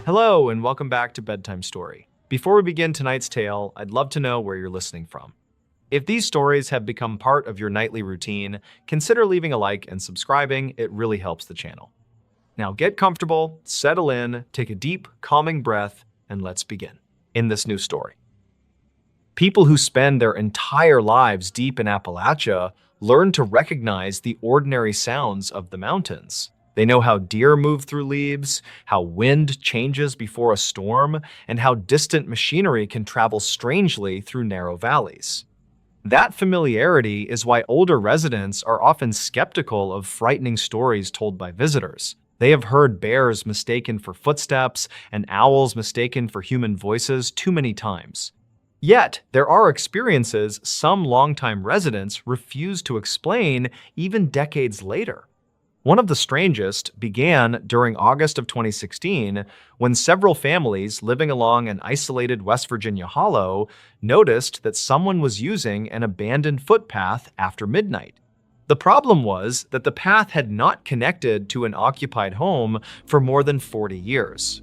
Hello, and welcome back to Bedtime Story. Before we begin tonight's tale, I'd love to know where you're listening from. If these stories have become part of your nightly routine, consider leaving a like and subscribing. It really helps the channel. Now get comfortable, settle in, take a deep, calming breath, and let's begin. In this new story, people who spend their entire lives deep in Appalachia learn to recognize the ordinary sounds of the mountains. They know how deer move through leaves, how wind changes before a storm, and how distant machinery can travel strangely through narrow valleys. That familiarity is why older residents are often skeptical of frightening stories told by visitors. They have heard bears mistaken for footsteps and owls mistaken for human voices too many times. Yet, there are experiences some longtime residents refuse to explain even decades later. One of the strangest began during August of 2016 when several families living along an isolated West Virginia hollow noticed that someone was using an abandoned footpath after midnight. The problem was that the path had not connected to an occupied home for more than 40 years.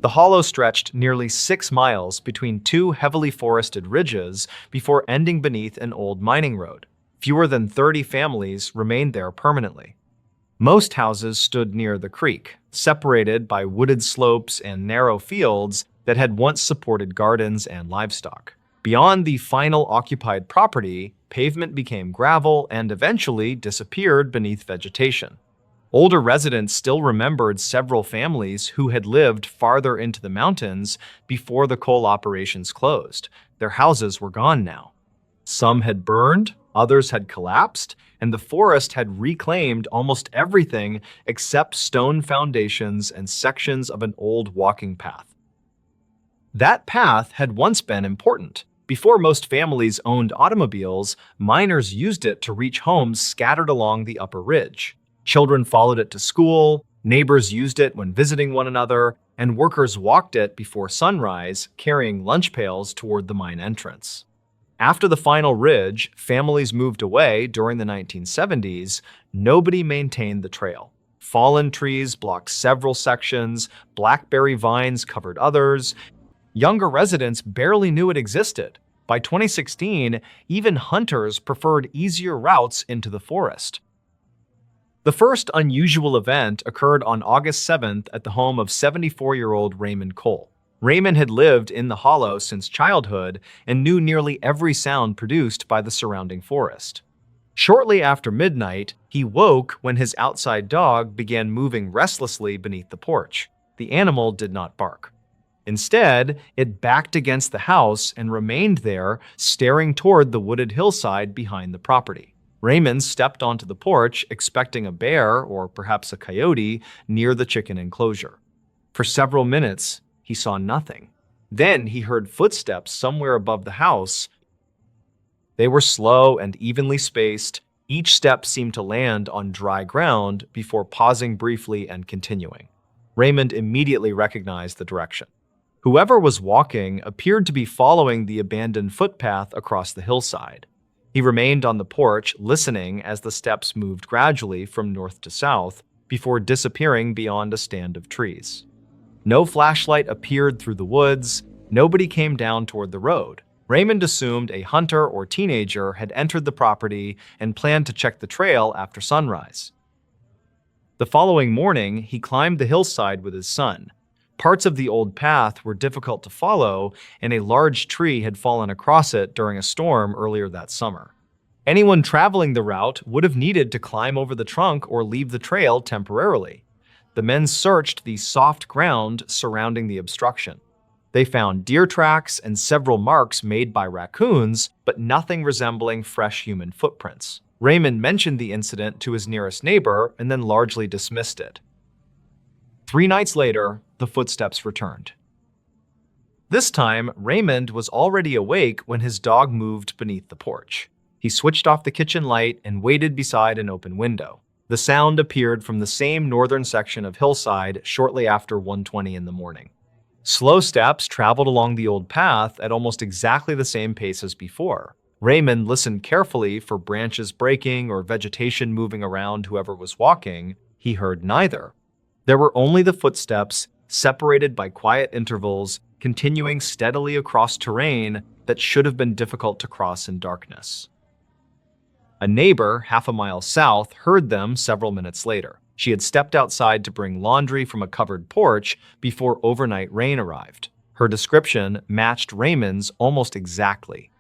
The hollow stretched nearly 6 miles between two heavily forested ridges before ending beneath an old mining road. Fewer than 30 families remained there permanently. Most houses stood near the creek, separated by wooded slopes and narrow fields that had once supported gardens and livestock. Beyond the final occupied property, pavement became gravel and eventually disappeared beneath vegetation. Older residents still remembered several families who had lived farther into the mountains before the coal operations closed. Their houses were gone now. Some had burned, others had collapsed, and the forest had reclaimed almost everything except stone foundations and sections of an old walking path. That path had once been important. Before most families owned automobiles, miners used it to reach homes scattered along the upper ridge. Children followed it to school, neighbors used it when visiting one another, and workers walked it before sunrise, carrying lunch pails toward the mine entrance. After the final ridge, families moved away during the 1970s. Nobody maintained the trail. Fallen trees blocked several sections, blackberry vines covered others. Younger residents barely knew it existed. By 2016, even hunters preferred easier routes into the forest. The first unusual event occurred on August 7th at the home of 74-year-old Raymond Cole. Raymond had lived in the hollow since childhood and knew nearly every sound produced by the surrounding forest. Shortly after midnight, he woke when his outside dog began moving restlessly beneath the porch. The animal did not bark. Instead, it backed against the house and remained there, staring toward the wooded hillside behind the property. Raymond stepped onto the porch, expecting a bear or perhaps a coyote near the chicken enclosure. For several minutes, he saw nothing. Then he heard footsteps somewhere above the house. They were slow and evenly spaced. Each step seemed to land on dry ground before pausing briefly and continuing. Raymond immediately recognized the direction. Whoever was walking appeared to be following the abandoned footpath across the hillside. He remained on the porch, listening as the steps moved gradually from north to south before disappearing beyond a stand of trees. No flashlight appeared through the woods. Nobody came down toward the road. Raymond assumed a hunter or teenager had entered the property and planned to check the trail after sunrise. The following morning, he climbed the hillside with his son. Parts of the old path were difficult to follow, and a large tree had fallen across it during a storm earlier that summer. Anyone traveling the route would have needed to climb over the trunk or leave the trail temporarily. The men searched the soft ground surrounding the obstruction. They found deer tracks and several marks made by raccoons, but nothing resembling fresh human footprints. Raymond mentioned the incident to his nearest neighbor and then largely dismissed it. 3 nights later, the footsteps returned. This time, Raymond was already awake when his dog moved beneath the porch. He switched off the kitchen light and waited beside an open window. The sound appeared from the same northern section of hillside shortly after 1:20 in the morning. Slow steps traveled along the old path at almost exactly the same pace as before. Raymond listened carefully for branches breaking or vegetation moving around whoever was walking. He heard neither. There were only the footsteps separated by quiet intervals, continuing steadily across terrain that should have been difficult to cross in darkness. A neighbor, half a mile south, heard them several minutes later. She had stepped outside to bring laundry from a covered porch before overnight rain arrived. Her description matched Raymond's almost exactly.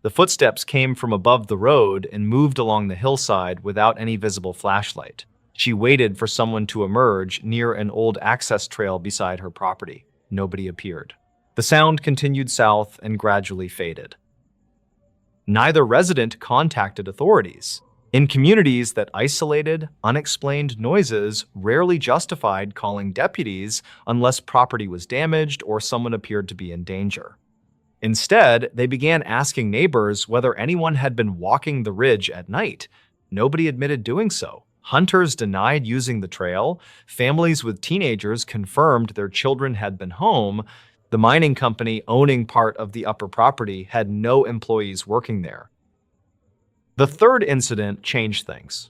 The footsteps came from above the road and moved along the hillside without any visible flashlight. She waited for someone to emerge near an old access trail beside her property. Nobody appeared. The sound continued south and gradually faded. Neither resident contacted authorities. In communities that isolated, unexplained noises rarely justified calling deputies unless property was damaged or someone appeared to be in danger. Instead, they began asking neighbors whether anyone had been walking the ridge at night. Nobody admitted doing so. Hunters denied using the trail. Families with teenagers confirmed their children had been home. The mining company owning part of the upper property had no employees working there. The third incident changed things.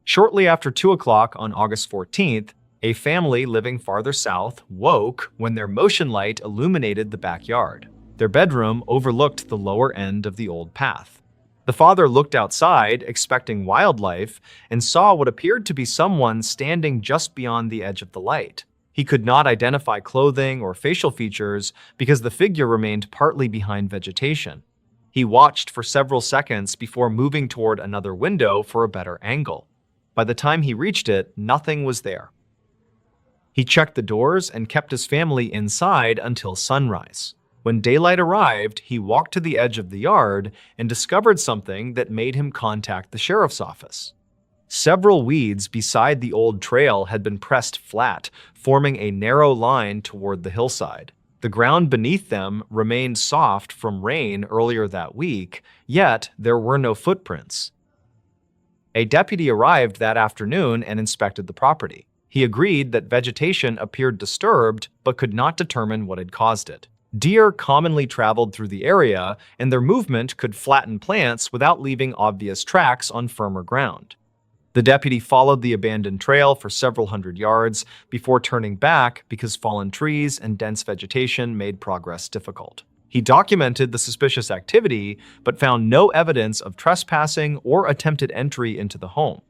Shortly after 2 o'clock on August 14th, a family living farther south woke when their motion light illuminated the backyard. Their bedroom overlooked the lower end of the old path. The father looked outside, expecting wildlife, and saw what appeared to be someone standing just beyond the edge of the light. He could not identify clothing or facial features because the figure remained partly behind vegetation. He watched for several seconds before moving toward another window for a better angle. By the time he reached it, nothing was there. He checked the doors and kept his family inside until sunrise. When daylight arrived, he walked to the edge of the yard and discovered something that made him contact the sheriff's office. Several weeds beside the old trail had been pressed flat, forming a narrow line toward the hillside. The ground beneath them remained soft from rain earlier that week, yet there were no footprints. A deputy arrived that afternoon and inspected the property. He agreed that vegetation appeared disturbed but could not determine what had caused it. Deer commonly traveled through the area, and their movement could flatten plants without leaving obvious tracks on firmer ground. The deputy followed the abandoned trail for several hundred yards before turning back because fallen trees and dense vegetation made progress difficult. He documented the suspicious activity, but found no evidence of trespassing or attempted entry into the home.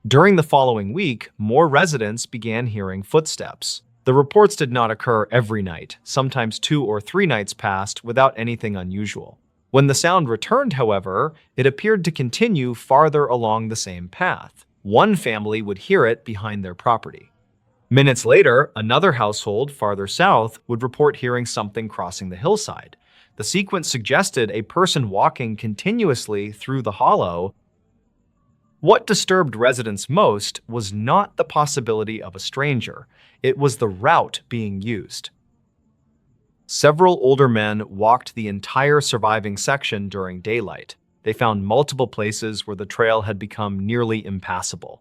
During the following week, more residents began hearing footsteps. The reports did not occur every night. Sometimes 2 or 3 nights passed without anything unusual. When the sound returned, however, it appeared to continue farther along the same path. One family would hear it behind their property. Minutes later, another household farther south would report hearing something crossing the hillside. The sequence suggested a person walking continuously through the hollow. What disturbed residents most was not the possibility of a stranger. It was the route being used. Several older men walked the entire surviving section during daylight. They found multiple places where the trail had become nearly impassable.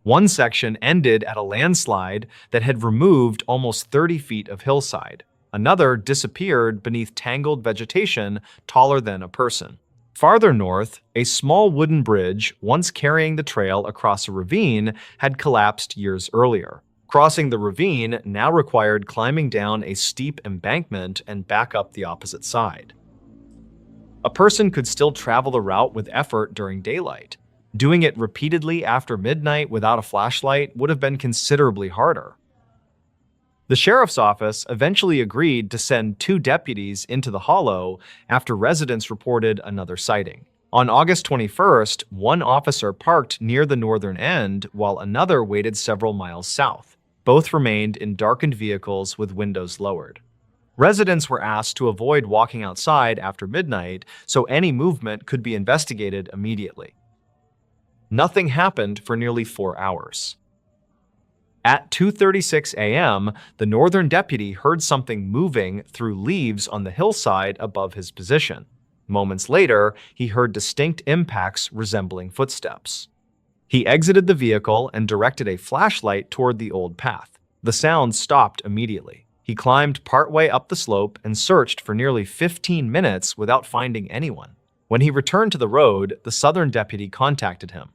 One section ended at a landslide that had removed almost 30 feet of hillside. Another disappeared beneath tangled vegetation taller than a person. Farther north, a small wooden bridge, once carrying the trail across a ravine, had collapsed years earlier. Crossing the ravine now required climbing down a steep embankment and back up the opposite side. A person could still travel the route with effort during daylight. Doing it repeatedly after midnight without a flashlight would have been considerably harder. The sheriff's office eventually agreed to send 2 deputies into the hollow after residents reported another sighting. On August 21st, one officer parked near the northern end while another waited several miles south. Both remained in darkened vehicles with windows lowered. Residents were asked to avoid walking outside after midnight so any movement could be investigated immediately. Nothing happened for nearly 4 hours. At 2:36 a.m., the northern deputy heard something moving through leaves on the hillside above his position. Moments later, he heard distinct impacts resembling footsteps. He exited the vehicle and directed a flashlight toward the old path. The sound stopped immediately. He climbed partway up the slope and searched for nearly 15 minutes without finding anyone. When he returned to the road, the southern deputy contacted him.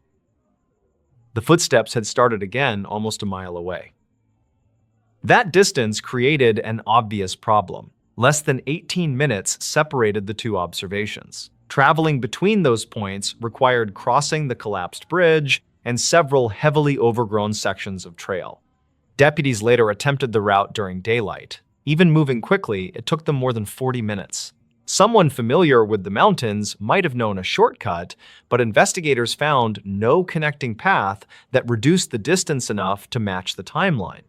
The footsteps had started again almost a mile away. That distance created an obvious problem. Less than 18 minutes separated the two observations. Traveling between those points required crossing the collapsed bridge and several heavily overgrown sections of trail. Deputies later attempted the route during daylight. Even moving quickly, it took them more than 40 minutes. Someone familiar with the mountains might have known a shortcut, but investigators found no connecting path that reduced the distance enough to match the timeline.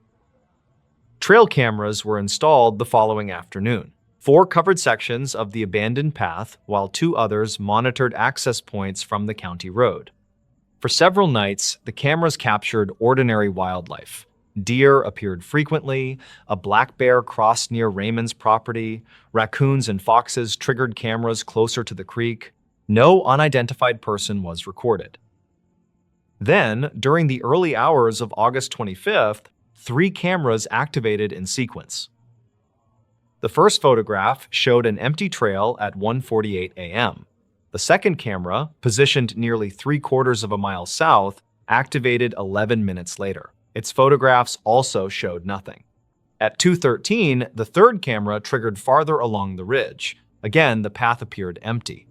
Trail cameras were installed the following afternoon. 4 covered sections of the abandoned path, while 2 others monitored access points from the county road. For several nights, the cameras captured ordinary wildlife. Deer appeared frequently, a black bear crossed near Raymond's property, raccoons and foxes triggered cameras closer to the creek. No unidentified person was recorded. Then, during the early hours of August 25th, 3 cameras activated in sequence. The first photograph showed an empty trail at 1:48 a.m. The second camera, positioned nearly 3/4 of a mile south, activated 11 minutes later. Its photographs also showed nothing. At 2:13, the third camera triggered farther along the ridge. Again, the path appeared empty.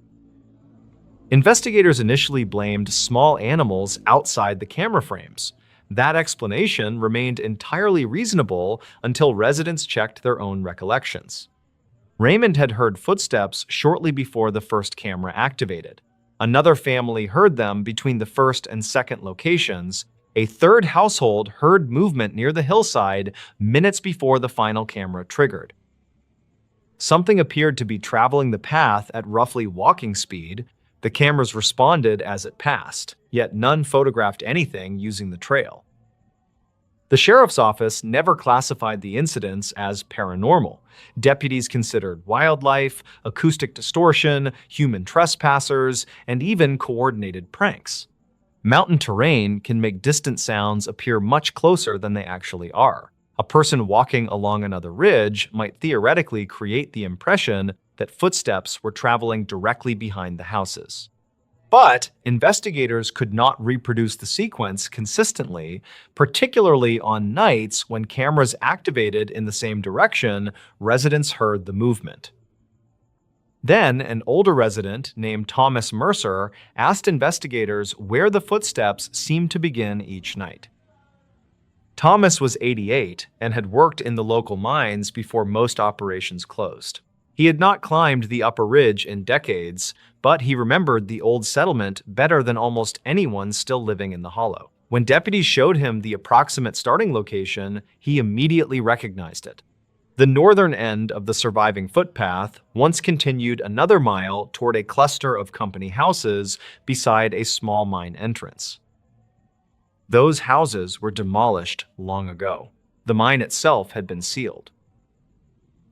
Investigators initially blamed small animals outside the camera frames. That explanation remained entirely reasonable until residents checked their own recollections. Raymond had heard footsteps shortly before the first camera activated. Another family heard them between the first and second locations. A third household heard movement near the hillside minutes before the final camera triggered. Something appeared to be traveling the path at roughly walking speed. The cameras responded as it passed, yet none photographed anything using the trail. The sheriff's office never classified the incidents as paranormal. Deputies considered wildlife, acoustic distortion, human trespassers, and even coordinated pranks. Mountain terrain can make distant sounds appear much closer than they actually are. A person walking along another ridge might theoretically create the impression that footsteps were traveling directly behind the houses. But investigators could not reproduce the sequence consistently, particularly on nights when cameras activated in the same direction, residents heard the movement. Then, an older resident named Thomas Mercer asked investigators where the footsteps seemed to begin each night. Thomas was 88 and had worked in the local mines before most operations closed. He had not climbed the upper ridge in decades, but he remembered the old settlement better than almost anyone still living in the hollow. When deputies showed him the approximate starting location, he immediately recognized it. The northern end of the surviving footpath once continued another mile toward a cluster of company houses beside a small mine entrance. Those houses were demolished long ago. The mine itself had been sealed.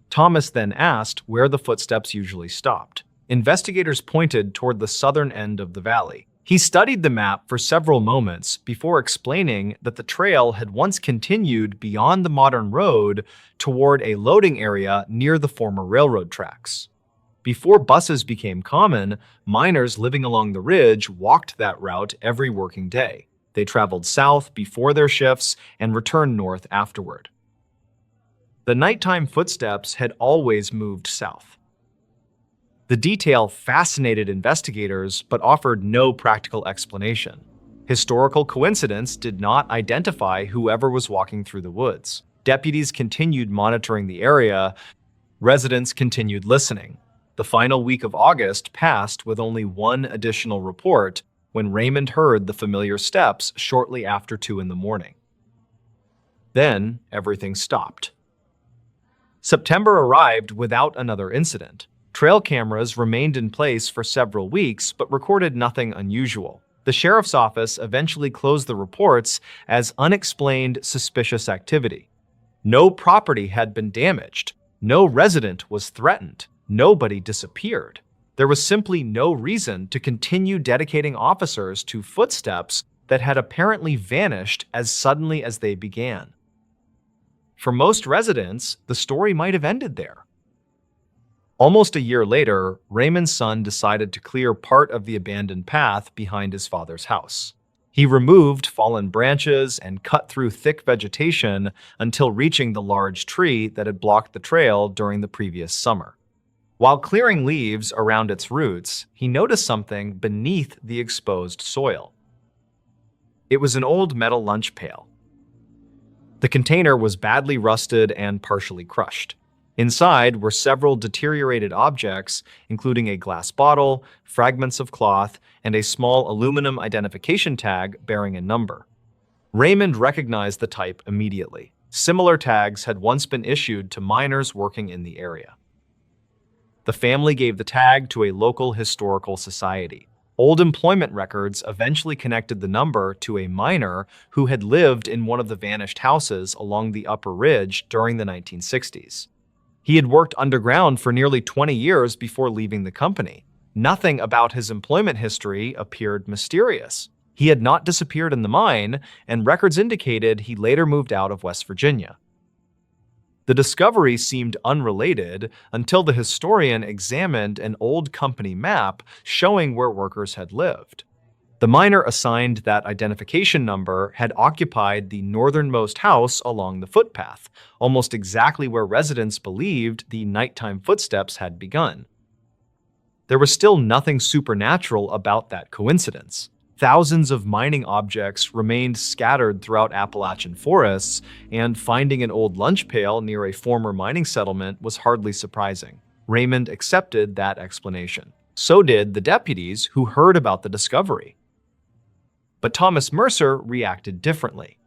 Thomas then asked where the footsteps usually stopped. Investigators pointed toward the southern end of the valley. He studied the map for several moments before explaining that the trail had once continued beyond the modern road toward a loading area near the former railroad tracks. Before buses became common, miners living along the ridge walked that route every working day. They traveled south before their shifts and returned north afterward. The nighttime footsteps had always moved south. The detail fascinated investigators but offered no practical explanation. Historical coincidence did not identify whoever was walking through the woods. Deputies continued monitoring the area. Residents continued listening. The final week of August passed with only one additional report when Raymond heard the familiar steps shortly after 2 in the morning. Then everything stopped. September arrived without another incident. Trail cameras remained in place for several weeks but recorded nothing unusual. The sheriff's office eventually closed the reports as unexplained suspicious activity. No property had been damaged. No resident was threatened. Nobody disappeared. There was simply no reason to continue dedicating officers to footsteps that had apparently vanished as suddenly as they began. For most residents, the story might have ended there. Almost a year later, Raymond's son decided to clear part of the abandoned path behind his father's house. He removed fallen branches and cut through thick vegetation until reaching the large tree that had blocked the trail during the previous summer. While clearing leaves around its roots, he noticed something beneath the exposed soil. It was an old metal lunch pail. The container was badly rusted and partially crushed. Inside were several deteriorated objects, including a glass bottle, fragments of cloth, and a small aluminum identification tag bearing a number. Raymond recognized the type immediately. Similar tags had once been issued to miners working in the area. The family gave the tag to a local historical society. Old employment records eventually connected the number to a miner who had lived in one of the vanished houses along the upper ridge during the 1960s. He had worked underground for nearly 20 years before leaving the company. Nothing about his employment history appeared mysterious. He had not disappeared in the mine, and records indicated he later moved out of West Virginia. The discovery seemed unrelated until the historian examined an old company map showing where workers had lived. The miner assigned that identification number had occupied the northernmost house along the footpath, almost exactly where residents believed the nighttime footsteps had begun. There was still nothing supernatural about that coincidence. Thousands of mining objects remained scattered throughout Appalachian forests, and finding an old lunch pail near a former mining settlement was hardly surprising. Raymond accepted that explanation. So did the deputies who heard about the discovery. But Thomas Mercer reacted differently.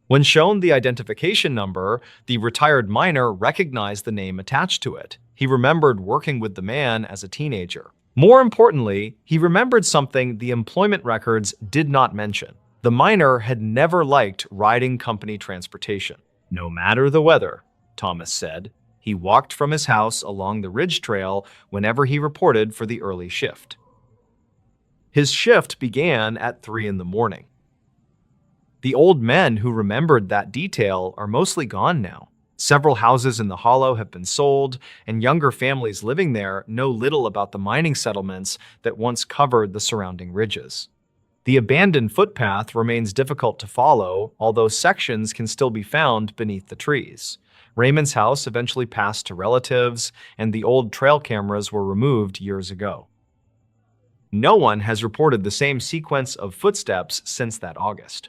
When shown the identification number, the retired miner recognized the name attached to it. He remembered working with the man as a teenager. More importantly, he remembered something the employment records did not mention. The miner had never liked riding company transportation. No matter the weather, Thomas said, he walked from his house along the ridge trail whenever he reported for the early shift. His shift began at 3 in the morning. The old men who remembered that detail are mostly gone now. Several houses in the hollow have been sold, and younger families living there know little about the mining settlements that once covered the surrounding ridges. The abandoned footpath remains difficult to follow, although sections can still be found beneath the trees. Raymond's house eventually passed to relatives, and the old trail cameras were removed years ago. No one has reported the same sequence of footsteps since that August.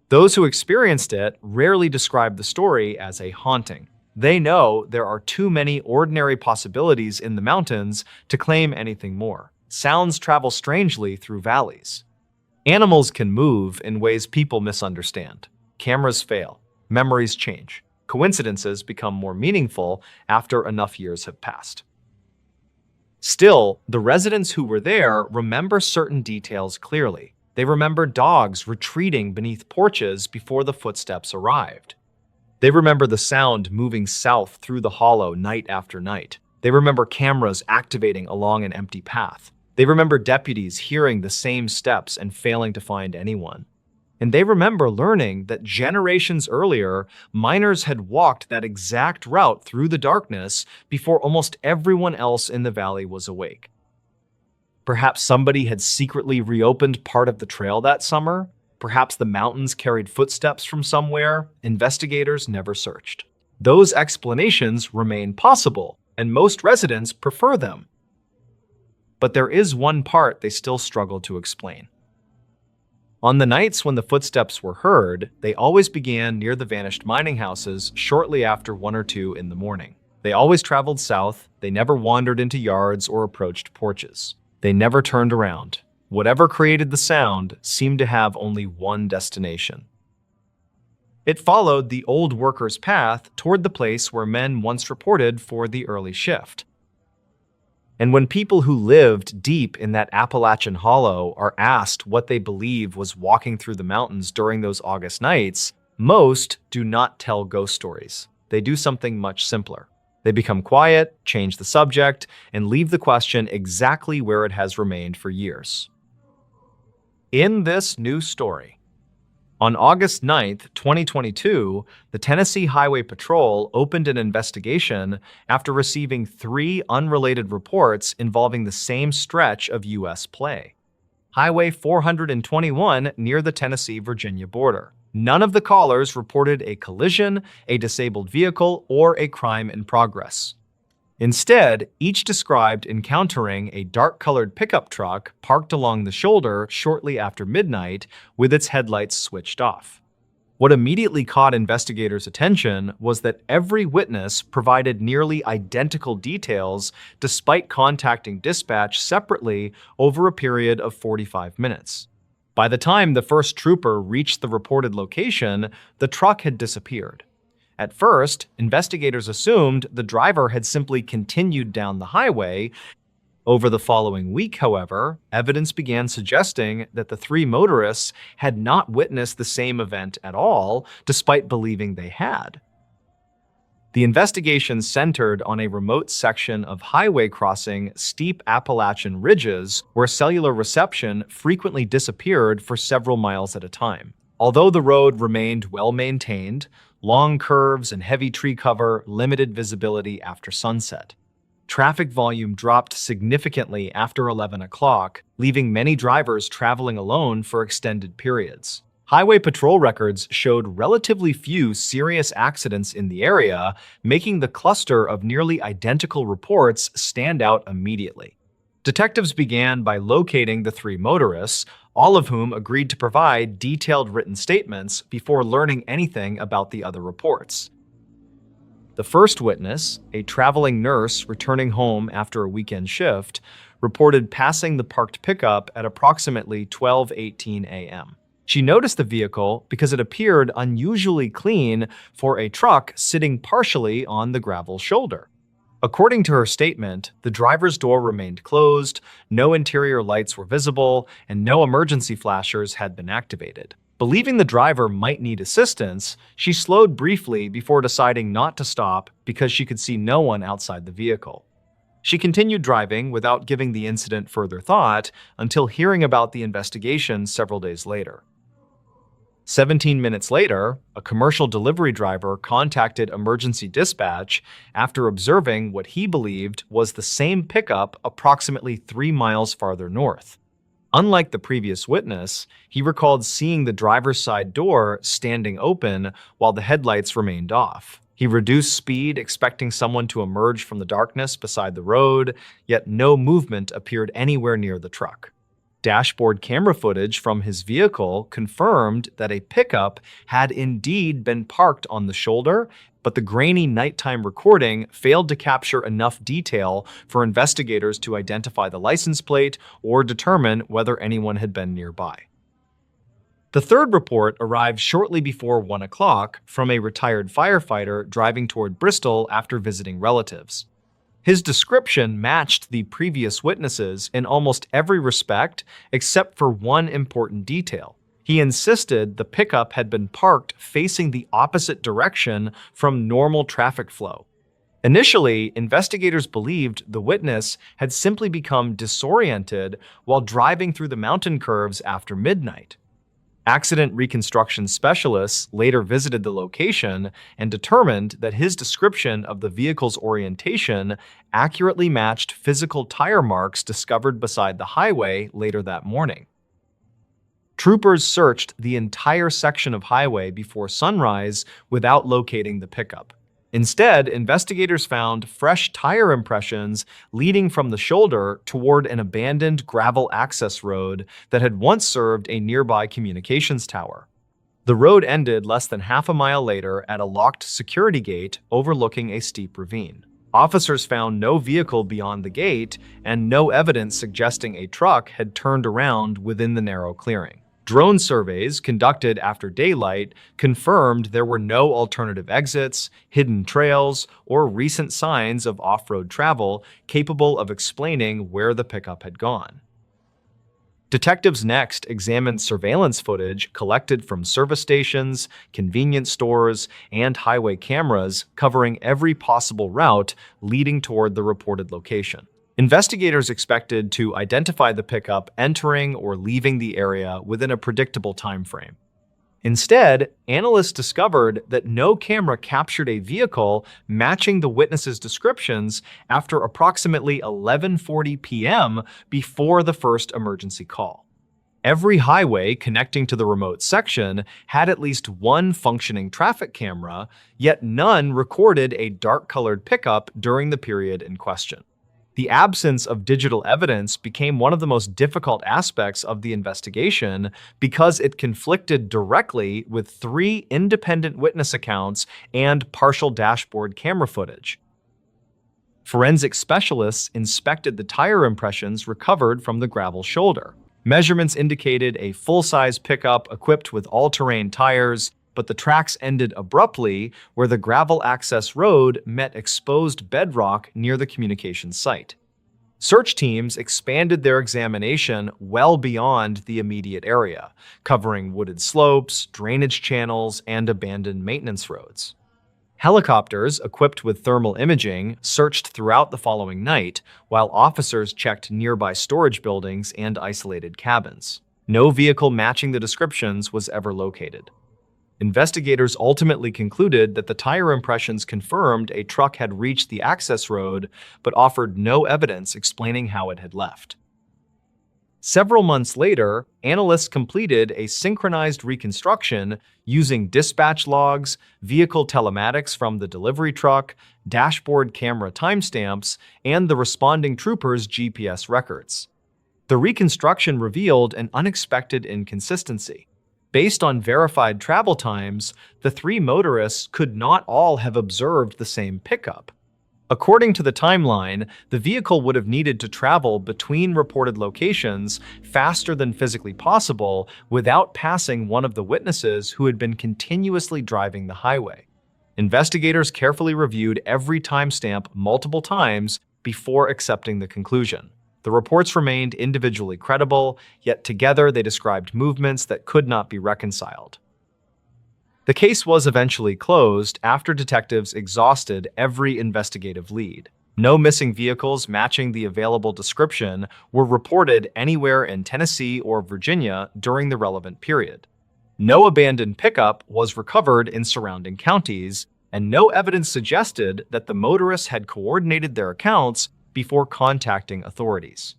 Those who experienced it rarely describe the story as a haunting. They know there are too many ordinary possibilities in the mountains to claim anything more. Sounds travel strangely through valleys. Animals can move in ways people misunderstand. Cameras fail. Memories change. Coincidences become more meaningful after enough years have passed. Still, the residents who were there remember certain details clearly. They remember dogs retreating beneath porches before the footsteps arrived. They remember the sound moving south through the hollow night after night. They remember cameras activating along an empty path. They remember deputies hearing the same steps and failing to find anyone. And they remember learning that generations earlier, miners had walked that exact route through the darkness before almost everyone else in the valley was awake. Perhaps somebody had secretly reopened part of the trail that summer. Perhaps the mountains carried footsteps from somewhere investigators never searched. Those explanations remain possible, and most residents prefer them. But there is one part they still struggle to explain. On the nights when the footsteps were heard, they always began near the vanished mining houses shortly after 1 or 2 in the morning. They always traveled south. They never wandered into yards or approached porches. They never turned around. Whatever created the sound seemed to have only one destination. It followed the old workers' path toward the place where men once reported for the early shift. And when people who lived deep in that Appalachian hollow are asked what they believe was walking through the mountains during those August nights, most do not tell ghost stories. They do something much simpler. They become quiet, change the subject, and leave the question exactly where it has remained for years. In this new story, on August 9th, 2022, the Tennessee Highway Patrol opened an investigation after receiving 3 unrelated reports involving the same stretch of U.S. play. Highway 421 near the Tennessee-Virginia border. None of the callers reported a collision, a disabled vehicle, or a crime in progress. Instead, each described encountering a dark-colored pickup truck parked along the shoulder shortly after midnight with its headlights switched off. What immediately caught investigators' attention was that every witness provided nearly identical details despite contacting dispatch separately over a period of 45 minutes. By the time the first trooper reached the reported location, the truck had disappeared. At first, investigators assumed the driver had simply continued down the highway. Over the following week, however, evidence began suggesting that the three motorists had not witnessed the same event at all, despite believing they had. The investigation centered on a remote section of highway crossing steep Appalachian ridges where cellular reception frequently disappeared for several miles at a time. Although the road remained well-maintained, long curves and heavy tree cover limited visibility after sunset. Traffic volume dropped significantly after 11 o'clock, leaving many drivers traveling alone for extended periods. Highway patrol records showed relatively few serious accidents in the area, making the cluster of nearly identical reports stand out immediately. Detectives began by locating the three motorists, all of whom agreed to provide detailed written statements before learning anything about the other reports. The first witness, a traveling nurse returning home after a weekend shift, reported passing the parked pickup at approximately 12:18 a.m. She noticed the vehicle because it appeared unusually clean for a truck sitting partially on the gravel shoulder. According to her statement, the driver's door remained closed, no interior lights were visible, and no emergency flashers had been activated. Believing the driver might need assistance, she slowed briefly before deciding not to stop because she could see no one outside the vehicle. She continued driving without giving the incident further thought until hearing about the investigation several days later. 17 minutes later, a commercial delivery driver contacted emergency dispatch after observing what he believed was the same pickup approximately 3 miles farther north. Unlike the previous witness, he recalled seeing the driver's side door standing open while the headlights remained off. He reduced speed, expecting someone to emerge from the darkness beside the road, yet no movement appeared anywhere near the truck. Dashboard camera footage from his vehicle confirmed that a pickup had indeed been parked on the shoulder, but the grainy nighttime recording failed to capture enough detail for investigators to identify the license plate or determine whether anyone had been nearby. The third report arrived shortly before 1 o'clock from a retired firefighter driving toward Bristol after visiting relatives. His description matched the previous witnesses in almost every respect except for one important detail. He insisted the pickup had been parked facing the opposite direction from normal traffic flow. Initially, investigators believed the witness had simply become disoriented while driving through the mountain curves after midnight. Accident reconstruction specialists later visited the location and determined that his description of the vehicle's orientation accurately matched physical tire marks discovered beside the highway later that morning. Troopers searched the entire section of highway before sunrise without locating the pickup. Instead, investigators found fresh tire impressions leading from the shoulder toward an abandoned gravel access road that had once served a nearby communications tower. The road ended less than half a mile later at a locked security gate overlooking a steep ravine. Officers found no vehicle beyond the gate and no evidence suggesting a truck had turned around within the narrow clearing. Drone surveys conducted after daylight confirmed there were no alternative exits, hidden trails, or recent signs of off-road travel capable of explaining where the pickup had gone. Detectives next examined surveillance footage collected from service stations, convenience stores, and highway cameras covering every possible route leading toward the reported location. Investigators expected to identify the pickup entering or leaving the area within a predictable time frame. Instead, analysts discovered that no camera captured a vehicle matching the witnesses' descriptions after approximately 11:40 p.m. before the first emergency call. Every highway connecting to the remote section had at least one functioning traffic camera, yet none recorded a dark-colored pickup during the period in question. The absence of digital evidence became one of the most difficult aspects of the investigation because it conflicted directly with three independent witness accounts and partial dashboard camera footage. Forensic specialists inspected the tire impressions recovered from the gravel shoulder. Measurements indicated a full-size pickup equipped with all-terrain tires, but the tracks ended abruptly where the gravel access road met exposed bedrock near the communications site. Search teams expanded their examination well beyond the immediate area, covering wooded slopes, drainage channels, and abandoned maintenance roads. Helicopters equipped with thermal imaging searched throughout the following night, while officers checked nearby storage buildings and isolated cabins. No vehicle matching the descriptions was ever located. Investigators ultimately concluded that the tire impressions confirmed a truck had reached the access road, but offered no evidence explaining how it had left. Several months later, analysts completed a synchronized reconstruction using dispatch logs, vehicle telematics from the delivery truck, dashboard camera timestamps, and the responding trooper's GPS records. The reconstruction revealed an unexpected inconsistency. Based on verified travel times, the three motorists could not all have observed the same pickup. According to the timeline, the vehicle would have needed to travel between reported locations faster than physically possible without passing one of the witnesses who had been continuously driving the highway. Investigators carefully reviewed every timestamp multiple times before accepting the conclusion. The reports remained individually credible, yet together they described movements that could not be reconciled. The case was eventually closed after detectives exhausted every investigative lead. No missing vehicles matching the available description were reported anywhere in Tennessee or Virginia during the relevant period. No abandoned pickup was recovered in surrounding counties, and no evidence suggested that the motorists had coordinated their accounts before contacting authorities.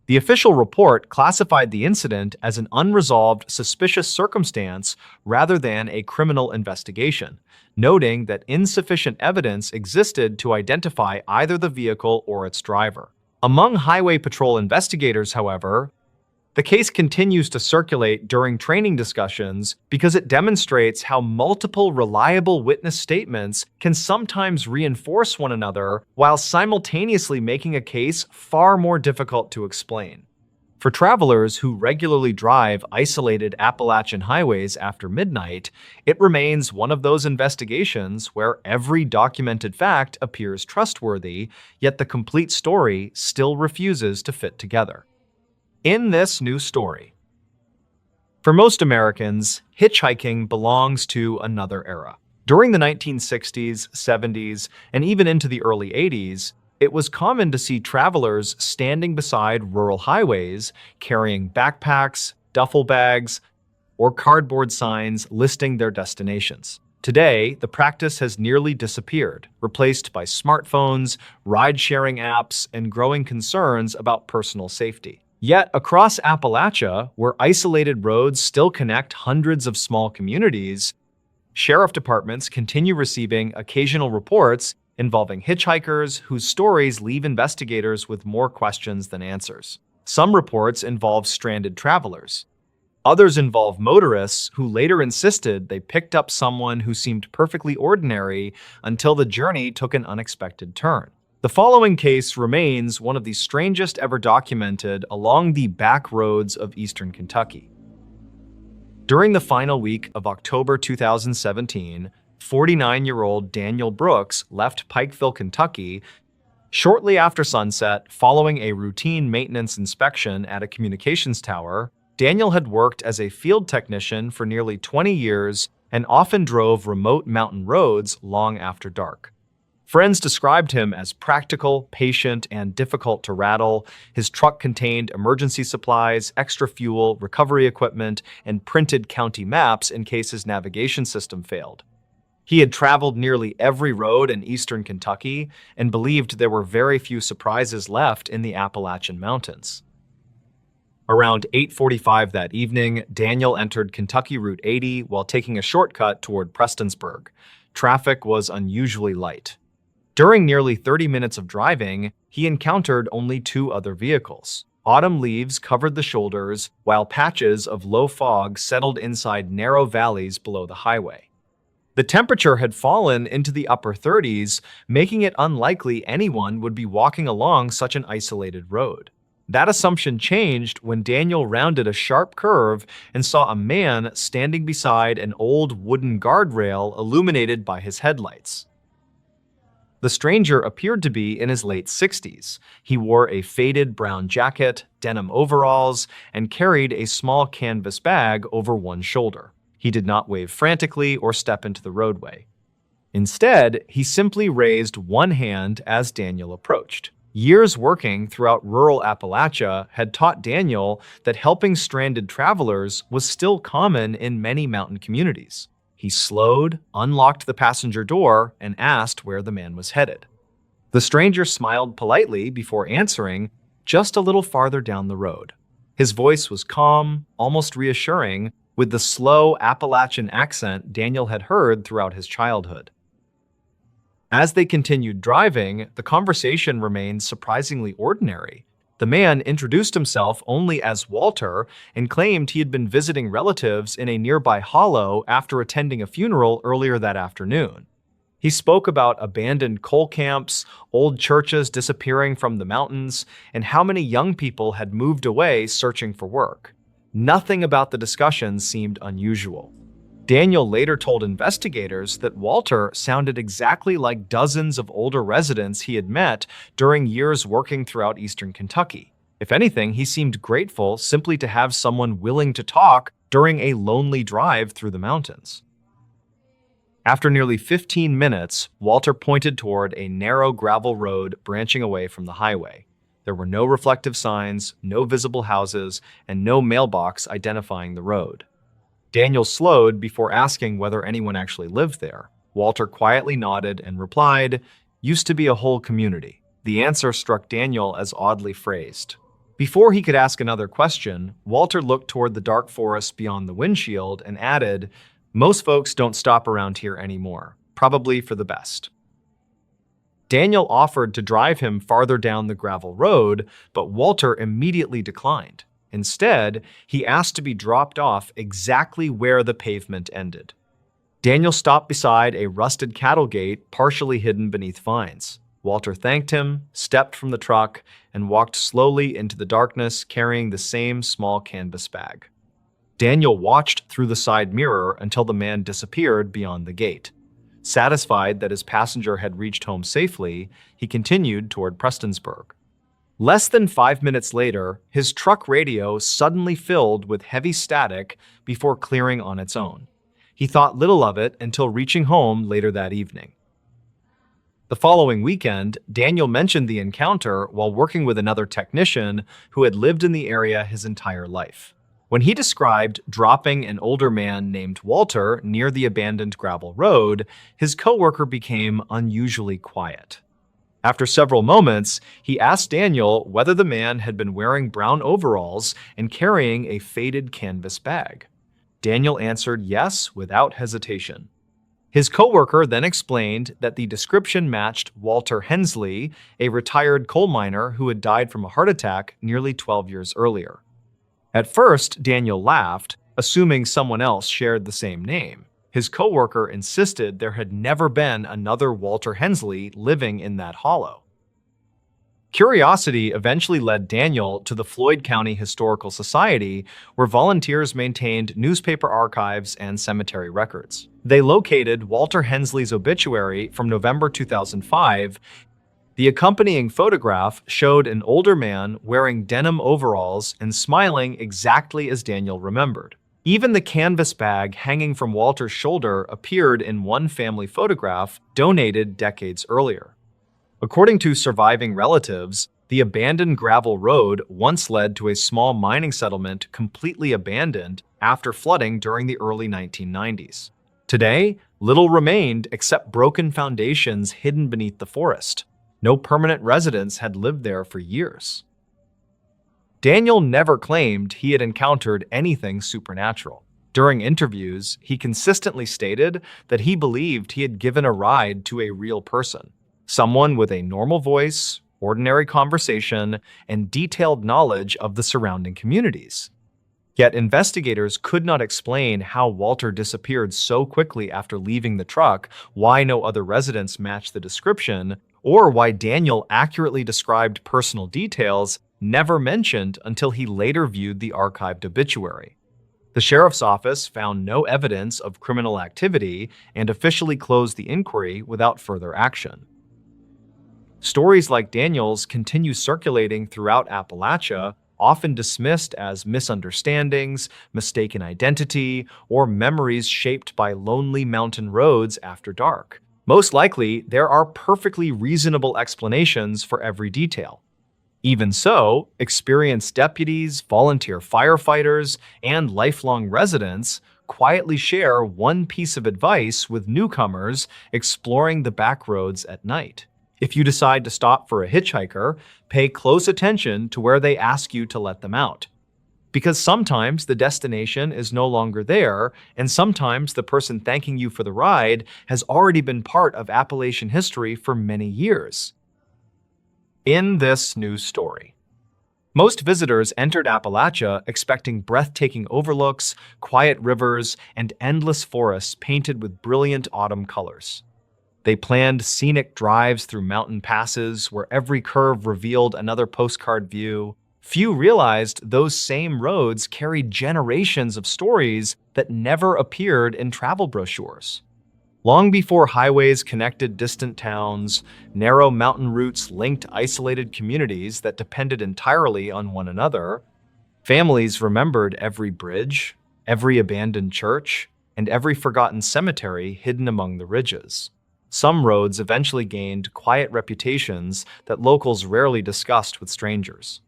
The official report classified the incident as an unresolved suspicious circumstance rather than a criminal investigation, noting that insufficient evidence existed to identify either the vehicle or its driver. Among Highway Patrol investigators, however, the case continues to circulate during training discussions because it demonstrates how multiple reliable witness statements can sometimes reinforce one another while simultaneously making a case far more difficult to explain. For travelers who regularly drive isolated Appalachian highways after midnight, it remains one of those investigations where every documented fact appears trustworthy, yet the complete story still refuses to fit together. In this new story, for most Americans, hitchhiking belongs to another era. During the 1960s, 70s, and even into the early 80s, it was common to see travelers standing beside rural highways, carrying backpacks, duffel bags, or cardboard signs listing their destinations. Today, the practice has nearly disappeared, replaced by smartphones, ride-sharing apps, and growing concerns about personal safety. Yet, across Appalachia, where isolated roads still connect hundreds of small communities, sheriff departments continue receiving occasional reports involving hitchhikers whose stories leave investigators with more questions than answers. Some reports involve stranded travelers. Others involve motorists who later insisted they picked up someone who seemed perfectly ordinary until the journey took an unexpected turn. The following case remains one of the strangest ever documented along the back roads of eastern Kentucky. During the final week of October 2017, 49-year-old Daniel Brooks left Pikeville, Kentucky, shortly after sunset following a routine maintenance inspection at a communications tower. Daniel had worked as a field technician for nearly 20 years and often drove remote mountain roads long after dark. Friends described him as practical, patient, and difficult to rattle. His truck contained emergency supplies, extra fuel, recovery equipment, and printed county maps in case his navigation system failed. He had traveled nearly every road in eastern Kentucky and believed there were very few surprises left in the Appalachian Mountains. Around 8:45 that evening, Daniel entered Kentucky Route 80 while taking a shortcut toward Prestonsburg. Traffic was unusually light. During nearly 30 minutes of driving, he encountered only two other vehicles. Autumn leaves covered the shoulders, while patches of low fog settled inside narrow valleys below the highway. The temperature had fallen into the upper 30s, making it unlikely anyone would be walking along such an isolated road. That assumption changed when Daniel rounded a sharp curve and saw a man standing beside an old wooden guardrail illuminated by his headlights. The stranger appeared to be in his late 60s. He wore a faded brown jacket, denim overalls, and carried a small canvas bag over one shoulder. He did not wave frantically or step into the roadway. Instead, he simply raised one hand as Daniel approached. Years working throughout rural Appalachia had taught Daniel that helping stranded travelers was still common in many mountain communities. He slowed, unlocked the passenger door, and asked where the man was headed. The stranger smiled politely before answering, just a little farther down the road. His voice was calm, almost reassuring, with the slow Appalachian accent Daniel had heard throughout his childhood. As they continued driving, the conversation remained surprisingly ordinary. The man introduced himself only as Walter and claimed he had been visiting relatives in a nearby hollow after attending a funeral earlier that afternoon. He spoke about abandoned coal camps, old churches disappearing from the mountains, and how many young people had moved away searching for work. Nothing about the discussion seemed unusual. Daniel later told investigators that Walter sounded exactly like dozens of older residents he had met during years working throughout eastern Kentucky. If anything, he seemed grateful simply to have someone willing to talk during a lonely drive through the mountains. After nearly 15 minutes, Walter pointed toward a narrow gravel road branching away from the highway. There were no reflective signs, no visible houses, and no mailbox identifying the road. Daniel slowed before asking whether anyone actually lived there. Walter quietly nodded and replied, "Used to be a whole community." The answer struck Daniel as oddly phrased. Before he could ask another question, Walter looked toward the dark forest beyond the windshield and added, "Most folks don't stop around here anymore, probably for the best." Daniel offered to drive him farther down the gravel road, but Walter immediately declined. Instead, he asked to be dropped off exactly where the pavement ended. Daniel stopped beside a rusted cattle gate partially hidden beneath vines. Walter thanked him, stepped from the truck, and walked slowly into the darkness carrying the same small canvas bag. Daniel watched through the side mirror until the man disappeared beyond the gate. Satisfied that his passenger had reached home safely, he continued toward Prestonsburg. Less than 5 minutes later, his truck radio suddenly filled with heavy static before clearing on its own. He thought little of it until reaching home later that evening. The following weekend, Daniel mentioned the encounter while working with another technician who had lived in the area his entire life. When he described dropping an older man named Walter near the abandoned gravel road, his coworker became unusually quiet. After several moments, he asked Daniel whether the man had been wearing brown overalls and carrying a faded canvas bag. Daniel answered yes without hesitation. His coworker then explained that the description matched Walter Hensley, a retired coal miner who had died from a heart attack nearly 12 years earlier. At first, Daniel laughed, assuming someone else shared the same name. His coworker insisted there had never been another Walter Hensley living in that hollow. Curiosity eventually led Daniel to the Floyd County Historical Society, where volunteers maintained newspaper archives and cemetery records. They located Walter Hensley's obituary from November 2005. The accompanying photograph showed an older man wearing denim overalls and smiling exactly as Daniel remembered. Even the canvas bag hanging from Walter's shoulder appeared in one family photograph donated decades earlier. According to surviving relatives, the abandoned gravel road once led to a small mining settlement completely abandoned after flooding during the early 1990s. Today, little remained except broken foundations hidden beneath the forest. No permanent residents had lived there for years. Daniel never claimed he had encountered anything supernatural. During interviews, he consistently stated that he believed he had given a ride to a real person, someone with a normal voice, ordinary conversation, and detailed knowledge of the surrounding communities. Yet investigators could not explain how Walter disappeared so quickly after leaving the truck, why no other residents matched the description, or why Daniel accurately described personal details never mentioned until he later viewed the archived obituary. The sheriff's office found no evidence of criminal activity and officially closed the inquiry without further action. Stories like Daniel's continue circulating throughout Appalachia, often dismissed as misunderstandings, mistaken identity, or memories shaped by lonely mountain roads after dark. Most likely, there are perfectly reasonable explanations for every detail. Even so, experienced deputies, volunteer firefighters, and lifelong residents quietly share one piece of advice with newcomers exploring the back roads at night. If you decide to stop for a hitchhiker, pay close attention to where they ask you to let them out. Because sometimes the destination is no longer there, and sometimes the person thanking you for the ride has already been part of Appalachian history for many years. In this news story, most visitors entered Appalachia expecting breathtaking overlooks, quiet rivers, and endless forests painted with brilliant autumn colors. They planned scenic drives through mountain passes where every curve revealed another postcard view. Few realized those same roads carried generations of stories that never appeared in travel brochures. Long before highways connected distant towns, narrow mountain routes linked isolated communities that depended entirely on one another. Families remembered every bridge, every abandoned church, and every forgotten cemetery hidden among the ridges. Some roads eventually gained quiet reputations that locals rarely discussed with strangers.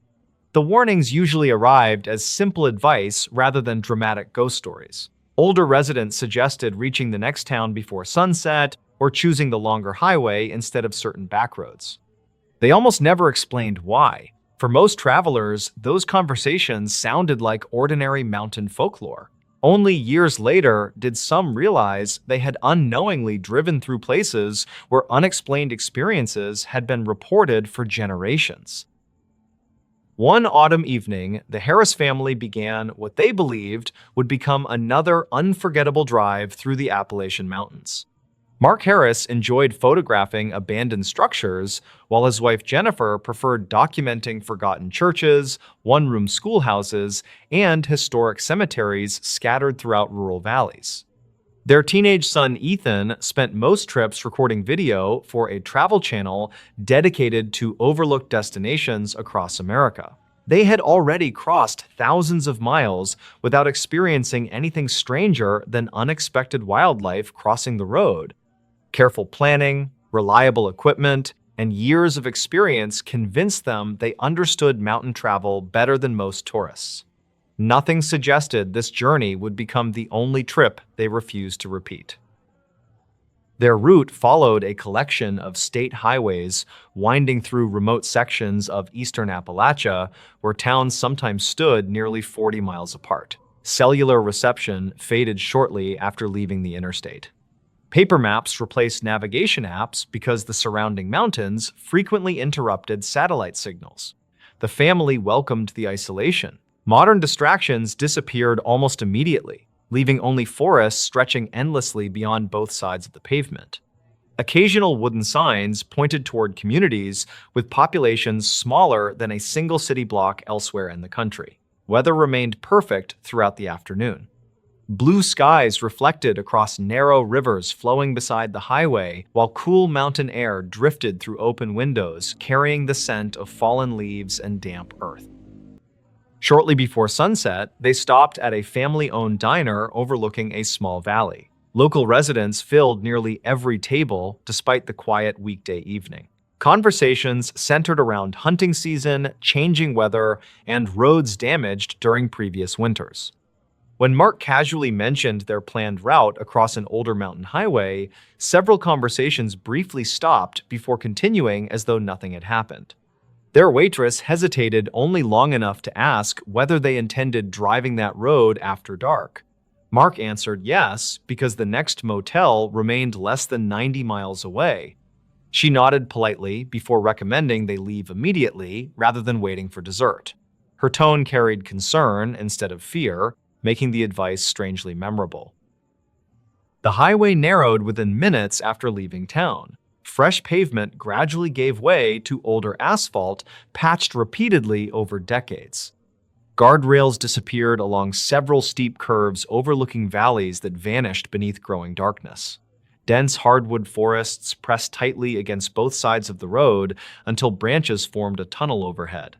The warnings usually arrived as simple advice rather than dramatic ghost stories. Older residents suggested reaching the next town before sunset or choosing the longer highway instead of certain backroads. They almost never explained why. For most travelers, those conversations sounded like ordinary mountain folklore. Only years later did some realize they had unknowingly driven through places where unexplained experiences had been reported for generations. One autumn evening, the Harris family began what they believed would become another unforgettable drive through the Appalachian Mountains. Mark Harris enjoyed photographing abandoned structures, while his wife Jennifer preferred documenting forgotten churches, one-room schoolhouses, and historic cemeteries scattered throughout rural valleys. Their teenage son Ethan spent most trips recording video for a travel channel dedicated to overlooked destinations across America. They had already crossed thousands of miles without experiencing anything stranger than unexpected wildlife crossing the road. Careful planning, reliable equipment, and years of experience convinced them they understood mountain travel better than most tourists. Nothing suggested this journey would become the only trip they refused to repeat. Their route followed a collection of state highways winding through remote sections of eastern Appalachia, where towns sometimes stood nearly 40 miles apart. Cellular reception faded shortly after leaving the interstate. Paper maps replaced navigation apps because the surrounding mountains frequently interrupted satellite signals. The family welcomed the isolation. Modern distractions disappeared almost immediately, leaving only forests stretching endlessly beyond both sides of the pavement. Occasional wooden signs pointed toward communities with populations smaller than a single city block elsewhere in the country. Weather remained perfect throughout the afternoon. Blue skies reflected across narrow rivers flowing beside the highway, while cool mountain air drifted through open windows, carrying the scent of fallen leaves and damp earth. Shortly before sunset, they stopped at a family-owned diner overlooking a small valley. Local residents filled nearly every table despite the quiet weekday evening. Conversations centered around hunting season, changing weather, and roads damaged during previous winters. When Mark casually mentioned their planned route across an older mountain highway, several conversations briefly stopped before continuing as though nothing had happened. Their waitress hesitated only long enough to ask whether they intended driving that road after dark. Mark answered yes, because the next motel remained less than 90 miles away. She nodded politely before recommending they leave immediately rather than waiting for dessert. Her tone carried concern instead of fear, making the advice strangely memorable. The highway narrowed within minutes after leaving town. Fresh pavement gradually gave way to older asphalt, patched repeatedly over decades. Guardrails disappeared along several steep curves overlooking valleys that vanished beneath growing darkness. Dense hardwood forests pressed tightly against both sides of the road until branches formed a tunnel overhead.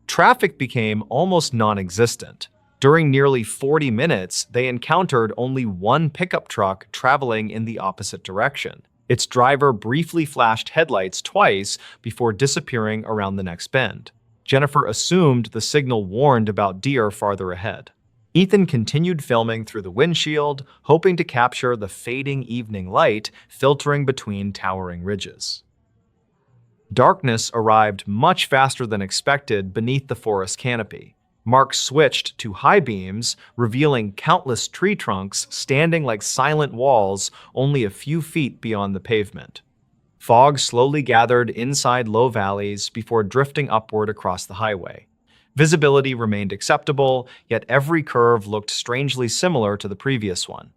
Traffic became almost non-existent. During nearly 40 minutes, they encountered only one pickup truck traveling in the opposite direction. Its driver briefly flashed headlights twice before disappearing around the next bend. Jennifer assumed the signal warned about deer farther ahead. Ethan continued filming through the windshield, hoping to capture the fading evening light filtering between towering ridges. Darkness arrived much faster than expected beneath the forest canopy. Mark switched to high beams, revealing countless tree trunks standing like silent walls only a few feet beyond the pavement. Fog slowly gathered inside low valleys before drifting upward across the highway. Visibility remained acceptable, yet every curve looked strangely similar to the previous one.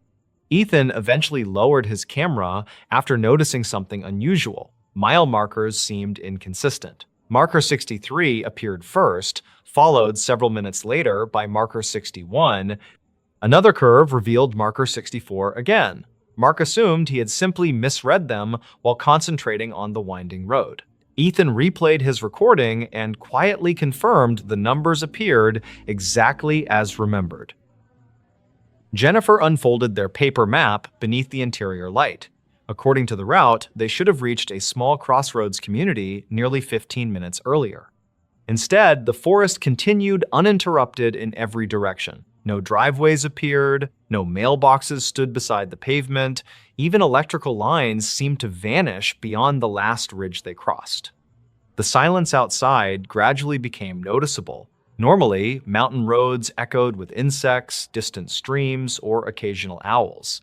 Ethan eventually lowered his camera after noticing something unusual. Mile markers seemed inconsistent. Marker 63 appeared first, followed several minutes later by marker 61. Another curve revealed marker 64 again. Mark assumed he had simply misread them while concentrating on the winding road. Ethan replayed his recording and quietly confirmed the numbers appeared exactly as remembered. Jennifer unfolded their paper map beneath the interior light. According to the route, they should have reached a small crossroads community nearly 15 minutes earlier. Instead, the forest continued uninterrupted in every direction. No driveways appeared, no mailboxes stood beside the pavement, even electrical lines seemed to vanish beyond the last ridge they crossed. The silence outside gradually became noticeable. Normally, mountain roads echoed with insects, distant streams, or occasional owls.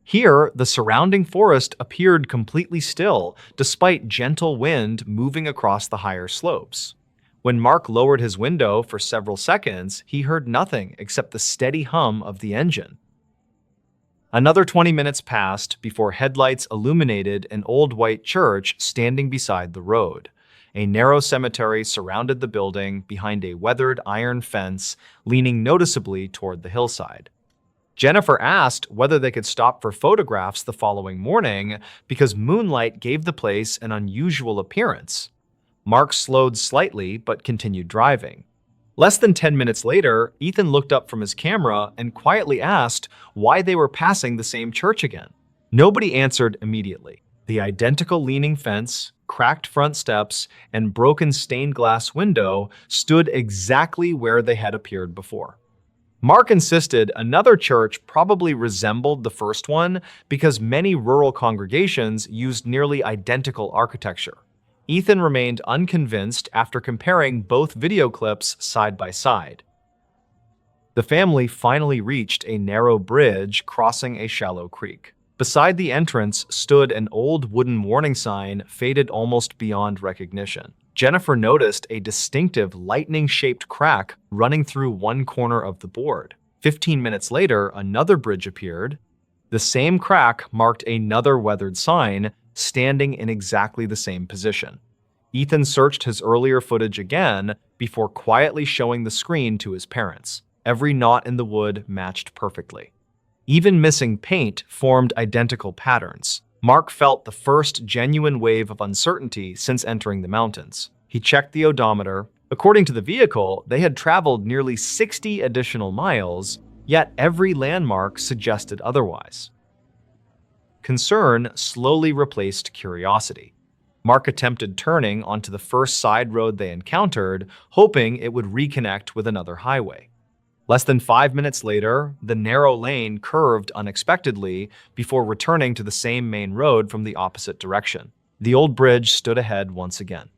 Here, the surrounding forest appeared completely still, despite gentle wind moving across the higher slopes. When Mark lowered his window for several seconds, he heard nothing except the steady hum of the engine. Another 20 minutes passed before headlights illuminated an old white church standing beside the road. A narrow cemetery surrounded the building behind a weathered iron fence, leaning noticeably toward the hillside. Jennifer asked whether they could stop for photographs the following morning because moonlight gave the place an unusual appearance. Mark slowed slightly but continued driving. Less than 10 minutes later, Ethan looked up from his camera and quietly asked why they were passing the same church again. Nobody answered immediately. The identical leaning fence, cracked front steps, and broken stained glass window stood exactly where they had appeared before. Mark insisted another church probably resembled the first one because many rural congregations used nearly identical architecture. Ethan remained unconvinced after comparing both video clips side by side. The family finally reached a narrow bridge crossing a shallow creek. Beside the entrance stood an old wooden warning sign faded almost beyond recognition. Jennifer noticed a distinctive lightning-shaped crack running through one corner of the board. 15 minutes later, another bridge appeared. The same crack marked another weathered sign, standing in exactly the same position. Ethan searched his earlier footage again before quietly showing the screen to his parents. Every knot in the wood matched perfectly. Even missing paint formed identical patterns. Mark felt the first genuine wave of uncertainty since entering the mountains. He checked the odometer. According to the vehicle, they had traveled nearly 60 additional miles, yet every landmark suggested otherwise. Concern slowly replaced curiosity. Mark attempted turning onto the first side road they encountered, hoping it would reconnect with another highway. Less than 5 minutes later, the narrow lane curved unexpectedly before returning to the same main road from the opposite direction. The old bridge stood ahead once again.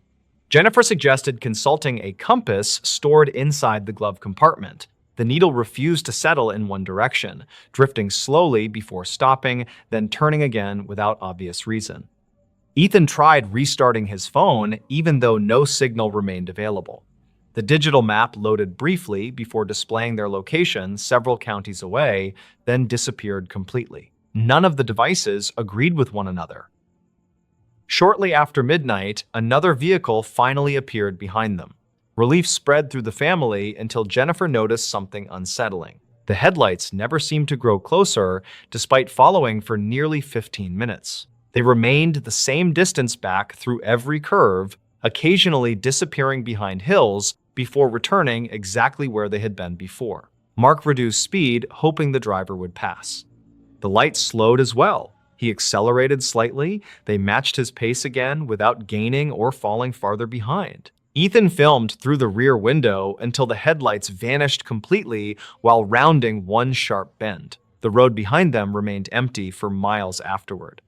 Jennifer suggested consulting a compass stored inside the glove compartment. The needle refused to settle in one direction, drifting slowly before stopping, then turning again without obvious reason. Ethan tried restarting his phone, even though no signal remained available. The digital map loaded briefly before displaying their location several counties away, then disappeared completely. None of the devices agreed with one another. Shortly after midnight, another vehicle finally appeared behind them. Relief spread through the family until Jennifer noticed something unsettling. The headlights never seemed to grow closer, despite following for nearly 15 minutes. They remained the same distance back through every curve, occasionally disappearing behind hills before returning exactly where they had been before. Mark reduced speed, hoping the driver would pass. The lights slowed as well. He accelerated slightly. They matched his pace again without gaining or falling farther behind. Ethan filmed through the rear window until the headlights vanished completely while rounding one sharp bend. The road behind them remained empty for miles afterward.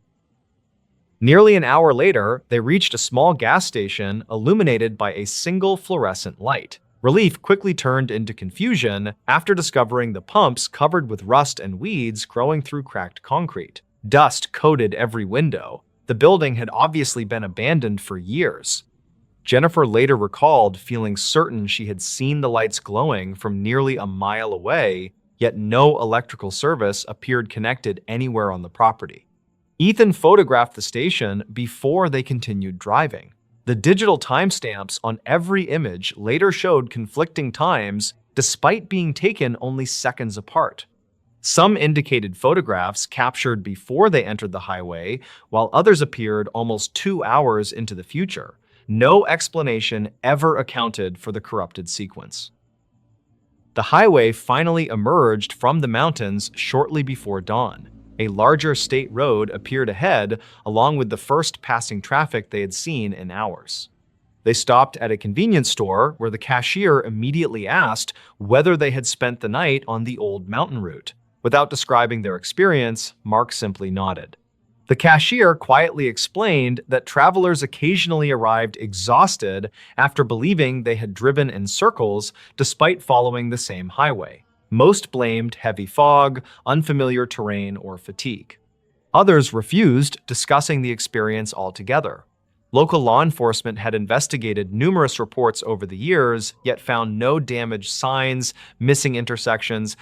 Nearly an hour later, they reached a small gas station illuminated by a single fluorescent light. Relief quickly turned into confusion after discovering the pumps covered with rust and weeds growing through cracked concrete. Dust coated every window. The building had obviously been abandoned for years. Jennifer later recalled feeling certain she had seen the lights glowing from nearly a mile away, yet no electrical service appeared connected anywhere on the property. Ethan photographed the station before they continued driving. The digital timestamps on every image later showed conflicting times despite being taken only seconds apart. Some indicated photographs captured before they entered the highway, while others appeared almost 2 hours into the future. No explanation ever accounted for the corrupted sequence. The highway finally emerged from the mountains shortly before dawn. A larger state road appeared ahead, along with the first passing traffic they had seen in hours. They stopped at a convenience store where the cashier immediately asked whether they had spent the night on the old mountain route. Without describing their experience, Mark simply nodded. The cashier quietly explained that travelers occasionally arrived exhausted after believing they had driven in circles despite following the same highway. Most blamed heavy fog, unfamiliar terrain, or fatigue. Others refused discussing the experience altogether. Local law enforcement had investigated numerous reports over the years, yet found no damaged signs, missing intersections,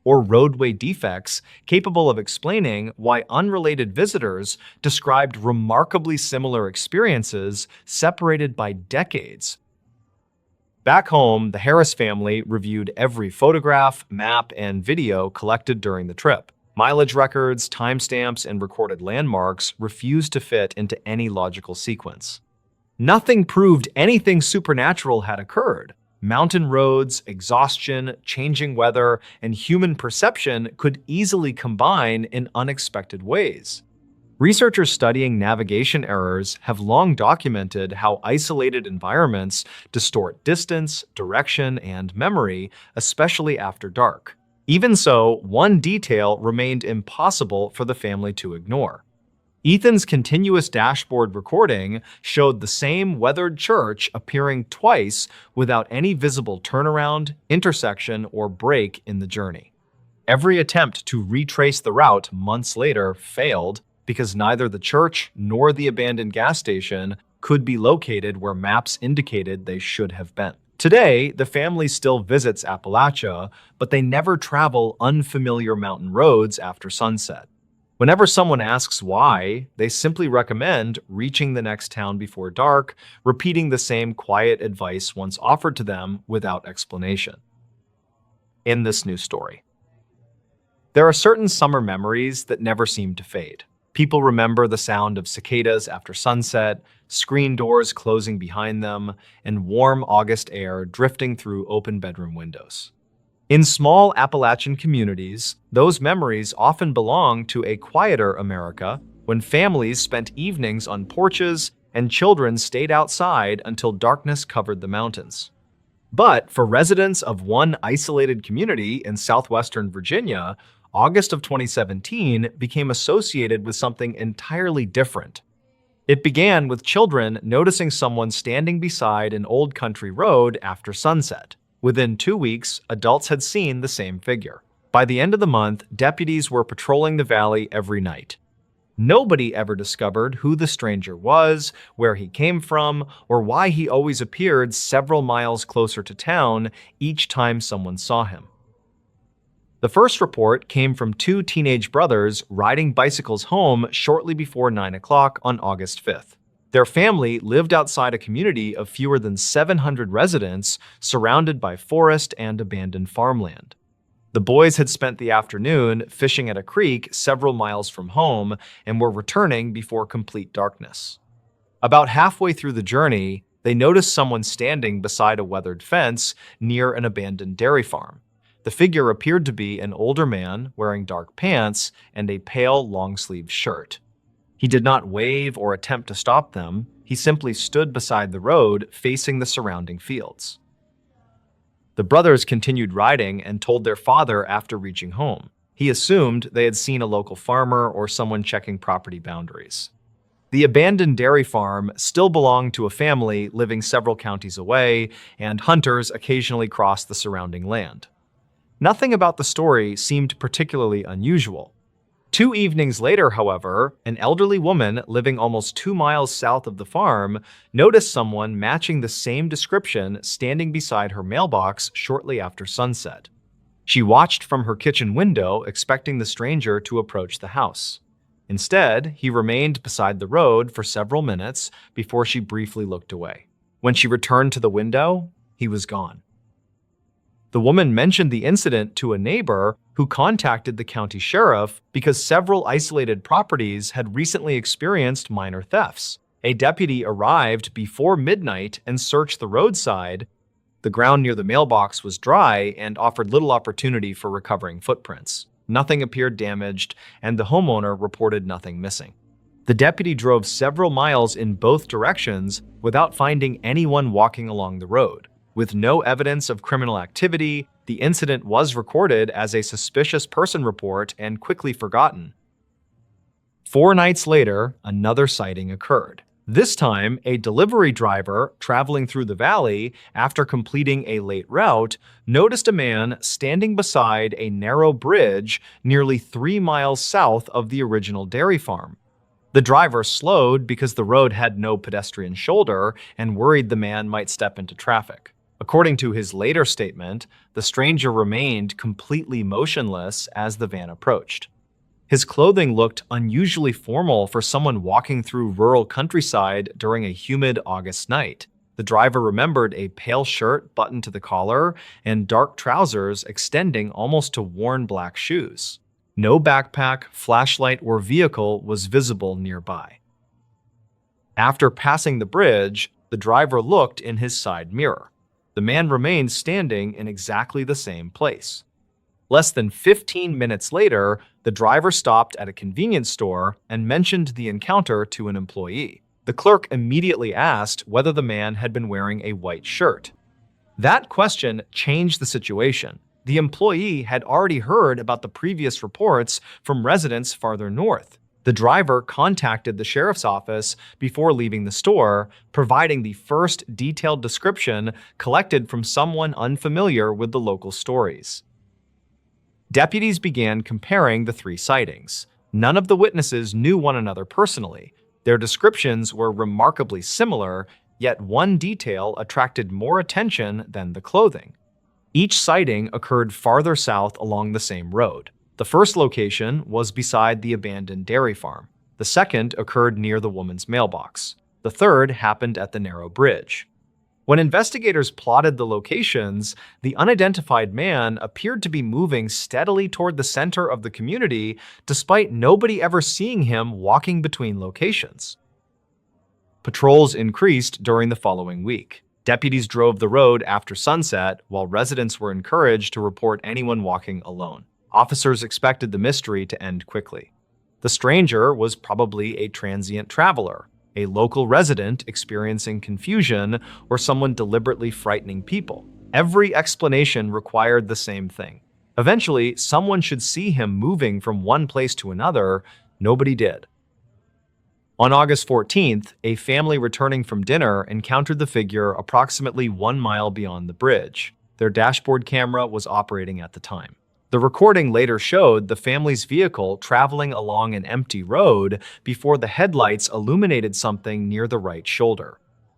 or roadway defects capable of explaining why unrelated visitors described remarkably similar experiences separated by decades. Back home, the Harris family reviewed every photograph, map, and video collected during the trip. Mileage records, timestamps, and recorded landmarks refused to fit into any logical sequence. Nothing proved anything supernatural had occurred. Mountain roads, exhaustion, changing weather, and human perception could easily combine in unexpected ways. Researchers studying navigation errors have long documented how isolated environments distort distance, direction, and memory, especially after dark. Even so, one detail remained impossible for the family to ignore. Ethan's continuous dashboard recording showed the same weathered church appearing twice without any visible turnaround, intersection, or break in the journey. Every attempt to retrace the route months later failed because neither the church nor the abandoned gas station could be located where maps indicated they should have been. Today, the family still visits Appalachia, but they never travel unfamiliar mountain roads after sunset. Whenever someone asks why, they simply recommend reaching the next town before dark, repeating the same quiet advice once offered to them without explanation. In this new story, there are certain summer memories that never seem to fade. People remember the sound of cicadas after sunset, screen doors closing behind them, and warm August air drifting through open bedroom windows. In small Appalachian communities, those memories often belong to a quieter America when families spent evenings on porches and children stayed outside until darkness covered the mountains. But for residents of one isolated community in southwestern Virginia, August of 2017 became associated with something entirely different. It began with children noticing someone standing beside an old country road after sunset. Within 2 weeks, adults had seen the same figure. By the end of the month, deputies were patrolling the valley every night. Nobody ever discovered who the stranger was, where he came from, or why he always appeared several miles closer to town each time someone saw him. The first report came from 2 teenage brothers riding bicycles home shortly before 9 o'clock on August 5th. Their family lived outside a community of fewer than 700 residents, surrounded by forest and abandoned farmland. The boys had spent the afternoon fishing at a creek several miles from home and were returning before complete darkness. About halfway through the journey, they noticed someone standing beside a weathered fence near an abandoned dairy farm. The figure appeared to be an older man wearing dark pants and a pale, long-sleeved shirt. He did not wave or attempt to stop them. He simply stood beside the road, facing the surrounding fields. The brothers continued riding and told their father after reaching home. He assumed they had seen a local farmer or someone checking property boundaries. The abandoned dairy farm still belonged to a family living several counties away, and hunters occasionally crossed the surrounding land. Nothing about the story seemed particularly unusual. 2 evenings later, however, an elderly woman living almost 2 miles south of the farm noticed someone matching the same description standing beside her mailbox shortly after sunset. She watched from her kitchen window, expecting the stranger to approach the house. Instead, he remained beside the road for several minutes before she briefly looked away. When she returned to the window, he was gone. The woman mentioned the incident to a neighbor who contacted the county sheriff because several isolated properties had recently experienced minor thefts. A deputy arrived before midnight and searched the roadside. The ground near the mailbox was dry and offered little opportunity for recovering footprints. Nothing appeared damaged, and the homeowner reported nothing missing. The deputy drove several miles in both directions without finding anyone walking along the road. With no evidence of criminal activity, the incident was recorded as a suspicious person report and quickly forgotten. 4 nights later, another sighting occurred. This time, a delivery driver traveling through the valley after completing a late route noticed a man standing beside a narrow bridge nearly 3 miles south of the original dairy farm. The driver slowed because the road had no pedestrian shoulder and worried the man might step into traffic. According to his later statement, the stranger remained completely motionless as the van approached. His clothing looked unusually formal for someone walking through rural countryside during a humid August night. The driver remembered a pale shirt buttoned to the collar and dark trousers extending almost to worn black shoes. No backpack, flashlight, or vehicle was visible nearby. After passing the bridge, the driver looked in his side mirror. The man remained standing in exactly the same place. Less than 15 minutes later, the driver stopped at a convenience store and mentioned the encounter to an employee. The clerk immediately asked whether the man had been wearing a white shirt. That question changed the situation. The employee had already heard about the previous reports from residents farther north. The driver contacted the sheriff's office before leaving the store, providing the first detailed description collected from someone unfamiliar with the local stories. Deputies began comparing the 3 sightings. None of the witnesses knew one another personally. Their descriptions were remarkably similar, yet one detail attracted more attention than the clothing. Each sighting occurred farther south along the same road. The first location was beside the abandoned dairy farm. The second occurred near the woman's mailbox. The third happened at the narrow bridge. When investigators plotted the locations, the unidentified man appeared to be moving steadily toward the center of the community, despite nobody ever seeing him walking between locations. Patrols increased during the following week. Deputies drove the road after sunset, while residents were encouraged to report anyone walking alone. Officers expected the mystery to end quickly. The stranger was probably a transient traveler, a local resident experiencing confusion, or someone deliberately frightening people. Every explanation required the same thing. Eventually, someone should see him moving from one place to another. Nobody did. On August 14th, a family returning from dinner encountered the figure approximately 1 mile beyond the bridge. Their dashboard camera was operating at the time. The recording later showed the family's vehicle traveling along an empty road before the headlights illuminated something near the right shoulder.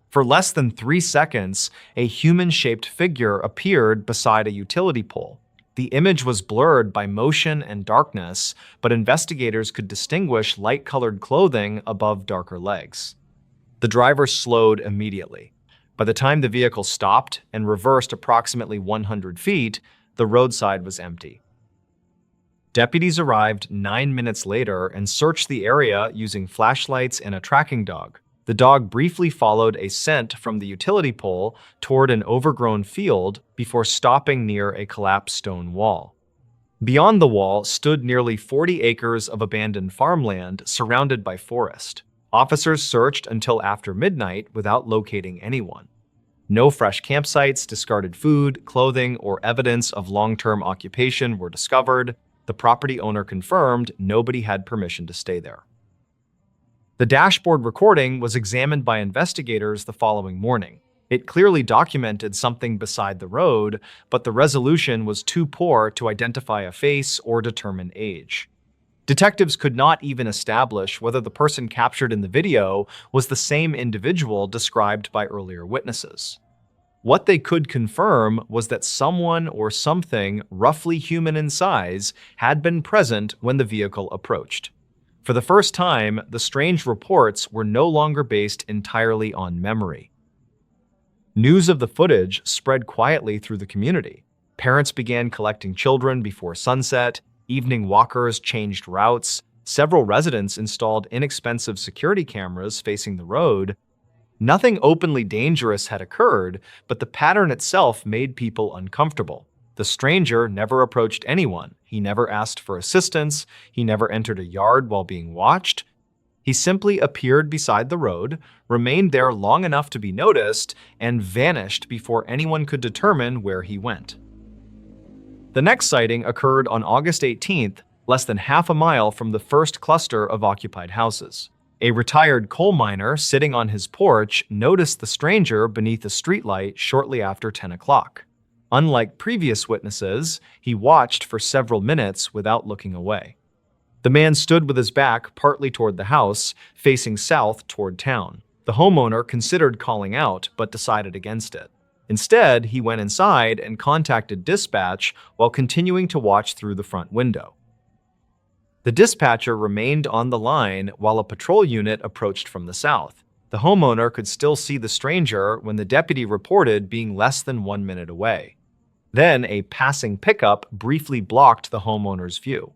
For less than 3 seconds, a human-shaped figure appeared beside a utility pole. The image was blurred by motion and darkness, but investigators could distinguish light-colored clothing above darker legs. The driver slowed immediately. By the time the vehicle stopped and reversed approximately 100 feet, the roadside was empty. Deputies arrived 9 minutes later and searched the area using flashlights and a tracking dog. The dog briefly followed a scent from the utility pole toward an overgrown field before stopping near a collapsed stone wall. Beyond the wall stood nearly 40 acres of abandoned farmland surrounded by forest. Officers searched until after midnight without locating anyone. No fresh campsites, discarded food, clothing, or evidence of long-term occupation were discovered. The property owner confirmed nobody had permission to stay there. The dashboard recording was examined by investigators the following morning. It clearly documented something beside the road, but the resolution was too poor to identify a face or determine age. Detectives could not even establish whether the person captured in the video was the same individual described by earlier witnesses. What they could confirm was that someone or something roughly human in size had been present when the vehicle approached. For the first time, the strange reports were no longer based entirely on memory. News of the footage spread quietly through the community. Parents began collecting children before sunset, evening walkers changed routes, several residents installed inexpensive security cameras facing the road. Nothing openly dangerous had occurred, but the pattern itself made people uncomfortable. The stranger never approached anyone. He never asked for assistance. He never entered a yard while being watched. He simply appeared beside the road, remained there long enough to be noticed, and vanished before anyone could determine where he went. The next sighting occurred on August 18th, less than half a mile from the first cluster of occupied houses. A retired coal miner sitting on his porch noticed the stranger beneath a streetlight shortly after 10 o'clock. Unlike previous witnesses, he watched for several minutes without looking away. The man stood with his back partly toward the house, facing south toward town. The homeowner considered calling out, but decided against it. Instead, he went inside and contacted dispatch while continuing to watch through the front window. The dispatcher remained on the line while a patrol unit approached from the south. The homeowner could still see the stranger when the deputy reported being less than 1 minute away. Then a passing pickup briefly blocked the homeowner's view.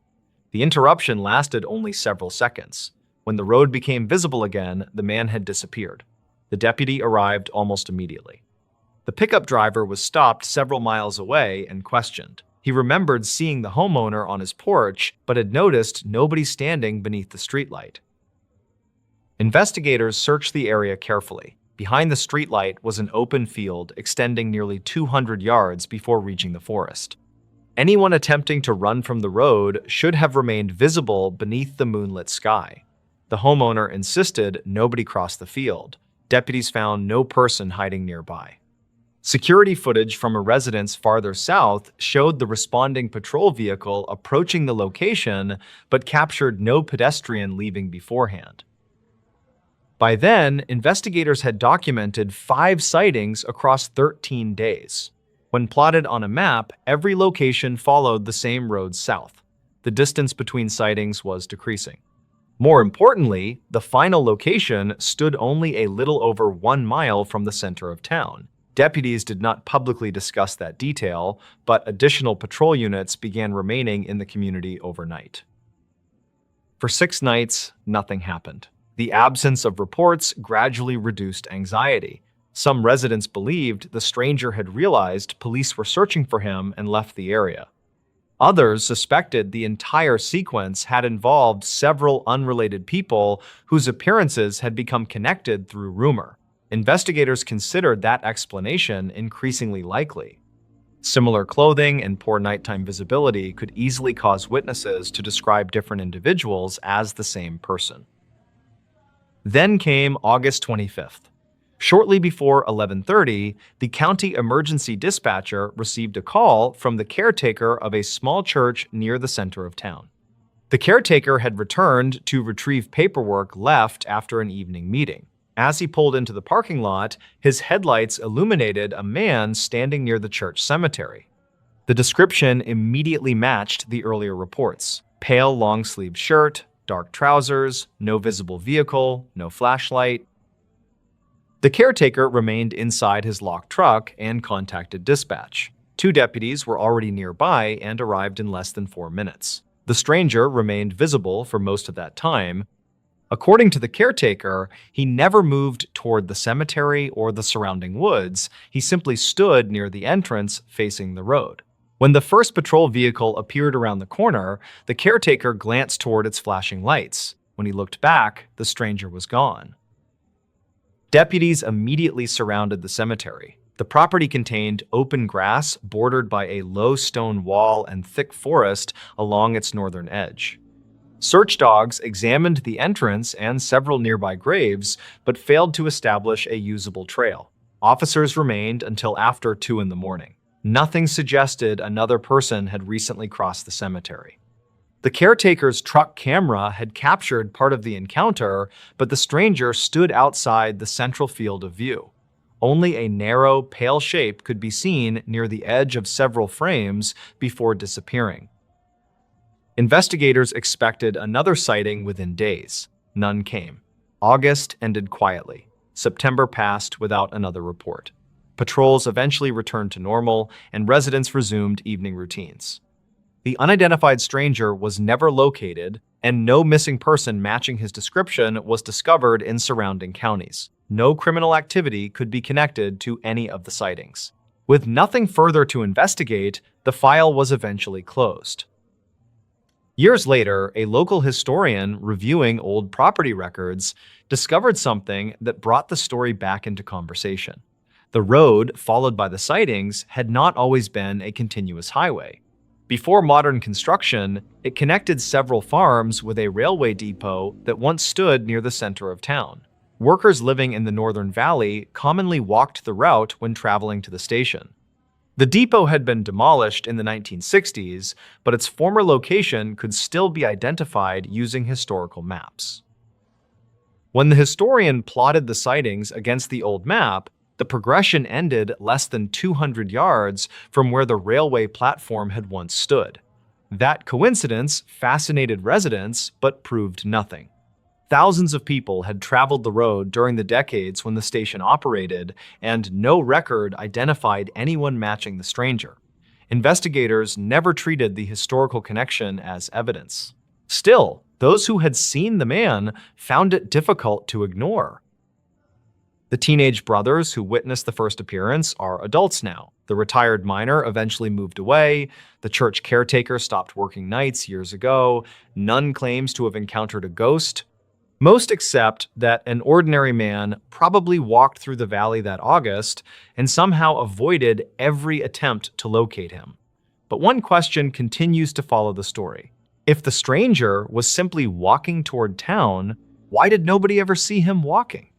The interruption lasted only several seconds. When the road became visible again, the man had disappeared. The deputy arrived almost immediately. The pickup driver was stopped several miles away and questioned. He remembered seeing the homeowner on his porch, but had noticed nobody standing beneath the streetlight. Investigators searched the area carefully. Behind the streetlight was an open field extending nearly 200 yards before reaching the forest. Anyone attempting to run from the road should have remained visible beneath the moonlit sky. The homeowner insisted nobody cross the field. Deputies found no person hiding nearby. Security footage from a residence farther south showed the responding patrol vehicle approaching the location, but captured no pedestrian leaving beforehand. By then, investigators had documented 5 sightings across 13 days. When plotted on a map, every location followed the same road south. The distance between sightings was decreasing. More importantly, the final location stood only a little over 1 mile from the center of town. Deputies did not publicly discuss that detail, but additional patrol units began remaining in the community overnight. For 6 nights, nothing happened. The absence of reports gradually reduced anxiety. Some residents believed the stranger had realized police were searching for him and left the area. Others suspected the entire sequence had involved several unrelated people whose appearances had become connected through rumor. Investigators considered that explanation increasingly likely. Similar clothing and poor nighttime visibility could easily cause witnesses to describe different individuals as the same person. Then came August 25th. Shortly before 11:30, the county emergency dispatcher received a call from the caretaker of a small church near the center of town. The caretaker had returned to retrieve paperwork left after an evening meeting. As he pulled into the parking lot, his headlights illuminated a man standing near the church cemetery. The description immediately matched the earlier reports. Pale long-sleeved shirt, dark trousers, no visible vehicle, no flashlight. The caretaker remained inside his locked truck and contacted dispatch. 2 deputies were already nearby and arrived in less than 4 minutes. The stranger remained visible for most of that time. According to the caretaker, he never moved toward the cemetery or the surrounding woods. He simply stood near the entrance facing the road. When the first patrol vehicle appeared around the corner, the caretaker glanced toward its flashing lights. When he looked back, the stranger was gone. Deputies immediately surrounded the cemetery. The property contained open grass bordered by a low stone wall and thick forest along its northern edge. Search dogs examined the entrance and several nearby graves, but failed to establish a usable trail. Officers remained until after 2 in the morning. Nothing suggested another person had recently crossed the cemetery. The caretaker's truck camera had captured part of the encounter, but the stranger stood outside the central field of view. Only a narrow, pale shape could be seen near the edge of several frames before disappearing. Investigators expected another sighting within days. None came. August ended quietly. September passed without another report. Patrols eventually returned to normal, and residents resumed evening routines. The unidentified stranger was never located, and no missing person matching his description was discovered in surrounding counties. No criminal activity could be connected to any of the sightings. With nothing further to investigate, the file was eventually closed. Years later, a local historian reviewing old property records discovered something that brought the story back into conversation. The road followed by the sightings had not always been a continuous highway. Before modern construction, it connected several farms with a railway depot that once stood near the center of town. Workers living in the Northern Valley commonly walked the route when traveling to the station. The depot had been demolished in the 1960s, but its former location could still be identified using historical maps. When the historian plotted the sightings against the old map, the progression ended less than 200 yards from where the railway platform had once stood. That coincidence fascinated residents, but proved nothing. Thousands of people had traveled the road during the decades when the station operated, and no record identified anyone matching the stranger. Investigators never treated the historical connection as evidence. Still, those who had seen the man found it difficult to ignore. The teenage brothers who witnessed the first appearance are adults now. The retired miner eventually moved away. The church caretaker stopped working nights years ago. None claims to have encountered a ghost. Most accept that an ordinary man probably walked through the valley that August and somehow avoided every attempt to locate him. But one question continues to follow the story. If the stranger was simply walking toward town, why did nobody ever see him walking?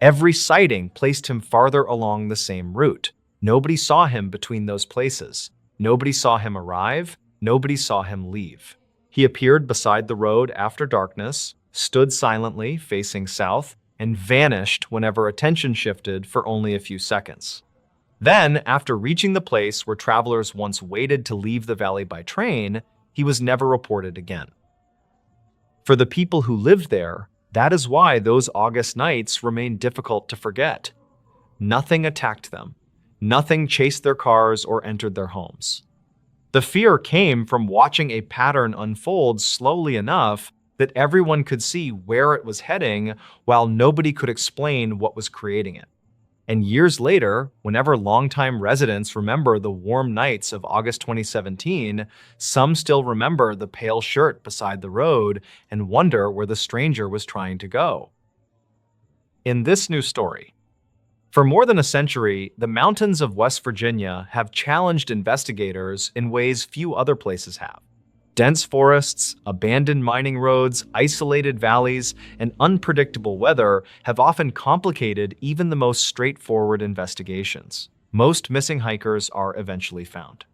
Every sighting placed him farther along the same route. Nobody saw him between those places. Nobody saw him arrive. Nobody saw him leave. He appeared beside the road after darkness, stood silently facing south, and vanished whenever attention shifted for only a few seconds. Then, after reaching the place where travelers once waited to leave the valley by train, he was never reported again. For the people who lived there, that is why those August nights remain difficult to forget. Nothing attacked them. Nothing chased their cars or entered their homes. The fear came from watching a pattern unfold slowly enough that everyone could see where it was heading while nobody could explain what was creating it. And years later, whenever longtime residents remember the warm nights of August 2017, some still remember the pale shirt beside the road and wonder where the stranger was trying to go. In this new story, for more than a century, the mountains of West Virginia have challenged investigators in ways few other places have. Dense forests, abandoned mining roads, isolated valleys, and unpredictable weather have often complicated even the most straightforward investigations. Most missing hikers are eventually found.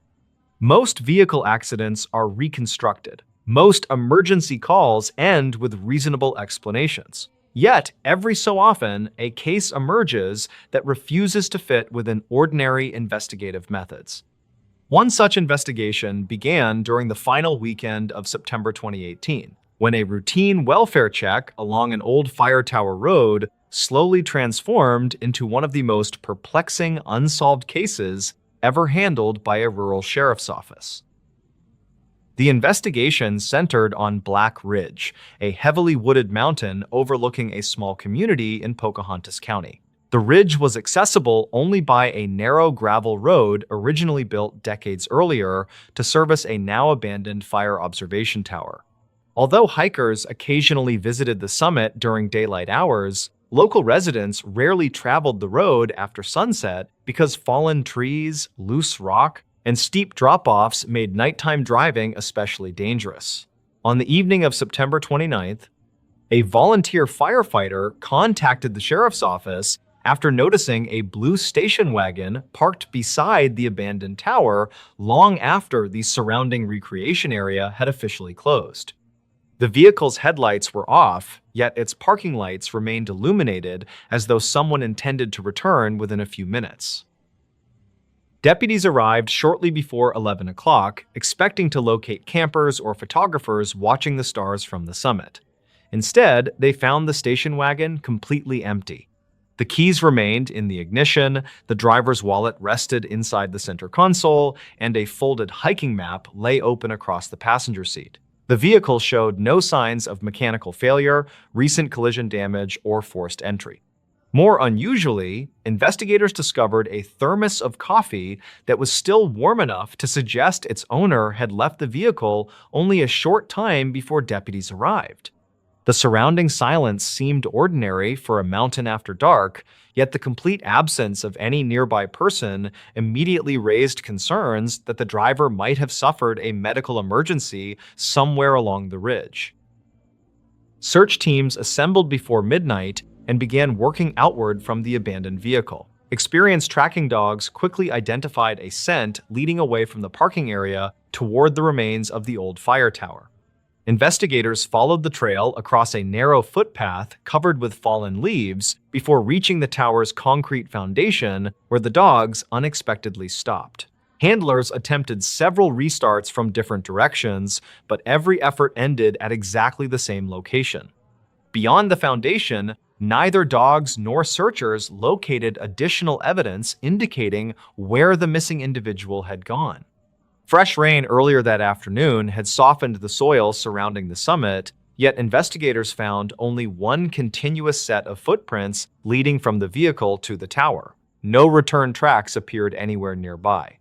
Most vehicle accidents are reconstructed. Most emergency calls end with reasonable explanations. Yet, every so often, a case emerges that refuses to fit within ordinary investigative methods. One such investigation began during the final weekend of September 2018, when a routine welfare check along an old fire tower road slowly transformed into one of the most perplexing unsolved cases ever handled by a rural sheriff's office. The investigation centered on Black Ridge, a heavily wooded mountain overlooking a small community in Pocahontas County. The ridge was accessible only by a narrow gravel road originally built decades earlier to service a now-abandoned fire observation tower. Although hikers occasionally visited the summit during daylight hours, local residents rarely traveled the road after sunset because fallen trees, loose rock, and steep drop-offs made nighttime driving especially dangerous. On the evening of September 29th, a volunteer firefighter contacted the sheriff's office after noticing a blue station wagon parked beside the abandoned tower long after the surrounding recreation area had officially closed. The vehicle's headlights were off, yet its parking lights remained illuminated as though someone intended to return within a few minutes. Deputies arrived shortly before 11 o'clock, expecting to locate campers or photographers watching the stars from the summit. Instead, they found the station wagon completely empty. The keys remained in the ignition, the driver's wallet rested inside the center console, and a folded hiking map lay open across the passenger seat. The vehicle showed no signs of mechanical failure, recent collision damage, or forced entry. More unusually, investigators discovered a thermos of coffee that was still warm enough to suggest its owner had left the vehicle only a short time before deputies arrived. The surrounding silence seemed ordinary for a mountain after dark, yet the complete absence of any nearby person immediately raised concerns that the driver might have suffered a medical emergency somewhere along the ridge. Search teams assembled before midnight and began working outward from the abandoned vehicle. Experienced tracking dogs quickly identified a scent leading away from the parking area toward the remains of the old fire tower. Investigators followed the trail across a narrow footpath covered with fallen leaves before reaching the tower's concrete foundation, where the dogs unexpectedly stopped. Handlers attempted several restarts from different directions, but every effort ended at exactly the same location. Beyond the foundation, neither dogs nor searchers located additional evidence indicating where the missing individual had gone. Fresh rain earlier that afternoon had softened the soil surrounding the summit, yet investigators found only one continuous set of footprints leading from the vehicle to the tower. No return tracks appeared anywhere nearby.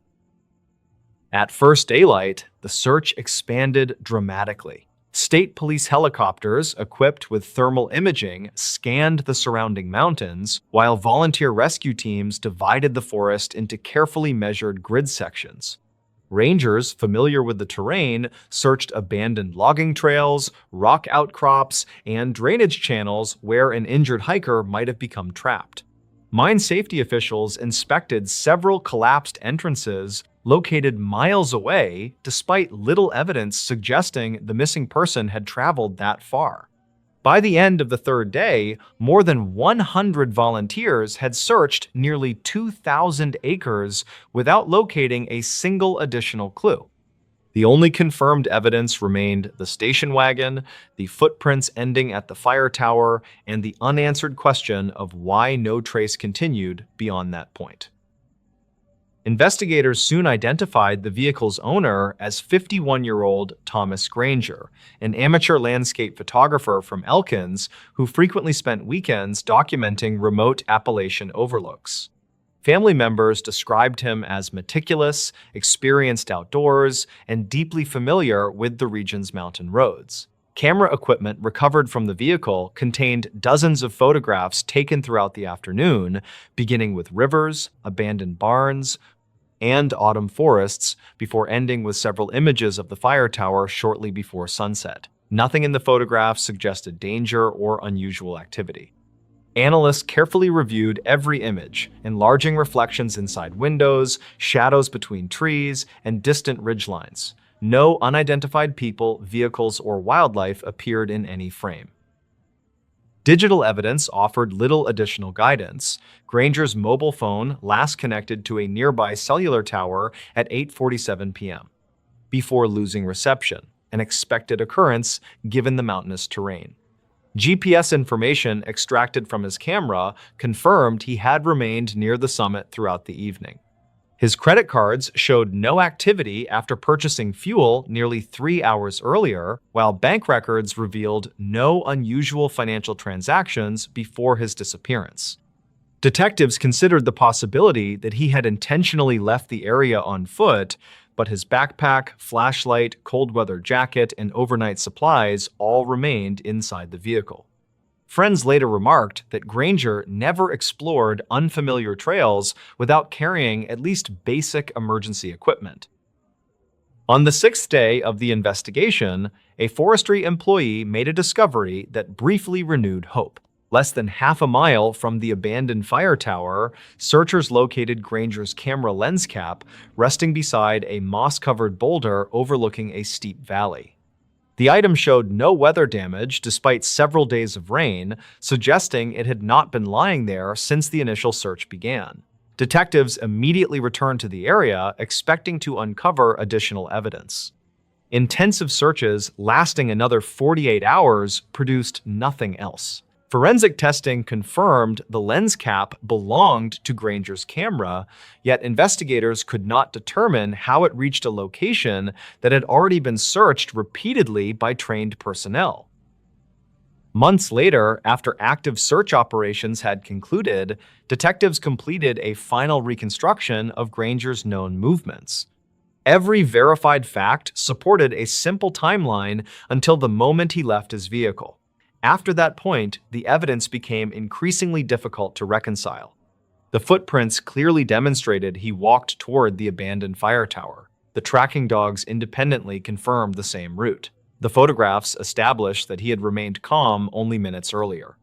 At first daylight, the search expanded dramatically. State police helicopters equipped with thermal imaging scanned the surrounding mountains, while volunteer rescue teams divided the forest into carefully measured grid sections. Rangers familiar with the terrain searched abandoned logging trails, rock outcrops, and drainage channels where an injured hiker might have become trapped. Mine safety officials inspected several collapsed entrances located miles away, despite little evidence suggesting the missing person had traveled that far. By the end of the third day, more than 100 volunteers had searched nearly 2,000 acres without locating a single additional clue. The only confirmed evidence remained the station wagon, the footprints ending at the fire tower, and the unanswered question of why no trace continued beyond that point. Investigators soon identified the vehicle's owner as 51-year-old Thomas Granger, an amateur landscape photographer from Elkins who frequently spent weekends documenting remote Appalachian overlooks. Family members described him as meticulous, experienced outdoors, and deeply familiar with the region's mountain roads. Camera equipment recovered from the vehicle contained dozens of photographs taken throughout the afternoon, beginning with rivers, abandoned barns, and autumn forests before ending with several images of the fire tower shortly before sunset. Nothing in the photographs suggested danger or unusual activity. Analysts carefully reviewed every image, enlarging reflections inside windows, shadows between trees, and distant ridgelines. No unidentified people, vehicles, or wildlife appeared in any frame. Digital evidence offered little additional guidance. Granger's mobile phone last connected to a nearby cellular tower at 8:47 p.m. before losing reception, an expected occurrence given the mountainous terrain. GPS information extracted from his camera confirmed he had remained near the summit throughout the evening. His credit cards showed no activity after purchasing fuel nearly 3 hours earlier, while bank records revealed no unusual financial transactions before his disappearance. Detectives considered the possibility that he had intentionally left the area on foot, but his backpack, flashlight, cold weather jacket, and overnight supplies all remained inside the vehicle. Friends later remarked that Granger never explored unfamiliar trails without carrying at least basic emergency equipment. On the 6th day of the investigation, a forestry employee made a discovery that briefly renewed hope. Less than half a mile from the abandoned fire tower, searchers located Granger's camera lens cap resting beside a moss-covered boulder overlooking a steep valley. The item showed no weather damage despite several days of rain, suggesting it had not been lying there since the initial search began. Detectives immediately returned to the area, expecting to uncover additional evidence. Intensive searches lasting another 48 hours produced nothing else. Forensic testing confirmed the lens cap belonged to Granger's camera, yet investigators could not determine how it reached a location that had already been searched repeatedly by trained personnel. Months later, after active search operations had concluded, detectives completed a final reconstruction of Granger's known movements. Every verified fact supported a simple timeline until the moment he left his vehicle. After that point, the evidence became increasingly difficult to reconcile. The footprints clearly demonstrated he walked toward the abandoned fire tower. The tracking dogs independently confirmed the same route. The photographs established that he had remained calm only minutes earlier.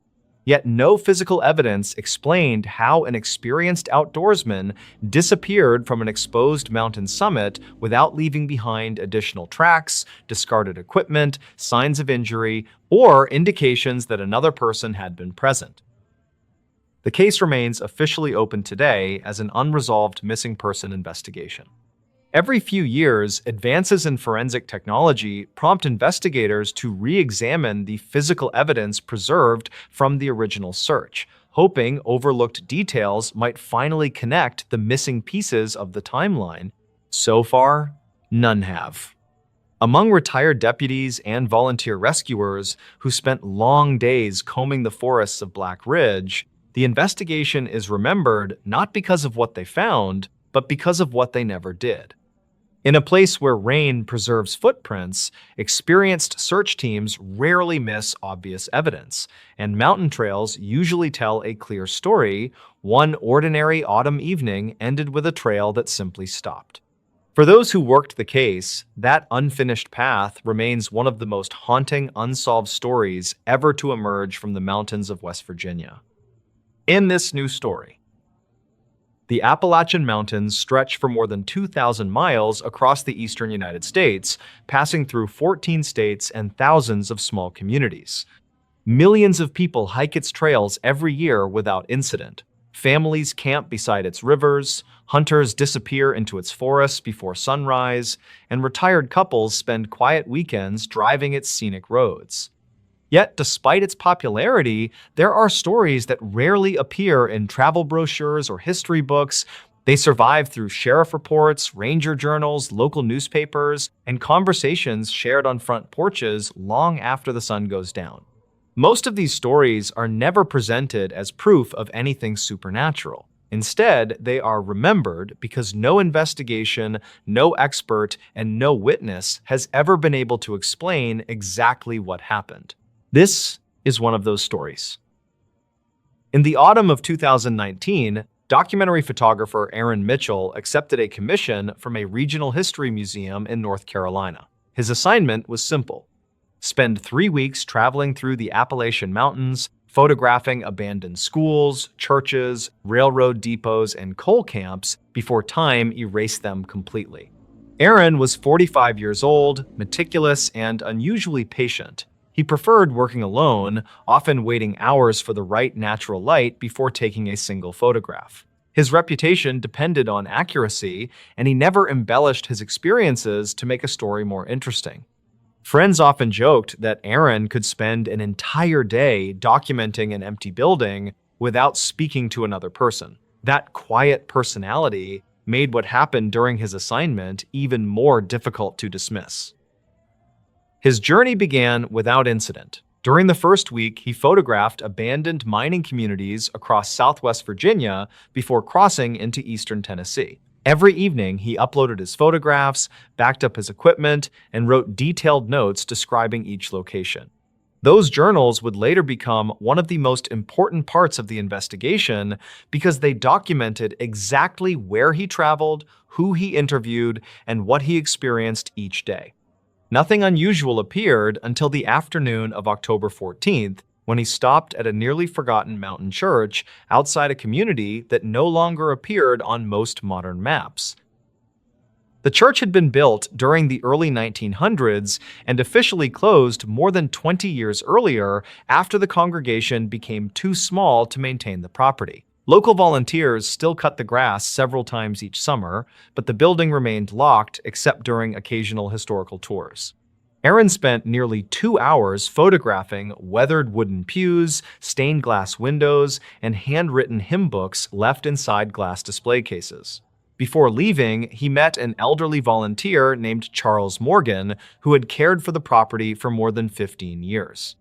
Yet no physical evidence explained how an experienced outdoorsman disappeared from an exposed mountain summit without leaving behind additional tracks, discarded equipment, signs of injury, or indications that another person had been present. The case remains officially open today as an unresolved missing person investigation. Every few years, advances in forensic technology prompt investigators to re-examine the physical evidence preserved from the original search, hoping overlooked details might finally connect the missing pieces of the timeline. So far, none have. Among retired deputies and volunteer rescuers who spent long days combing the forests of Black Ridge, the investigation is remembered not because of what they found, but because of what they never did. In a place where rain preserves footprints, experienced search teams rarely miss obvious evidence, and mountain trails usually tell a clear story. One ordinary autumn evening ended with a trail that simply stopped. For those who worked the case, that unfinished path remains one of the most haunting unsolved stories ever to emerge from the mountains of West Virginia. In this new story, the Appalachian Mountains stretch for more than 2,000 miles across the eastern United States, passing through 14 states and thousands of small communities. Millions of people hike its trails every year without incident. Families camp beside its rivers, hunters disappear into its forests before sunrise, and retired couples spend quiet weekends driving its scenic roads. Yet, despite its popularity, there are stories that rarely appear in travel brochures or history books. They survive through sheriff reports, ranger journals, local newspapers, and conversations shared on front porches long after the sun goes down. Most of these stories are never presented as proof of anything supernatural. Instead, they are remembered because no investigation, no expert, and no witness has ever been able to explain exactly what happened. This is one of those stories. In the autumn of 2019, Documentary photographer Aaron Mitchell accepted a commission from a regional history museum in North Carolina. His assignment was simple: spend 3 weeks traveling through the Appalachian Mountains, photographing abandoned schools, churches, railroad depots, and coal camps before time erased them completely. Aaron was 45 years old, meticulous, and unusually patient. He preferred working alone, often waiting hours for the right natural light before taking a single photograph. His reputation depended on accuracy, and he never embellished his experiences to make a story more interesting. Friends often joked that Aaron could spend an entire day documenting an empty building without speaking to another person. That quiet personality made what happened during his assignment even more difficult to dismiss. His journey began without incident. During the first week, he photographed abandoned mining communities across southwest Virginia before crossing into eastern Tennessee. Every evening, he uploaded his photographs, backed up his equipment, and wrote detailed notes describing each location. Those journals would later become one of the most important parts of the investigation because they documented exactly where he traveled, who he interviewed, and what he experienced each day. Nothing unusual appeared until the afternoon of October 14th, when he stopped at a nearly forgotten mountain church outside a community that no longer appeared on most modern maps. The church had been built during the early 1900s and officially closed more than 20 years earlier after the congregation became too small to maintain the property. Local volunteers still cut the grass several times each summer, but the building remained locked except during occasional historical tours. Aaron spent nearly 2 hours photographing weathered wooden pews, stained glass windows, and handwritten hymn books left inside glass display cases. Before leaving, he met an elderly volunteer named Charles Morgan, who had cared for the property for more than 15 years.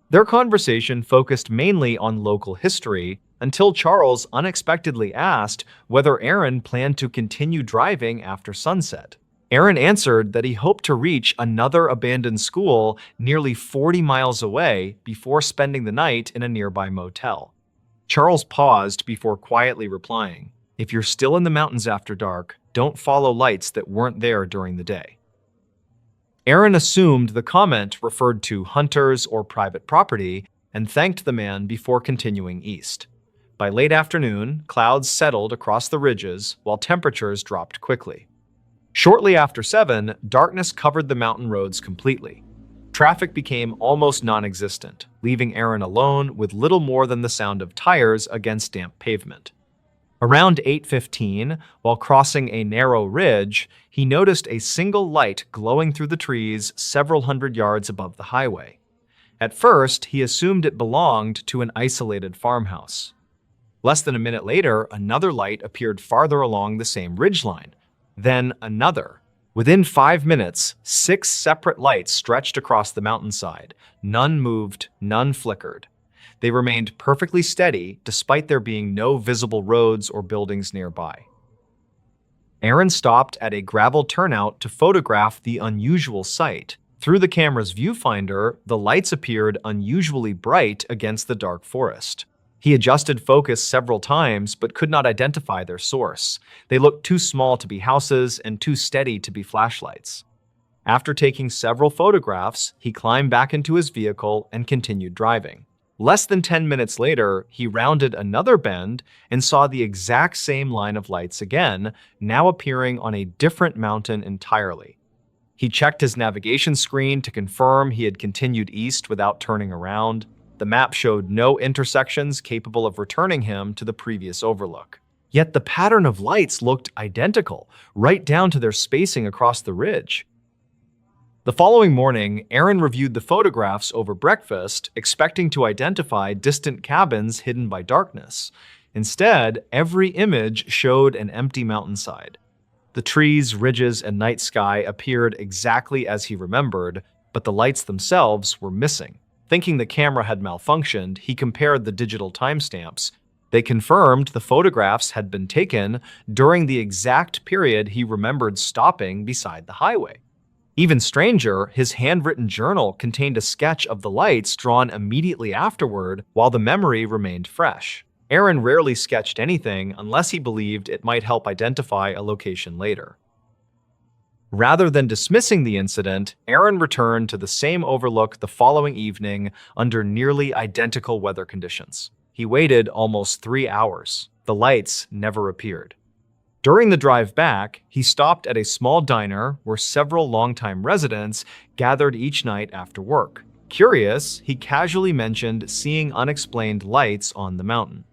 Their conversation focused mainly on local history until Charles unexpectedly asked whether Aaron planned to continue driving after sunset. Aaron answered that he hoped to reach another abandoned school nearly 40 miles away before spending the night in a nearby motel. Charles paused before quietly replying, "If you're still in the mountains after dark, don't follow lights that weren't there during the day." Aaron assumed the comment referred to hunters or private property and thanked the man before continuing east. By late afternoon, clouds settled across the ridges while temperatures dropped quickly. Shortly after 7, darkness covered the mountain roads completely. Traffic became almost non-existent, leaving Aaron alone with little more than the sound of tires against damp pavement. Around 8:15, while crossing a narrow ridge, he noticed a single light glowing through the trees several hundred yards above the highway. At first, he assumed it belonged to an isolated farmhouse. Less than a minute later, another light appeared farther along the same ridgeline. Then another. Within 5 minutes, 6 separate lights stretched across the mountainside. None moved, none flickered. They remained perfectly steady despite there being no visible roads or buildings nearby. Aaron stopped at a gravel turnout to photograph the unusual sight. Through the camera's viewfinder, the lights appeared unusually bright against the dark forest. He adjusted focus several times but could not identify their source. They looked too small to be houses and too steady to be flashlights. After taking several photographs, he climbed back into his vehicle and continued driving. Less than 10 minutes later, he rounded another bend and saw the exact same line of lights again, now appearing on a different mountain entirely. He checked his navigation screen to confirm he had continued east without turning around. The map showed no intersections capable of returning him to the previous overlook. Yet the pattern of lights looked identical, right down to their spacing across the ridge. The following morning, Aaron reviewed the photographs over breakfast, expecting to identify distant cabins hidden by darkness. Instead, every image showed an empty mountainside. The trees, ridges, and night sky appeared exactly as he remembered, but the lights themselves were missing. Thinking the camera had malfunctioned, he compared the digital timestamps. They confirmed the photographs had been taken during the exact period he remembered stopping beside the highway. Even stranger, his handwritten journal contained a sketch of the lights drawn immediately afterward while the memory remained fresh. Aaron rarely sketched anything unless he believed it might help identify a location later. Rather than dismissing the incident, Aaron returned to the same overlook the following evening under nearly identical weather conditions. He waited almost 3 hours. The lights never appeared. During the drive back, he stopped at a small diner where several longtime residents gathered each night after work. Curious, he casually mentioned seeing unexplained lights on the mountain.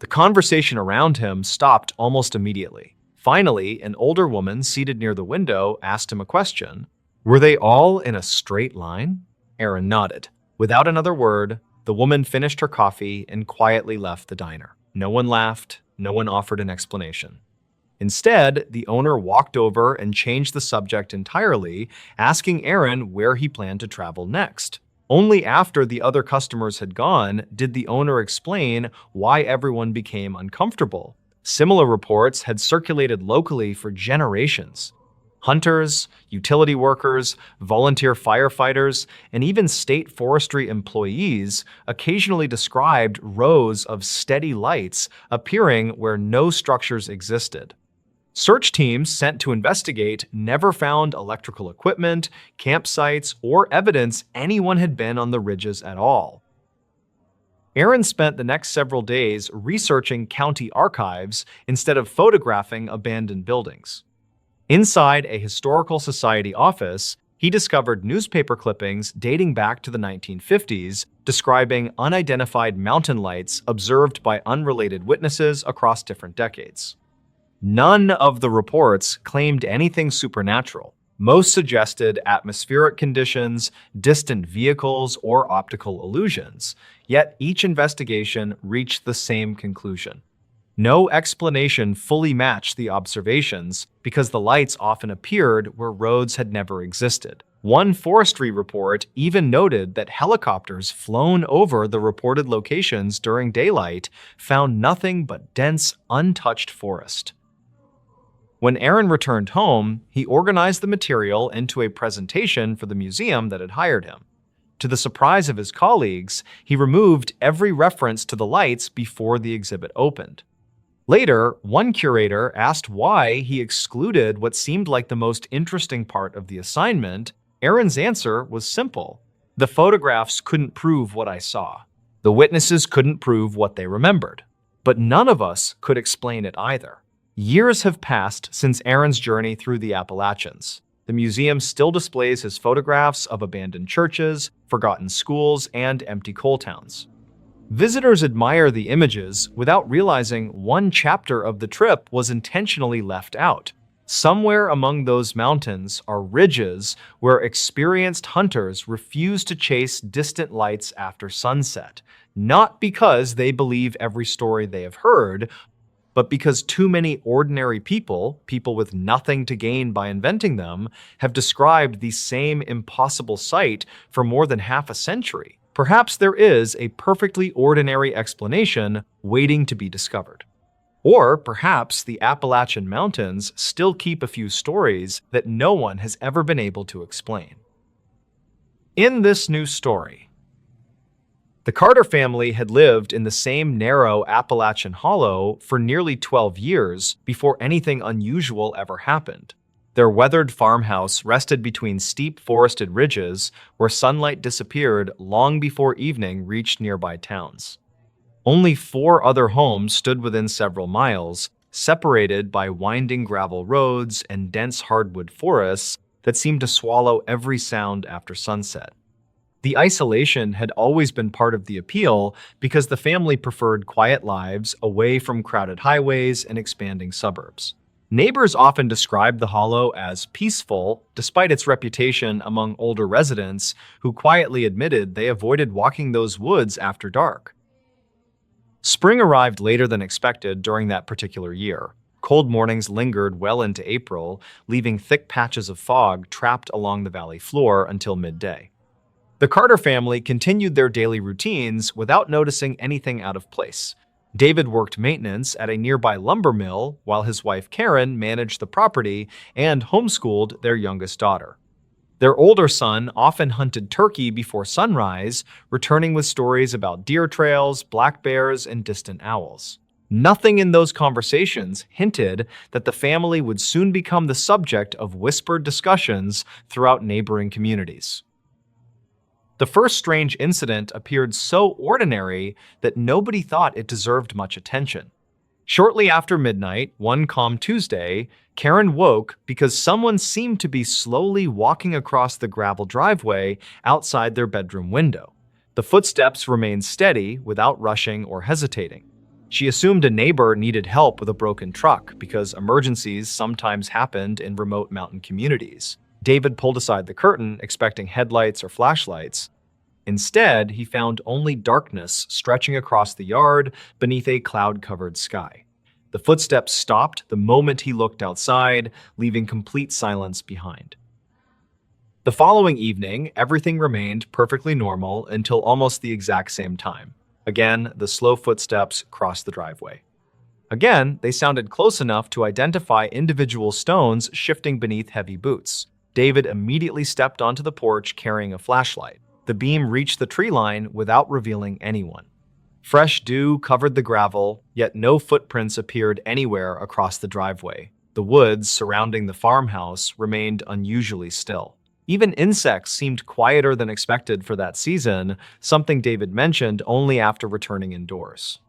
The conversation around him stopped almost immediately. Finally, an older woman seated near the window asked him a question. Were they all in a straight line? Aaron nodded. Without another word, the woman finished her coffee and quietly left the diner. No one laughed, no one offered an explanation. Instead, the owner walked over and changed the subject entirely, asking Aaron where he planned to travel next. Only after the other customers had gone did the owner explain why everyone became uncomfortable. Similar reports had circulated locally for generations. Hunters, utility workers, volunteer firefighters, and even state forestry employees occasionally described rows of steady lights appearing where no structures existed. Search teams sent to investigate never found electrical equipment, campsites, or evidence anyone had been on the ridges at all. Aaron spent the next several days researching county archives instead of photographing abandoned buildings. Inside a historical society office, he discovered newspaper clippings dating back to the 1950s describing unidentified mountain lights observed by unrelated witnesses across different decades. None of the reports claimed anything supernatural. Most suggested atmospheric conditions, distant vehicles, or optical illusions, yet each investigation reached the same conclusion. No explanation fully matched the observations because the lights often appeared where roads had never existed. One forestry report even noted that helicopters flown over the reported locations during daylight found nothing but dense, untouched forest. When Aaron returned home, he organized the material into a presentation for the museum that had hired him. To the surprise of his colleagues, he removed every reference to the lights before the exhibit opened. Later, one curator asked why he excluded what seemed like the most interesting part of the assignment. Aaron's answer was simple. The photographs couldn't prove what I saw. The witnesses couldn't prove what they remembered. But none of us could explain it either. Years have passed since Aaron's journey through the Appalachians. The museum still displays his photographs of abandoned churches, forgotten schools, and empty coal towns. Visitors admire the images without realizing one chapter of the trip was intentionally left out. Somewhere among those mountains are ridges where experienced hunters refuse to chase distant lights after sunset, not because they believe every story they have heard, but because too many ordinary people with nothing to gain by inventing them, have described the same impossible sight for more than half a century. Perhaps there is a perfectly ordinary explanation waiting to be discovered. Or perhaps the Appalachian Mountains still keep a few stories that no one has ever been able to explain. In this new story, the Carter family had lived in the same narrow Appalachian hollow for nearly 12 years before anything unusual ever happened. Their weathered farmhouse rested between steep forested ridges where sunlight disappeared long before evening reached nearby towns. Only 4 other homes stood within several miles, separated by winding gravel roads and dense hardwood forests that seemed to swallow every sound after sunset. The isolation had always been part of the appeal because the family preferred quiet lives away from crowded highways and expanding suburbs. Neighbors often described the hollow as peaceful, despite its reputation among older residents who quietly admitted they avoided walking those woods after dark. Spring arrived later than expected during that particular year. Cold mornings lingered well into April, leaving thick patches of fog trapped along the valley floor until midday. The Carter family continued their daily routines without noticing anything out of place. David worked maintenance at a nearby lumber mill, while his wife Karen managed the property and homeschooled their youngest daughter. Their older son often hunted turkey before sunrise, returning with stories about deer trails, black bears, and distant owls. Nothing in those conversations hinted that the family would soon become the subject of whispered discussions throughout neighboring communities. The first strange incident appeared so ordinary that nobody thought it deserved much attention. Shortly after midnight, one calm Tuesday, Karen woke because someone seemed to be slowly walking across the gravel driveway outside their bedroom window. The footsteps remained steady without rushing or hesitating. She assumed a neighbor needed help with a broken truck because emergencies sometimes happened in remote mountain communities. David pulled aside the curtain, expecting headlights or flashlights. Instead, he found only darkness stretching across the yard beneath a cloud-covered sky. The footsteps stopped the moment he looked outside, leaving complete silence behind. The following evening, everything remained perfectly normal until almost the exact same time. Again, the slow footsteps crossed the driveway. Again, they sounded close enough to identify individual stones shifting beneath heavy boots. David immediately stepped onto the porch carrying a flashlight. The beam reached the tree line without revealing anyone. Fresh dew covered the gravel, yet no footprints appeared anywhere across the driveway. The woods surrounding the farmhouse remained unusually still. Even insects seemed quieter than expected for that season, something David mentioned only after returning indoors.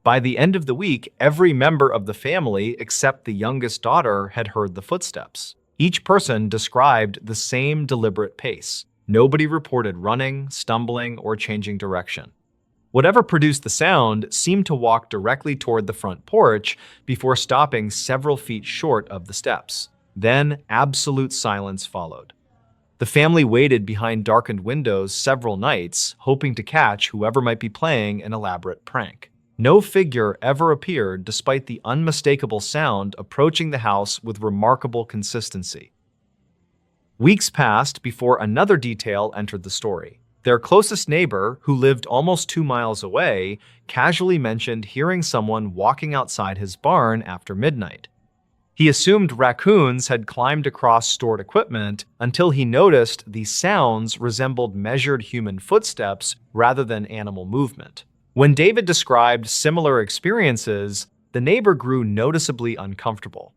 By the end of the week, every member of the family except the youngest daughter had heard the footsteps. Each person described the same deliberate pace. Nobody reported running, stumbling, or changing direction. Whatever produced the sound seemed to walk directly toward the front porch before stopping several feet short of the steps. Then, absolute silence followed. The family waited behind darkened windows several nights, hoping to catch whoever might be playing an elaborate prank. No figure ever appeared despite the unmistakable sound approaching the house with remarkable consistency. Weeks passed before another detail entered the story. Their closest neighbor, who lived almost 2 miles away, casually mentioned hearing someone walking outside his barn after midnight. He assumed raccoons had climbed across stored equipment until he noticed the sounds resembled measured human footsteps rather than animal movement. When David described similar experiences, the neighbor grew noticeably uncomfortable.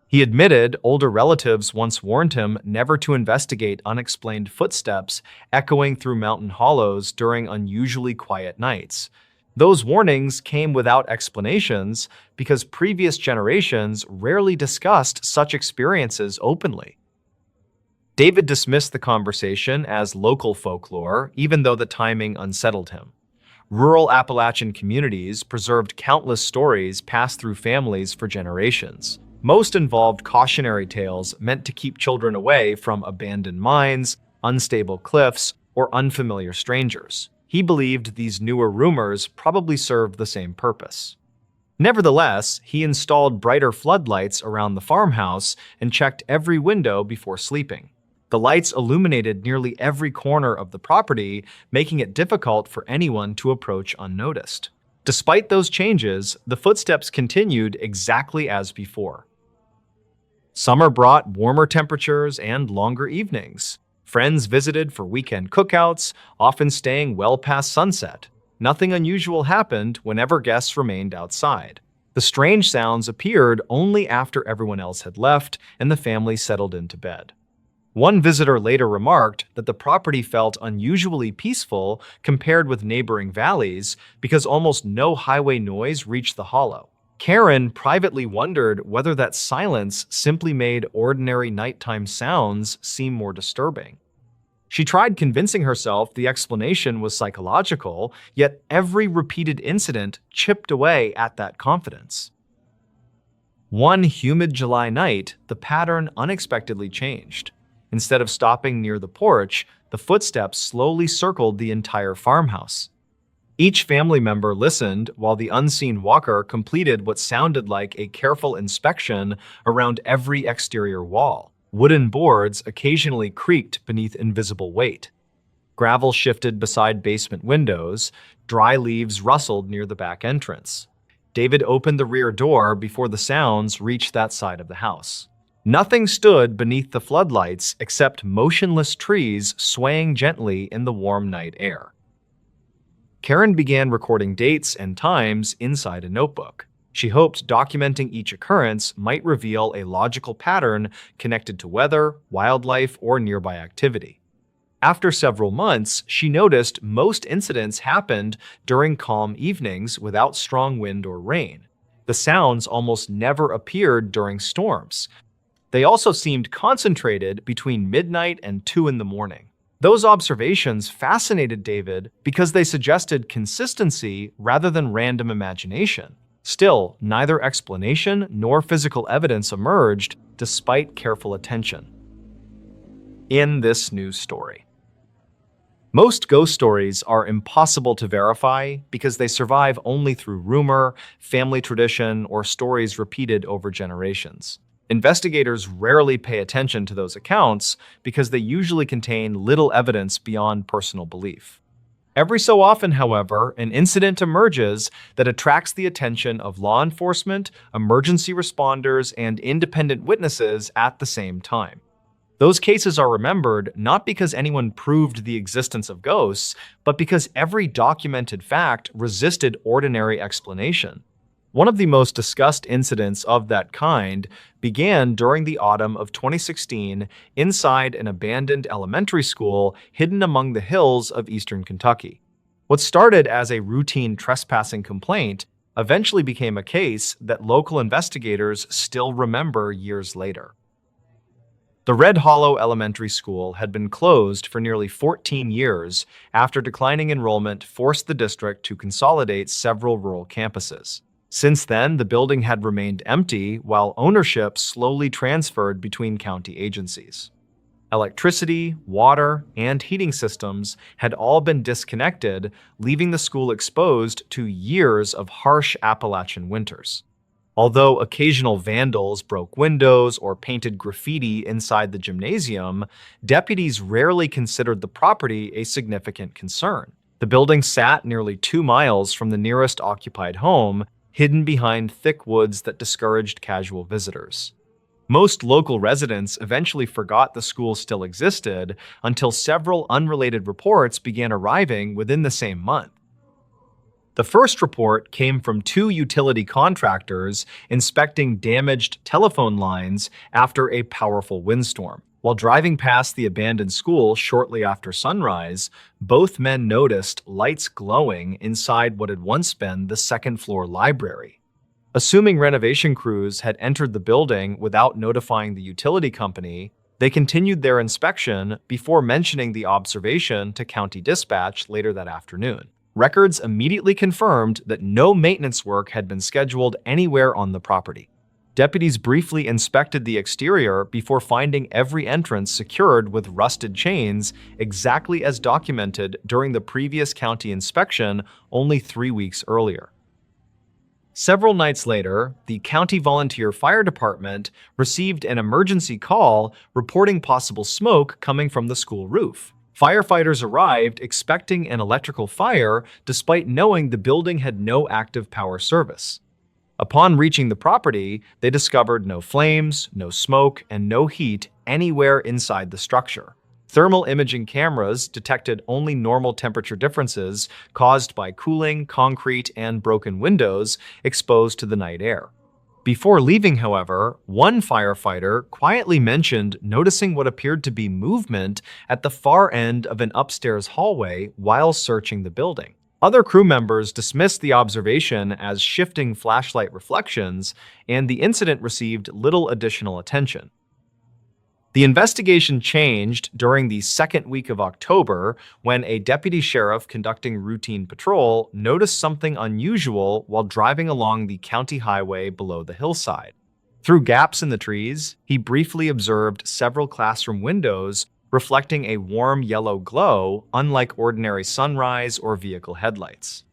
He admitted older relatives once warned him never to investigate unexplained footsteps echoing through mountain hollows during unusually quiet nights. Those warnings came without explanations because previous generations rarely discussed such experiences openly. David dismissed the conversation as local folklore, even though the timing unsettled him. Rural Appalachian communities preserved countless stories passed through families for generations. Most involved cautionary tales meant to keep children away from abandoned mines, unstable cliffs, or unfamiliar strangers. He believed these newer rumors probably served the same purpose. Nevertheless, he installed brighter floodlights around the farmhouse and checked every window before sleeping. The lights illuminated nearly every corner of the property, making it difficult for anyone to approach unnoticed. Despite those changes, the footsteps continued exactly as before. Summer brought warmer temperatures and longer evenings. Friends visited for weekend cookouts, often staying well past sunset. Nothing unusual happened whenever guests remained outside. The strange sounds appeared only after everyone else had left and the family settled into bed. One visitor later remarked that the property felt unusually peaceful compared with neighboring valleys because almost no highway noise reached the hollow. Karen privately wondered whether that silence simply made ordinary nighttime sounds seem more disturbing. She tried convincing herself the explanation was psychological, yet every repeated incident chipped away at that confidence. One humid July night, the pattern unexpectedly changed. Instead of stopping near the porch, the footsteps slowly circled the entire farmhouse. Each family member listened while the unseen walker completed what sounded like a careful inspection around every exterior wall. Wooden boards occasionally creaked beneath invisible weight. Gravel shifted beside basement windows. Dry leaves rustled near the back entrance. David opened the rear door before the sounds reached that side of the house. Nothing stood beneath the floodlights except motionless trees swaying gently in the warm night air. Karen began recording dates and times inside a notebook. She hoped documenting each occurrence might reveal a logical pattern connected to weather, wildlife, or nearby activity. After several months, she noticed most incidents happened during calm evenings without strong wind or rain. The sounds almost never appeared during storms. They also seemed concentrated between midnight and 2 in the morning. Those observations fascinated David because they suggested consistency rather than random imagination. Still, neither explanation nor physical evidence emerged despite careful attention. In this news story, most ghost stories are impossible to verify because they survive only through rumor, family tradition, or stories repeated over generations. Investigators rarely pay attention to those accounts because they usually contain little evidence beyond personal belief. Every so often, however, an incident emerges that attracts the attention of law enforcement, emergency responders, and independent witnesses at the same time. Those cases are remembered not because anyone proved the existence of ghosts, but because every documented fact resisted ordinary explanation. One of the most discussed incidents of that kind began during the autumn of 2016 inside an abandoned elementary school hidden among the hills of eastern Kentucky. What started as a routine trespassing complaint eventually became a case that local investigators still remember years later. The Red Hollow Elementary School had been closed for nearly 14 years after declining enrollment forced the district to consolidate several rural campuses. Since then, the building had remained empty while ownership slowly transferred between county agencies. Electricity, water, and heating systems had all been disconnected, leaving the school exposed to years of harsh Appalachian winters. Although occasional vandals broke windows or painted graffiti inside the gymnasium, deputies rarely considered the property a significant concern. The building sat nearly 2 miles from the nearest occupied home, hidden behind thick woods that discouraged casual visitors. Most local residents eventually forgot the school still existed until several unrelated reports began arriving within the same month. The first report came from 2 utility contractors inspecting damaged telephone lines after a powerful windstorm. While driving past the abandoned school shortly after sunrise, both men noticed lights glowing inside what had once been the second-floor library. Assuming renovation crews had entered the building without notifying the utility company, they continued their inspection before mentioning the observation to county dispatch later that afternoon. Records immediately confirmed that no maintenance work had been scheduled anywhere on the property. Deputies briefly inspected the exterior before finding every entrance secured with rusted chains, exactly as documented during the previous county inspection only 3 weeks earlier. Several nights later, the County Volunteer Fire Department received an emergency call reporting possible smoke coming from the school roof. Firefighters arrived expecting an electrical fire despite knowing the building had no active power service. Upon reaching the property, they discovered no flames, no smoke, and no heat anywhere inside the structure. Thermal imaging cameras detected only normal temperature differences caused by cooling, concrete, and broken windows exposed to the night air. Before leaving, however, one firefighter quietly mentioned noticing what appeared to be movement at the far end of an upstairs hallway while searching the building. Other crew members dismissed the observation as shifting flashlight reflections, and the incident received little additional attention. The investigation changed during the second week of October when a deputy sheriff conducting routine patrol noticed something unusual while driving along the county highway below the hillside. Through gaps in the trees, he briefly observed several classroom windows reflecting a warm yellow glow, unlike ordinary sunrise or vehicle headlights.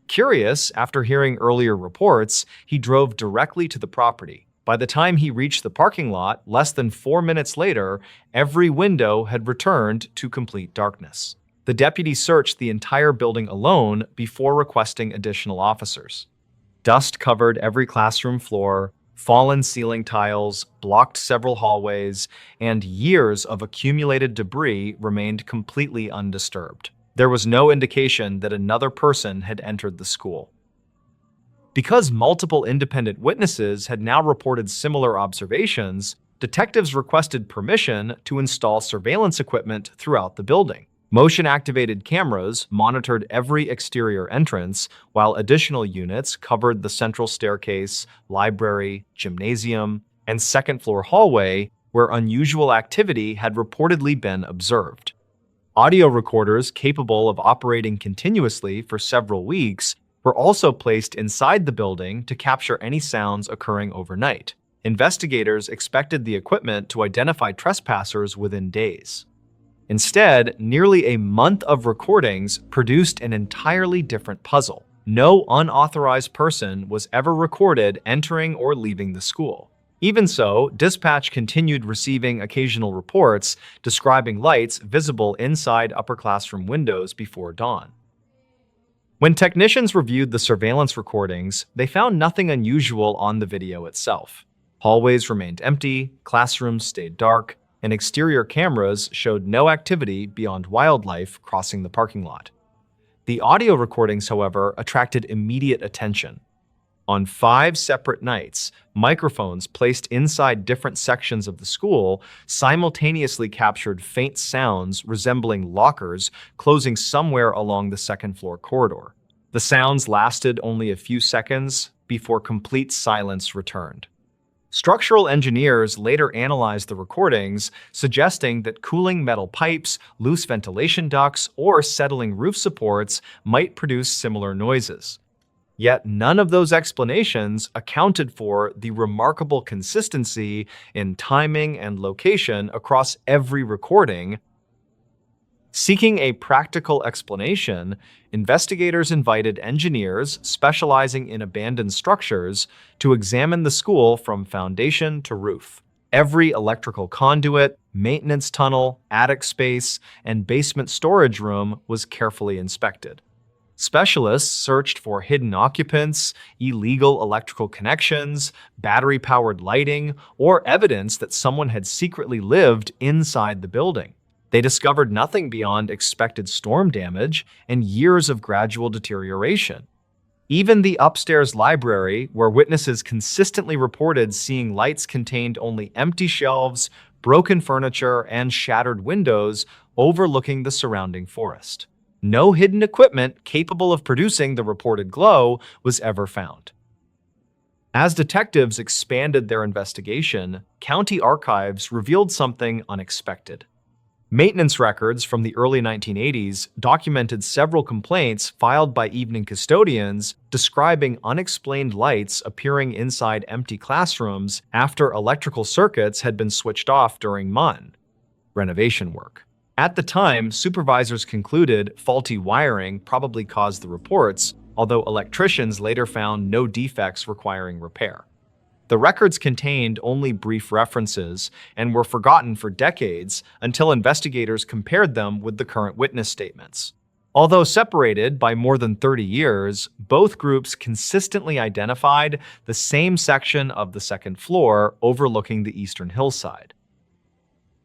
Curious, after hearing earlier reports, he drove directly to the property. By the time he reached the parking lot, less than 4 minutes later, every window had returned to complete darkness. The deputy searched the entire building alone before requesting additional officers. Dust covered every classroom floor, Fallen ceiling tiles blocked several hallways, and years of accumulated debris remained completely undisturbed. There was no indication that another person had entered the school. Because multiple independent witnesses had now reported similar observations, detectives requested permission to install surveillance equipment throughout the building. Motion-activated cameras monitored every exterior entrance, while additional units covered the central staircase, library, gymnasium, and second-floor hallway where unusual activity had reportedly been observed. Audio recorders capable of operating continuously for several weeks were also placed inside the building to capture any sounds occurring overnight. Investigators expected the equipment to identify trespassers within days. Instead, nearly a month of recordings produced an entirely different puzzle. No unauthorized person was ever recorded entering or leaving the school. Even so, dispatch continued receiving occasional reports describing lights visible inside upper classroom windows before dawn. When technicians reviewed the surveillance recordings, they found nothing unusual on the video itself. Hallways remained empty, classrooms stayed dark, and exterior cameras showed no activity beyond wildlife crossing the parking lot. The audio recordings, however, attracted immediate attention. On 5 separate nights, microphones placed inside different sections of the school simultaneously captured faint sounds resembling lockers closing somewhere along the second-floor corridor. The sounds lasted only a few seconds before complete silence returned. Structural engineers later analyzed the recordings, suggesting that cooling metal pipes, loose ventilation ducts, or settling roof supports might produce similar noises. Yet none of those explanations accounted for the remarkable consistency in timing and location across every recording. Seeking a practical explanation, investigators invited engineers specializing in abandoned structures to examine the school from foundation to roof. Every electrical conduit, maintenance tunnel, attic space, and basement storage room was carefully inspected. Specialists searched for hidden occupants, illegal electrical connections, battery-powered lighting, or evidence that someone had secretly lived inside the building. They discovered nothing beyond expected storm damage and years of gradual deterioration. Even the upstairs library, where witnesses consistently reported seeing lights contained only empty shelves, broken furniture, and shattered windows overlooking the surrounding forest. No hidden equipment capable of producing the reported glow was ever found. As detectives expanded their investigation, county archives revealed something unexpected. Maintenance records from the early 1980s documented several complaints filed by evening custodians describing unexplained lights appearing inside empty classrooms after electrical circuits had been switched off during renovation work. At the time, supervisors concluded faulty wiring probably caused the reports, although electricians later found no defects requiring repair. The records contained only brief references and were forgotten for decades until investigators compared them with the current witness statements. Although separated by more than 30 years, both groups consistently identified the same section of the second floor overlooking the eastern hillside.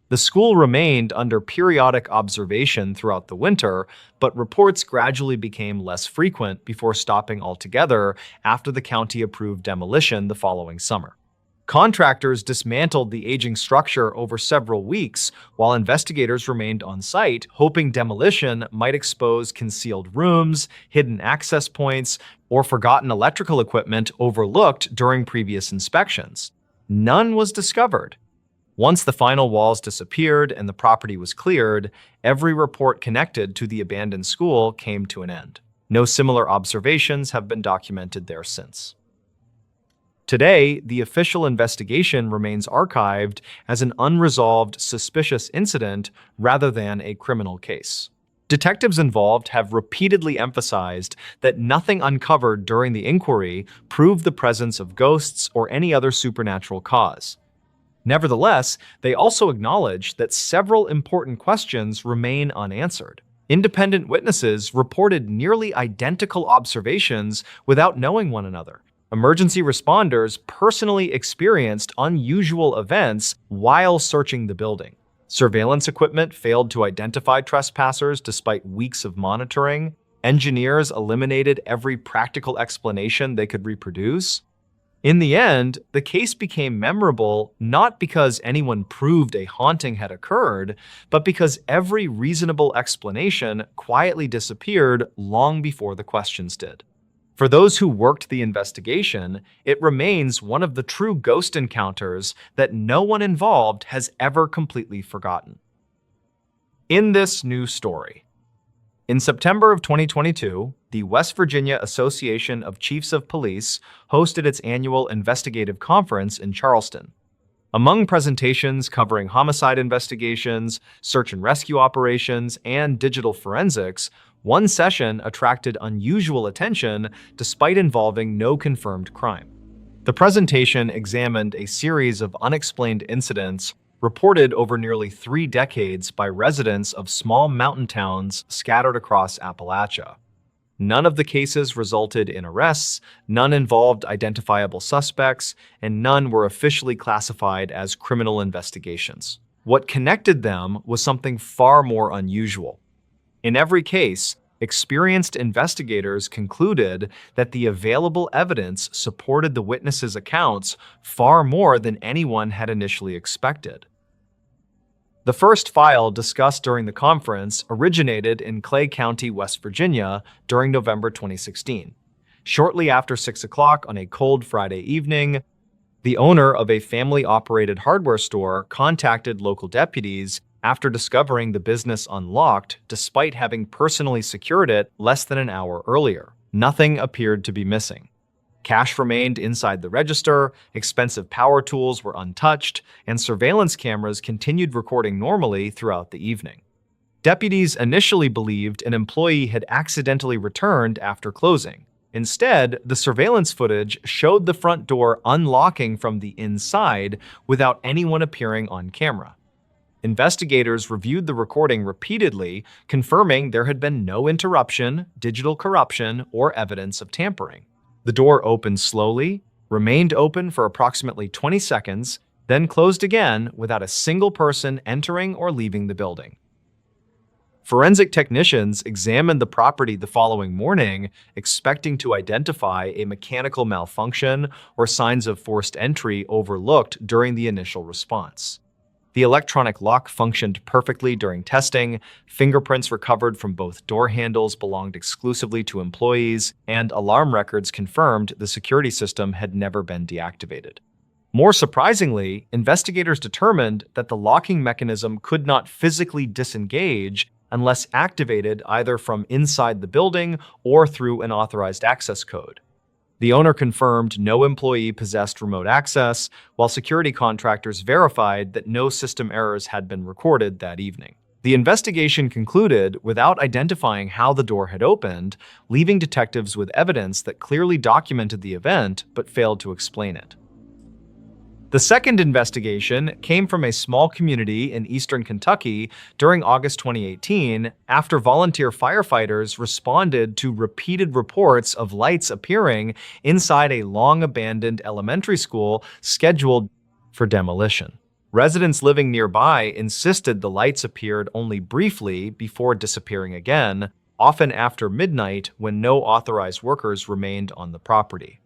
The school remained under periodic observation throughout the winter, but reports gradually became less frequent before stopping altogether after the county approved demolition the following summer. Contractors dismantled the aging structure over several weeks while investigators remained on site, hoping demolition might expose concealed rooms, hidden access points, or forgotten electrical equipment overlooked during previous inspections. None was discovered. Once the final walls disappeared and the property was cleared, every report connected to the abandoned school came to an end. No similar observations have been documented there since. Today, the official investigation remains archived as an unresolved suspicious incident rather than a criminal case. Detectives involved have repeatedly emphasized that nothing uncovered during the inquiry proved the presence of ghosts or any other supernatural cause. Nevertheless, they also acknowledge that several important questions remain unanswered. Independent witnesses reported nearly identical observations without knowing one another. Emergency responders personally experienced unusual events while searching the building. Surveillance equipment failed to identify trespassers despite weeks of monitoring. Engineers eliminated every practical explanation they could reproduce. In the end, the case became memorable not because anyone proved a haunting had occurred, but because every reasonable explanation quietly disappeared long before the questions did. For those who worked the investigation, it remains one of the true ghost encounters that no one involved has ever completely forgotten. In this new story, in September of 2022, the West Virginia Association of Chiefs of Police hosted its annual investigative conference in Charleston. Among presentations covering homicide investigations, search and rescue operations, and digital forensics, one session attracted unusual attention despite involving no confirmed crime. The presentation examined a series of unexplained incidents reported over nearly 3 decades by residents of small mountain towns scattered across Appalachia. None of the cases resulted in arrests, none involved identifiable suspects, and none were officially classified as criminal investigations. What connected them was something far more unusual. In every case, experienced investigators concluded that the available evidence supported the witnesses' accounts far more than anyone had initially expected. The first file discussed during the conference originated in Clay County, West Virginia, during November 2016. Shortly after 6 o'clock on a cold Friday evening, the owner of a family-operated hardware store contacted local deputies after discovering the business unlocked despite having personally secured it less than an hour earlier. Nothing appeared to be missing. Cash remained inside the register, expensive power tools were untouched, and surveillance cameras continued recording normally throughout the evening. Deputies initially believed an employee had accidentally returned after closing. Instead, the surveillance footage showed the front door unlocking from the inside without anyone appearing on camera. Investigators reviewed the recording repeatedly, confirming there had been no interruption, digital corruption, or evidence of tampering. The door opened slowly, remained open for approximately 20 seconds, then closed again without a single person entering or leaving the building. Forensic technicians examined the property the following morning, expecting to identify a mechanical malfunction or signs of forced entry overlooked during the initial response. The electronic lock functioned perfectly during testing, fingerprints recovered from both door handles belonged exclusively to employees, and alarm records confirmed the security system had never been deactivated. More surprisingly, investigators determined that the locking mechanism could not physically disengage unless activated either from inside the building or through an authorized access code. The owner confirmed no employee possessed remote access, while security contractors verified that no system errors had been recorded that evening. The investigation concluded without identifying how the door had opened, leaving detectives with evidence that clearly documented the event but failed to explain it. The second investigation came from a small community in eastern Kentucky during August 2018 after volunteer firefighters responded to repeated reports of lights appearing inside a long-abandoned elementary school scheduled for demolition. Residents living nearby insisted the lights appeared only briefly before disappearing again, often after midnight when no authorized workers remained on the property.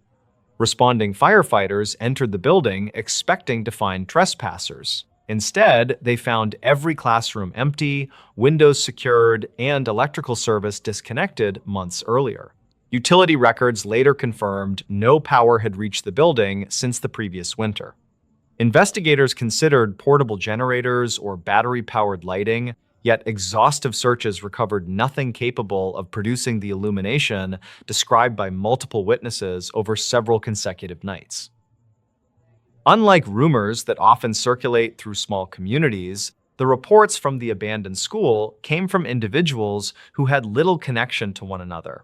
Responding firefighters entered the building expecting to find trespassers. Instead, they found every classroom empty, windows secured, and electrical service disconnected months earlier. Utility records later confirmed no power had reached the building since the previous winter. Investigators considered portable generators or battery-powered lighting, yet exhaustive searches recovered nothing capable of producing the illumination described by multiple witnesses over several consecutive nights. Unlike rumors that often circulate through small communities, the reports from the abandoned school came from individuals who had little connection to one another.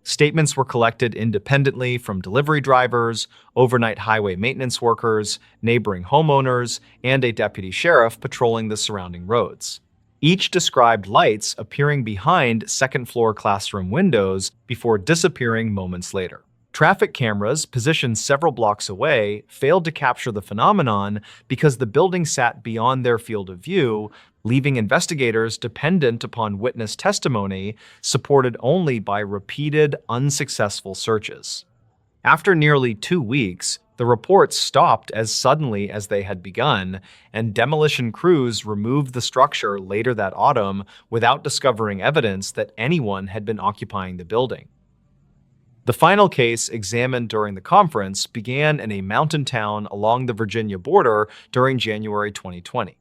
Statements were collected independently from delivery drivers, overnight highway maintenance workers, neighboring homeowners, and a deputy sheriff patrolling the surrounding roads. Each described lights appearing behind second-floor classroom windows before disappearing moments later. Traffic cameras, positioned several blocks away, failed to capture the phenomenon because the building sat beyond their field of view, leaving investigators dependent upon witness testimony supported only by repeated, unsuccessful searches. After nearly 2 weeks, the reports stopped as suddenly as they had begun, and demolition crews removed the structure later that autumn without discovering evidence that anyone had been occupying the building. The final case examined during the conference began in a mountain town along the Virginia border during January 2020.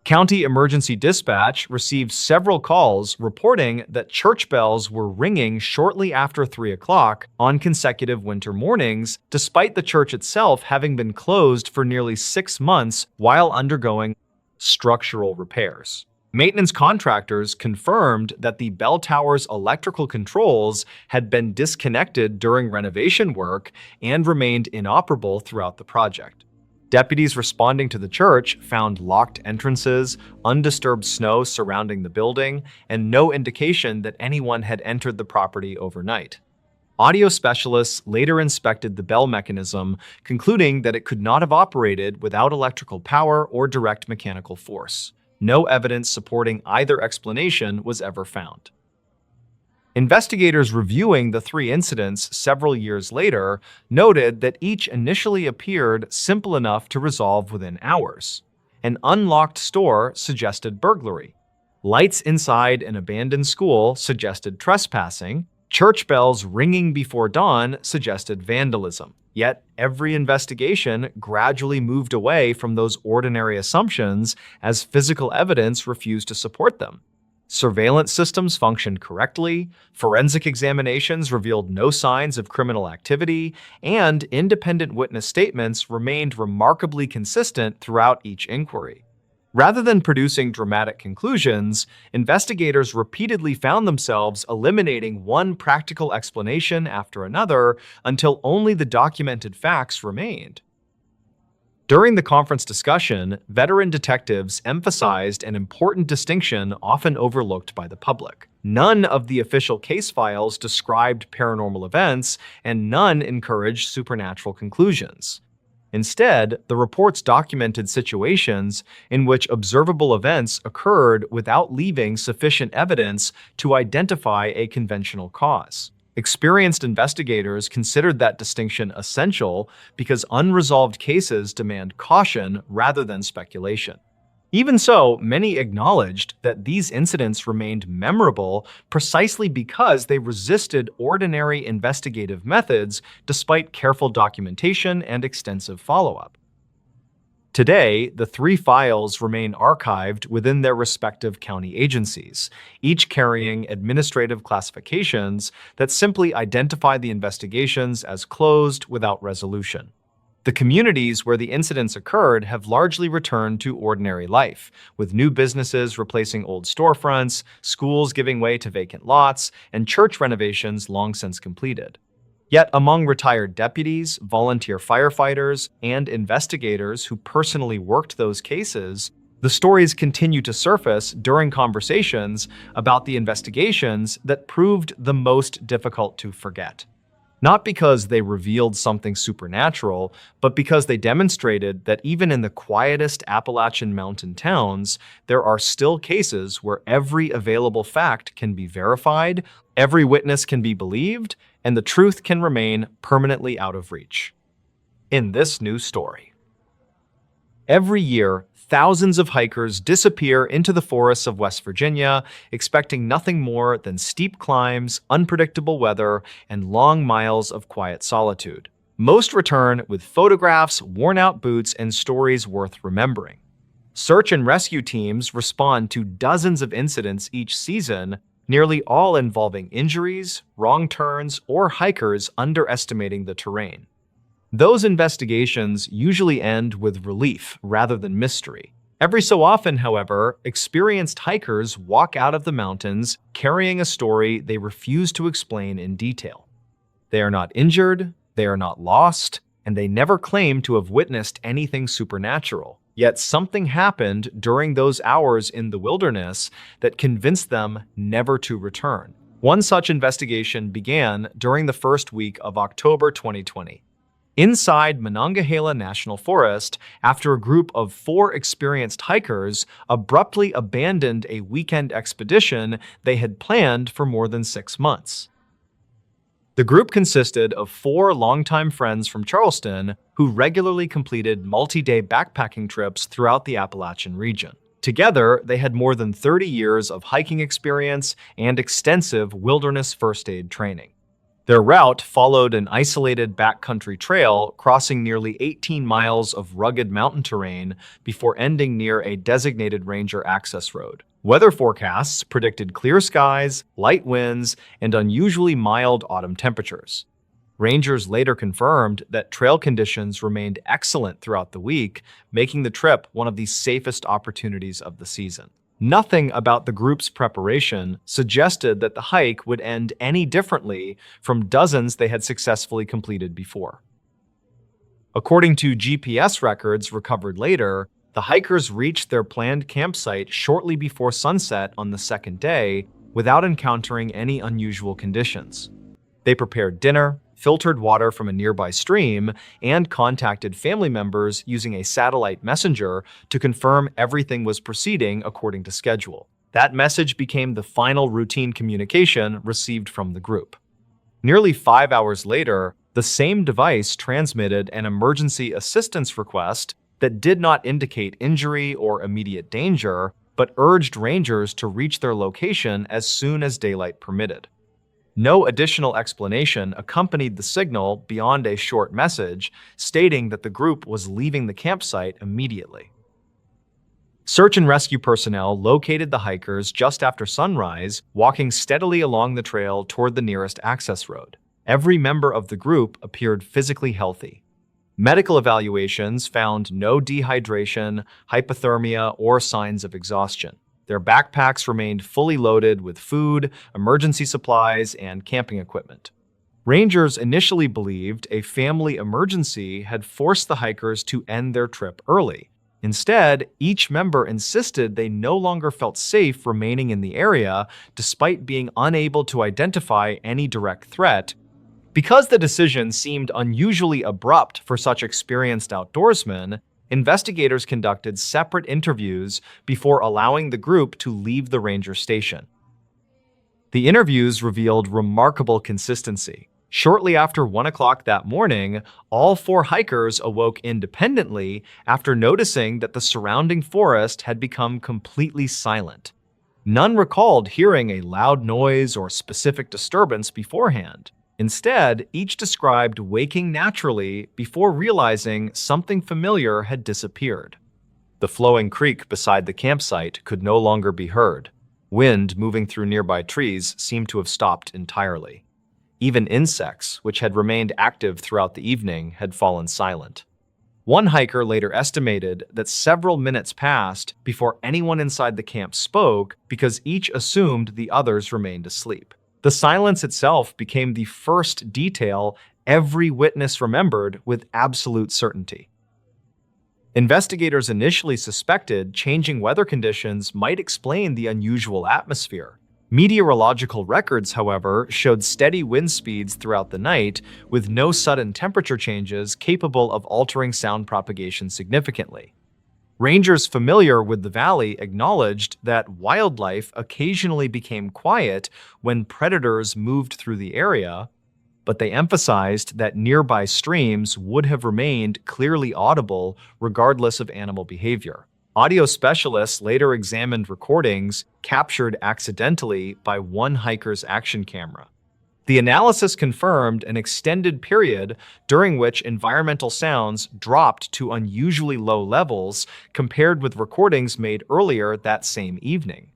County Emergency Dispatch received several calls reporting that church bells were ringing shortly after 3 o'clock on consecutive winter mornings, despite the church itself having been closed for nearly 6 months while undergoing structural repairs. Maintenance contractors confirmed that the bell tower's electrical controls had been disconnected during renovation work and remained inoperable throughout the project. Deputies responding to the church found locked entrances, undisturbed snow surrounding the building, and no indication that anyone had entered the property overnight. Audio specialists later inspected the bell mechanism, concluding that it could not have operated without electrical power or direct mechanical force. No evidence supporting either explanation was ever found. Investigators reviewing the 3 incidents several years later noted that each initially appeared simple enough to resolve within hours. An unlocked store suggested burglary. Lights inside an abandoned school suggested trespassing. Church bells ringing before dawn suggested vandalism. Yet every investigation gradually moved away from those ordinary assumptions as physical evidence refused to support them. Surveillance systems functioned correctly, forensic examinations revealed no signs of criminal activity, and independent witness statements remained remarkably consistent throughout each inquiry. Rather than producing dramatic conclusions, investigators repeatedly found themselves eliminating one practical explanation after another until only the documented facts remained. During the conference discussion, veteran detectives emphasized an important distinction often overlooked by the public. None of the official case files described paranormal events, and none encouraged supernatural conclusions. Instead, the reports documented situations in which observable events occurred without leaving sufficient evidence to identify a conventional cause. Experienced investigators considered that distinction essential because unresolved cases demand caution rather than speculation. Even so, many acknowledged that these incidents remained memorable precisely because they resisted ordinary investigative methods despite careful documentation and extensive follow-up. Today, the 3 files remain archived within their respective county agencies, each carrying administrative classifications that simply identify the investigations as closed without resolution. The communities where the incidents occurred have largely returned to ordinary life, with new businesses replacing old storefronts, schools giving way to vacant lots, and church renovations long since completed. Yet among retired deputies, volunteer firefighters, and investigators who personally worked those cases, the stories continue to surface during conversations about the investigations that proved the most difficult to forget. Not because they revealed something supernatural, but because they demonstrated that even in the quietest Appalachian mountain towns, there are still cases where every available fact can be verified, every witness can be believed, and the truth can remain permanently out of reach. In this new story, every year, thousands of hikers disappear into the forests of West Virginia, expecting nothing more than steep climbs, unpredictable weather, and long miles of quiet solitude. Most return with photographs, worn-out boots, and stories worth remembering. Search and rescue teams respond to dozens of incidents each season, nearly all involving injuries, wrong turns, or hikers underestimating the terrain. Those investigations usually end with relief rather than mystery. Every so often, however, experienced hikers walk out of the mountains carrying a story they refuse to explain in detail. They are not injured, they are not lost, and they never claim to have witnessed anything supernatural. Yet something happened during those hours in the wilderness that convinced them never to return. One such investigation began during the first week of October 2020. Inside Monongahela National Forest, after a group of 4 experienced hikers abruptly abandoned a weekend expedition they had planned for more than 6 months. The group consisted of 4 longtime friends from Charleston who regularly completed multi-day backpacking trips throughout the Appalachian region. Together, they had more than 30 years of hiking experience and extensive wilderness first aid training. Their route followed an isolated backcountry trail crossing nearly 18 miles of rugged mountain terrain before ending near a designated ranger access road. Weather forecasts predicted clear skies, light winds, and unusually mild autumn temperatures. Rangers later confirmed that trail conditions remained excellent throughout the week, making the trip one of the safest opportunities of the season. Nothing about the group's preparation suggested that the hike would end any differently from dozens they had successfully completed before. According to GPS records recovered later, the hikers reached their planned campsite shortly before sunset on the second day without encountering any unusual conditions. They prepared dinner, filtered water from a nearby stream, and contacted family members using a satellite messenger to confirm everything was proceeding according to schedule. That message became the final routine communication received from the group. Nearly 5 hours later, the same device transmitted an emergency assistance request that did not indicate injury or immediate danger, but urged rangers to reach their location as soon as daylight permitted. No additional explanation accompanied the signal beyond a short message stating that the group was leaving the campsite immediately. Search and rescue personnel located the hikers just after sunrise, walking steadily along the trail toward the nearest access road. Every member of the group appeared physically healthy. Medical evaluations found no dehydration, hypothermia, or signs of exhaustion. Their backpacks remained fully loaded with food, emergency supplies, and camping equipment. Rangers initially believed a family emergency had forced the hikers to end their trip early. Instead, each member insisted they no longer felt safe remaining in the area despite being unable to identify any direct threat. Because the decision seemed unusually abrupt for such experienced outdoorsmen, investigators conducted separate interviews before allowing the group to leave the ranger station. The interviews revealed remarkable consistency. Shortly after 1 o'clock that morning, all 4 hikers awoke independently after noticing that the surrounding forest had become completely silent. None recalled hearing a loud noise or specific disturbance beforehand. Instead, each described waking naturally before realizing something familiar had disappeared. The flowing creek beside the campsite could no longer be heard. Wind moving through nearby trees seemed to have stopped entirely. Even insects, which had remained active throughout the evening, had fallen silent. One hiker later estimated that several minutes passed before anyone inside the camp spoke because each assumed the others remained asleep. The silence itself became the first detail every witness remembered with absolute certainty. Investigators initially suspected changing weather conditions might explain the unusual atmosphere. Meteorological records, however, showed steady wind speeds throughout the night, with no sudden temperature changes capable of altering sound propagation significantly. Rangers familiar with the valley acknowledged that wildlife occasionally became quiet when predators moved through the area, but they emphasized that nearby streams would have remained clearly audible regardless of animal behavior. Audio specialists later examined recordings captured accidentally by one hiker's action camera. The analysis confirmed an extended period during which environmental sounds dropped to unusually low levels compared with recordings made earlier that same evening.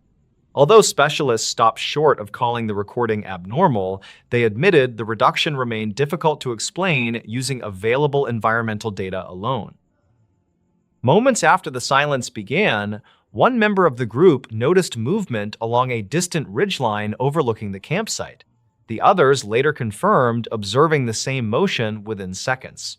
Although specialists stopped short of calling the recording abnormal, they admitted the reduction remained difficult to explain using available environmental data alone. Moments after the silence began, one member of the group noticed movement along a distant ridgeline overlooking the campsite. The others later confirmed observing the same motion within seconds.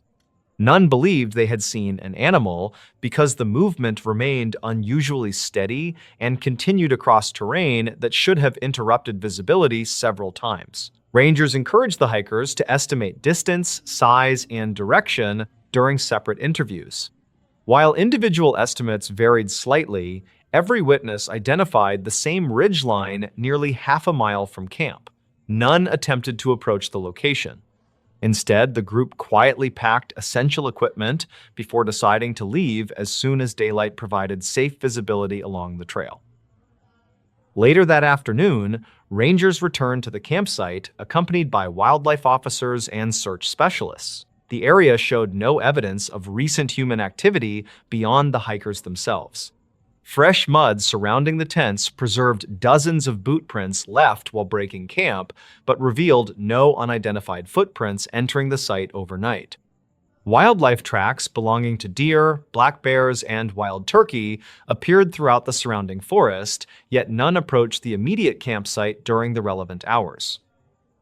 None believed they had seen an animal because the movement remained unusually steady and continued across terrain that should have interrupted visibility several times. Rangers encouraged the hikers to estimate distance, size, and direction during separate interviews. While individual estimates varied slightly, every witness identified the same ridgeline nearly half a mile from camp. None attempted to approach the location. Instead, the group quietly packed essential equipment before deciding to leave as soon as daylight provided safe visibility along the trail. Later that afternoon, rangers returned to the campsite accompanied by wildlife officers and search specialists. The area showed no evidence of recent human activity beyond the hikers themselves. Fresh mud surrounding the tents preserved dozens of boot prints left while breaking camp, but revealed no unidentified footprints entering the site overnight. Wildlife tracks belonging to deer, black bears, and wild turkey appeared throughout the surrounding forest, yet none approached the immediate campsite during the relevant hours.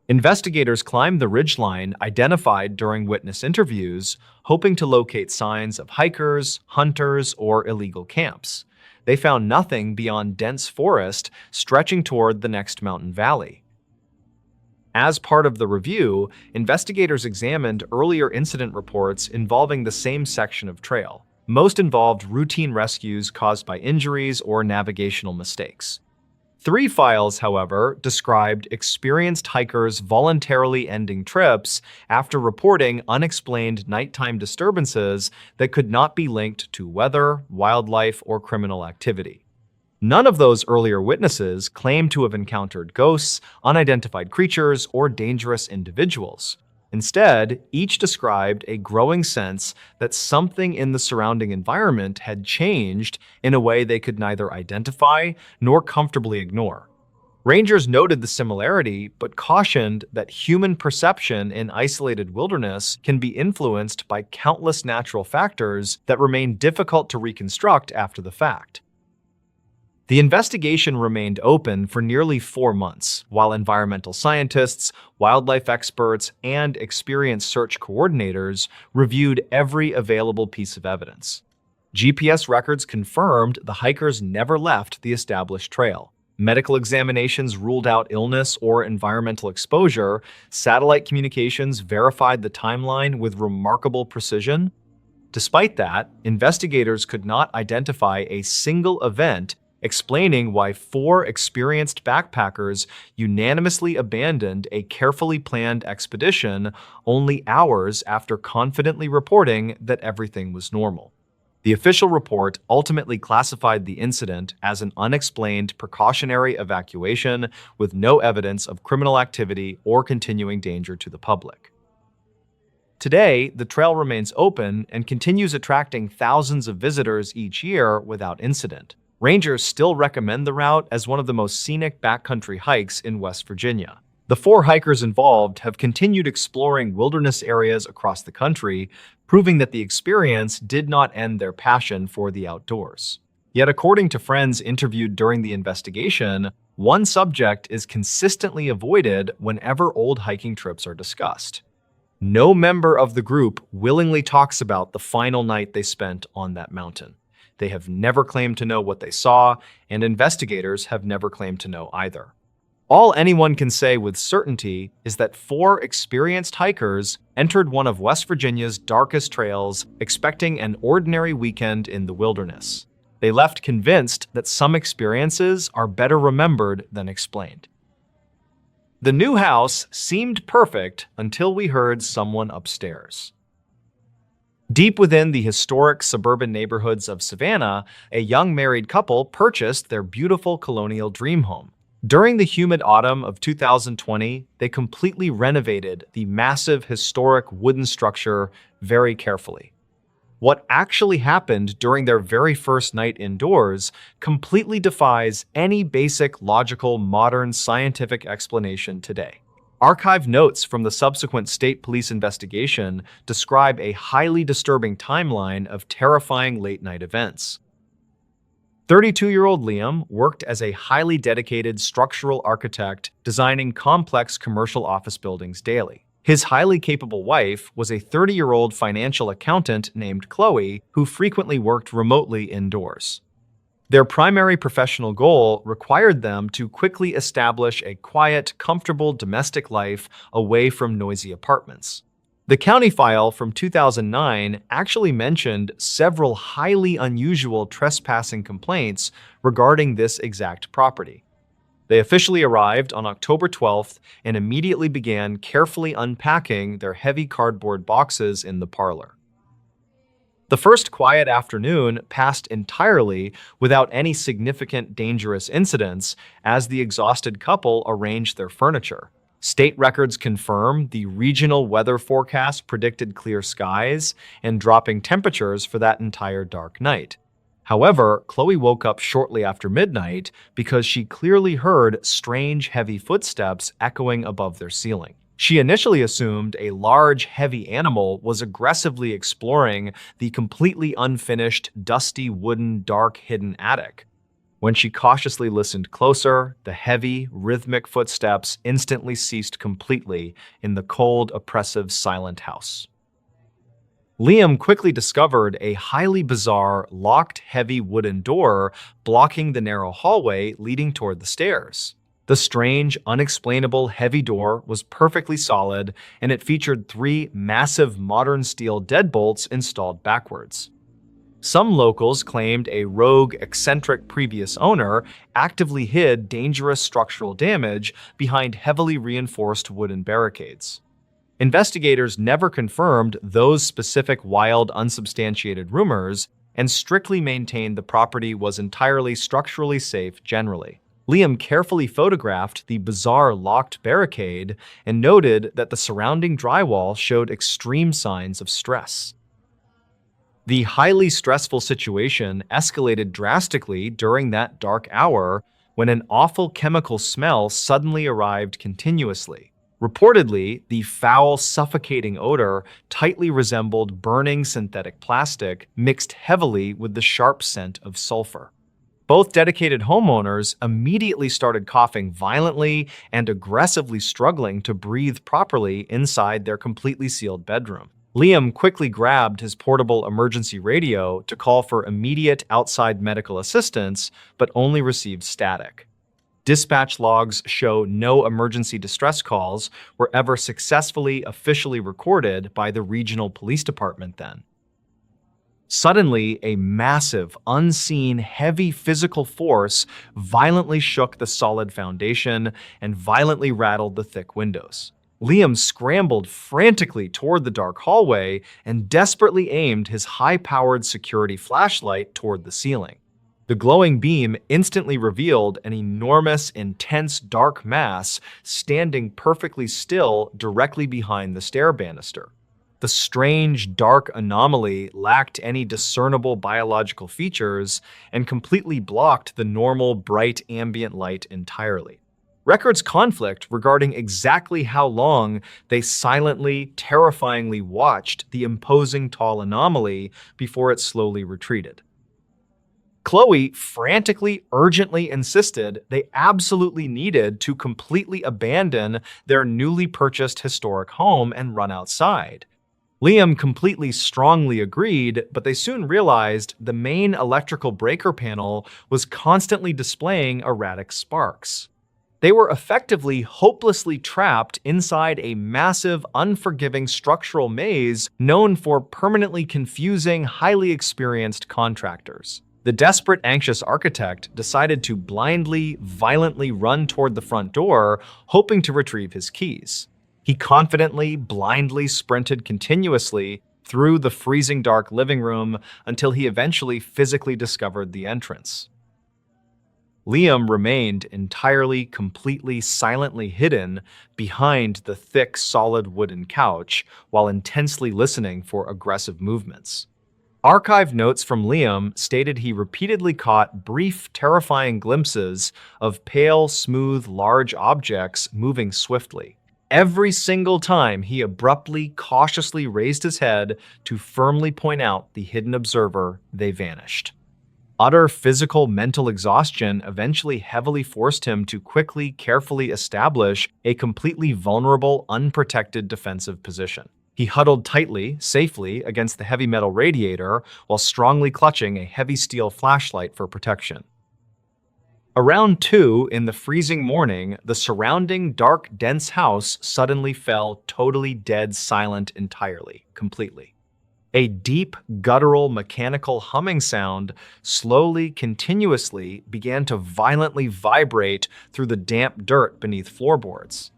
Investigators climbed the ridgeline identified during witness interviews, hoping to locate signs of hikers, hunters, or illegal camps. They found nothing beyond dense forest stretching toward the next mountain valley. As part of the review, investigators examined earlier incident reports involving the same section of trail. Most involved routine rescues caused by injuries or navigational mistakes. 3 files, however, described experienced hikers voluntarily ending trips after reporting unexplained nighttime disturbances that could not be linked to weather, wildlife, or criminal activity. None of those earlier witnesses claimed to have encountered ghosts, unidentified creatures, or dangerous individuals. Instead, each described a growing sense that something in the surrounding environment had changed in a way they could neither identify nor comfortably ignore. Rangers noted the similarity, but cautioned that human perception in isolated wilderness can be influenced by countless natural factors that remain difficult to reconstruct after the fact. The investigation remained open for nearly 4 months, while environmental scientists, wildlife experts, and experienced search coordinators reviewed every available piece of evidence. GPS records confirmed the hikers never left the established trail. Medical examinations ruled out illness or environmental exposure. Satellite communications verified the timeline with remarkable precision. Despite that, investigators could not identify a single event explaining why 4 experienced backpackers unanimously abandoned a carefully planned expedition only hours after confidently reporting that everything was normal. The official report ultimately classified the incident as an unexplained precautionary evacuation with no evidence of criminal activity or continuing danger to the public. Today, the trail remains open and continues attracting thousands of visitors each year without incident. Rangers still recommend the route as one of the most scenic backcountry hikes in West Virginia. The 4 hikers involved have continued exploring wilderness areas across the country, proving that the experience did not end their passion for the outdoors. Yet, according to friends interviewed during the investigation, one subject is consistently avoided whenever old hiking trips are discussed. No member of the group willingly talks about the final night they spent on that mountain. They have never claimed to know what they saw, and investigators have never claimed to know either. All anyone can say with certainty is that 4 experienced hikers entered one of West Virginia's darkest trails, expecting an ordinary weekend in the wilderness. They left convinced that some experiences are better remembered than explained. The new house seemed perfect until we heard someone upstairs. Deep within the historic suburban neighborhoods of Savannah, a young married couple purchased their beautiful colonial dream home. During the humid autumn of 2020, they completely renovated the massive historic wooden structure very carefully. What actually happened during their very first night indoors completely defies any basic, logical, modern scientific explanation today. Archived notes from the subsequent state police investigation describe a highly disturbing timeline of terrifying late-night events. 32-year-old Liam worked as a highly dedicated structural architect designing complex commercial office buildings daily. His highly capable wife was a 30-year-old financial accountant named Chloe who frequently worked remotely indoors. Their primary professional goal required them to quickly establish a quiet, comfortable domestic life away from noisy apartments. The county file from 2009 actually mentioned several highly unusual trespassing complaints regarding this exact property. They officially arrived on October 12th and immediately began carefully unpacking their heavy cardboard boxes in the parlor. The first quiet afternoon passed entirely without any significant dangerous incidents as the exhausted couple arranged their furniture. State records confirm the regional weather forecast predicted clear skies and dropping temperatures for that entire dark night. However, Chloe woke up shortly after midnight because she clearly heard strange, heavy footsteps echoing above their ceiling. She initially assumed a large, heavy animal was aggressively exploring the completely unfinished, dusty, wooden, dark, hidden attic. When she cautiously listened closer, the heavy, rhythmic footsteps instantly ceased completely in the cold, oppressive, silent house. Liam quickly discovered a highly bizarre, locked, heavy wooden door blocking the narrow hallway leading toward the stairs. The strange, unexplainable, heavy door was perfectly solid, and it featured 3 massive modern steel deadbolts installed backwards. Some locals claimed a rogue, eccentric previous owner actively hid dangerous structural damage behind heavily reinforced wooden barricades. Investigators never confirmed those specific wild, unsubstantiated rumors and strictly maintained the property was entirely structurally safe generally. Liam carefully photographed the bizarre locked barricade and noted that the surrounding drywall showed extreme signs of stress. The highly stressful situation escalated drastically during that dark hour when an awful chemical smell suddenly arrived continuously. Reportedly, the foul, suffocating odor tightly resembled burning synthetic plastic mixed heavily with the sharp scent of sulfur. Both dedicated homeowners immediately started coughing violently and aggressively struggling to breathe properly inside their completely sealed bedroom. Liam quickly grabbed his portable emergency radio to call for immediate outside medical assistance, but only received static. Dispatch logs show no emergency distress calls were ever successfully officially recorded by the regional police department then. Suddenly, a massive, unseen, heavy physical force violently shook the solid foundation and violently rattled the thick windows. Liam scrambled frantically toward the dark hallway and desperately aimed his high-powered security flashlight toward the ceiling. The glowing beam instantly revealed an enormous, intense, dark mass standing perfectly still directly behind the stair banister. The strange, dark anomaly lacked any discernible biological features and completely blocked the normal, bright ambient light entirely. Records conflict regarding exactly how long they silently, terrifyingly watched the imposing tall anomaly before it slowly retreated. Chloe frantically, urgently insisted they absolutely needed to completely abandon their newly purchased historic home and run outside. Liam completely strongly agreed, but they soon realized the main electrical breaker panel was constantly displaying erratic sparks. They were effectively hopelessly trapped inside a massive, unforgiving structural maze known for permanently confusing, highly experienced contractors. The desperate, anxious architect decided to blindly, violently run toward the front door, hoping to retrieve his keys. He confidently, blindly sprinted continuously through the freezing dark living room until he eventually physically discovered the entrance. Liam remained entirely, completely, silently hidden behind the thick, solid wooden couch while intensely listening for aggressive movements. Archived notes from Liam stated he repeatedly caught brief, terrifying glimpses of pale, smooth, large objects moving swiftly. Every single time he abruptly, cautiously raised his head to firmly point out the hidden observer, they vanished. Utter physical mental exhaustion eventually heavily forced him to quickly, carefully establish a completely vulnerable, unprotected defensive position. He huddled tightly, safely, against the heavy metal radiator while strongly clutching a heavy steel flashlight for protection. Around 2 in the freezing morning, the surrounding dark, dense house suddenly fell totally dead silent entirely, completely. A deep, guttural, mechanical humming sound slowly, continuously began to violently vibrate through the damp dirt beneath floorboards.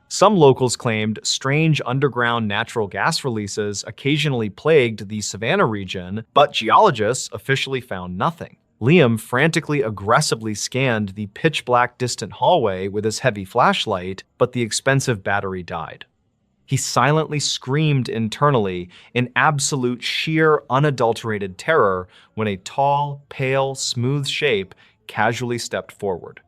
Some locals claimed strange underground natural gas releases occasionally plagued the Savannah region, but geologists officially found nothing. Liam frantically, aggressively scanned the pitch-black distant hallway with his heavy flashlight, but the expensive battery died. He silently screamed internally in absolute, sheer, unadulterated terror when a tall, pale, smooth shape casually stepped forward.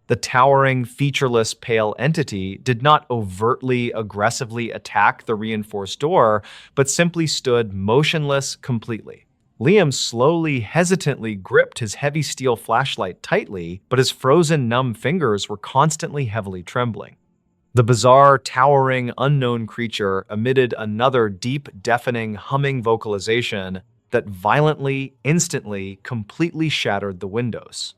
The towering, featureless, pale entity did not overtly, aggressively attack the reinforced door, but simply stood motionless completely. Liam slowly, hesitantly gripped his heavy steel flashlight tightly, but his frozen, numb fingers were constantly heavily trembling. The bizarre, towering, unknown creature emitted another deep, deafening, humming vocalization that violently, instantly, completely shattered the windows.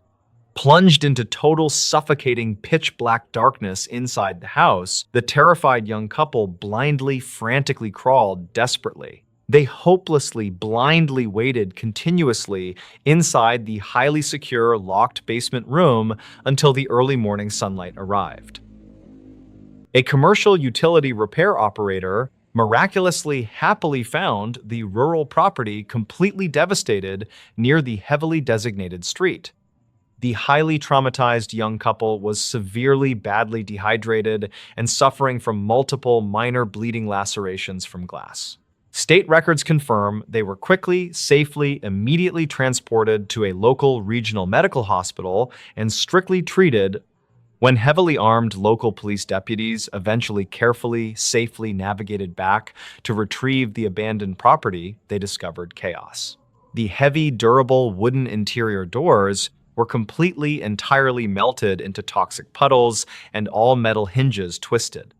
Plunged into total suffocating pitch-black darkness inside the house, the terrified young couple blindly, frantically crawled desperately. They hopelessly, blindly waited continuously inside the highly secure, locked basement room until the early morning sunlight arrived. A commercial utility repair operator miraculously happily found the rural property completely devastated near the heavily designated street. The highly traumatized young couple was severely, badly dehydrated and suffering from multiple minor bleeding lacerations from glass. State records confirm they were quickly, safely, immediately transported to a local regional medical hospital and strictly treated. When heavily armed local police deputies eventually carefully, safely navigated back to retrieve the abandoned property, they discovered chaos. The heavy, durable wooden interior doors were completely, entirely melted into toxic puddles, and all metal hinges twisted.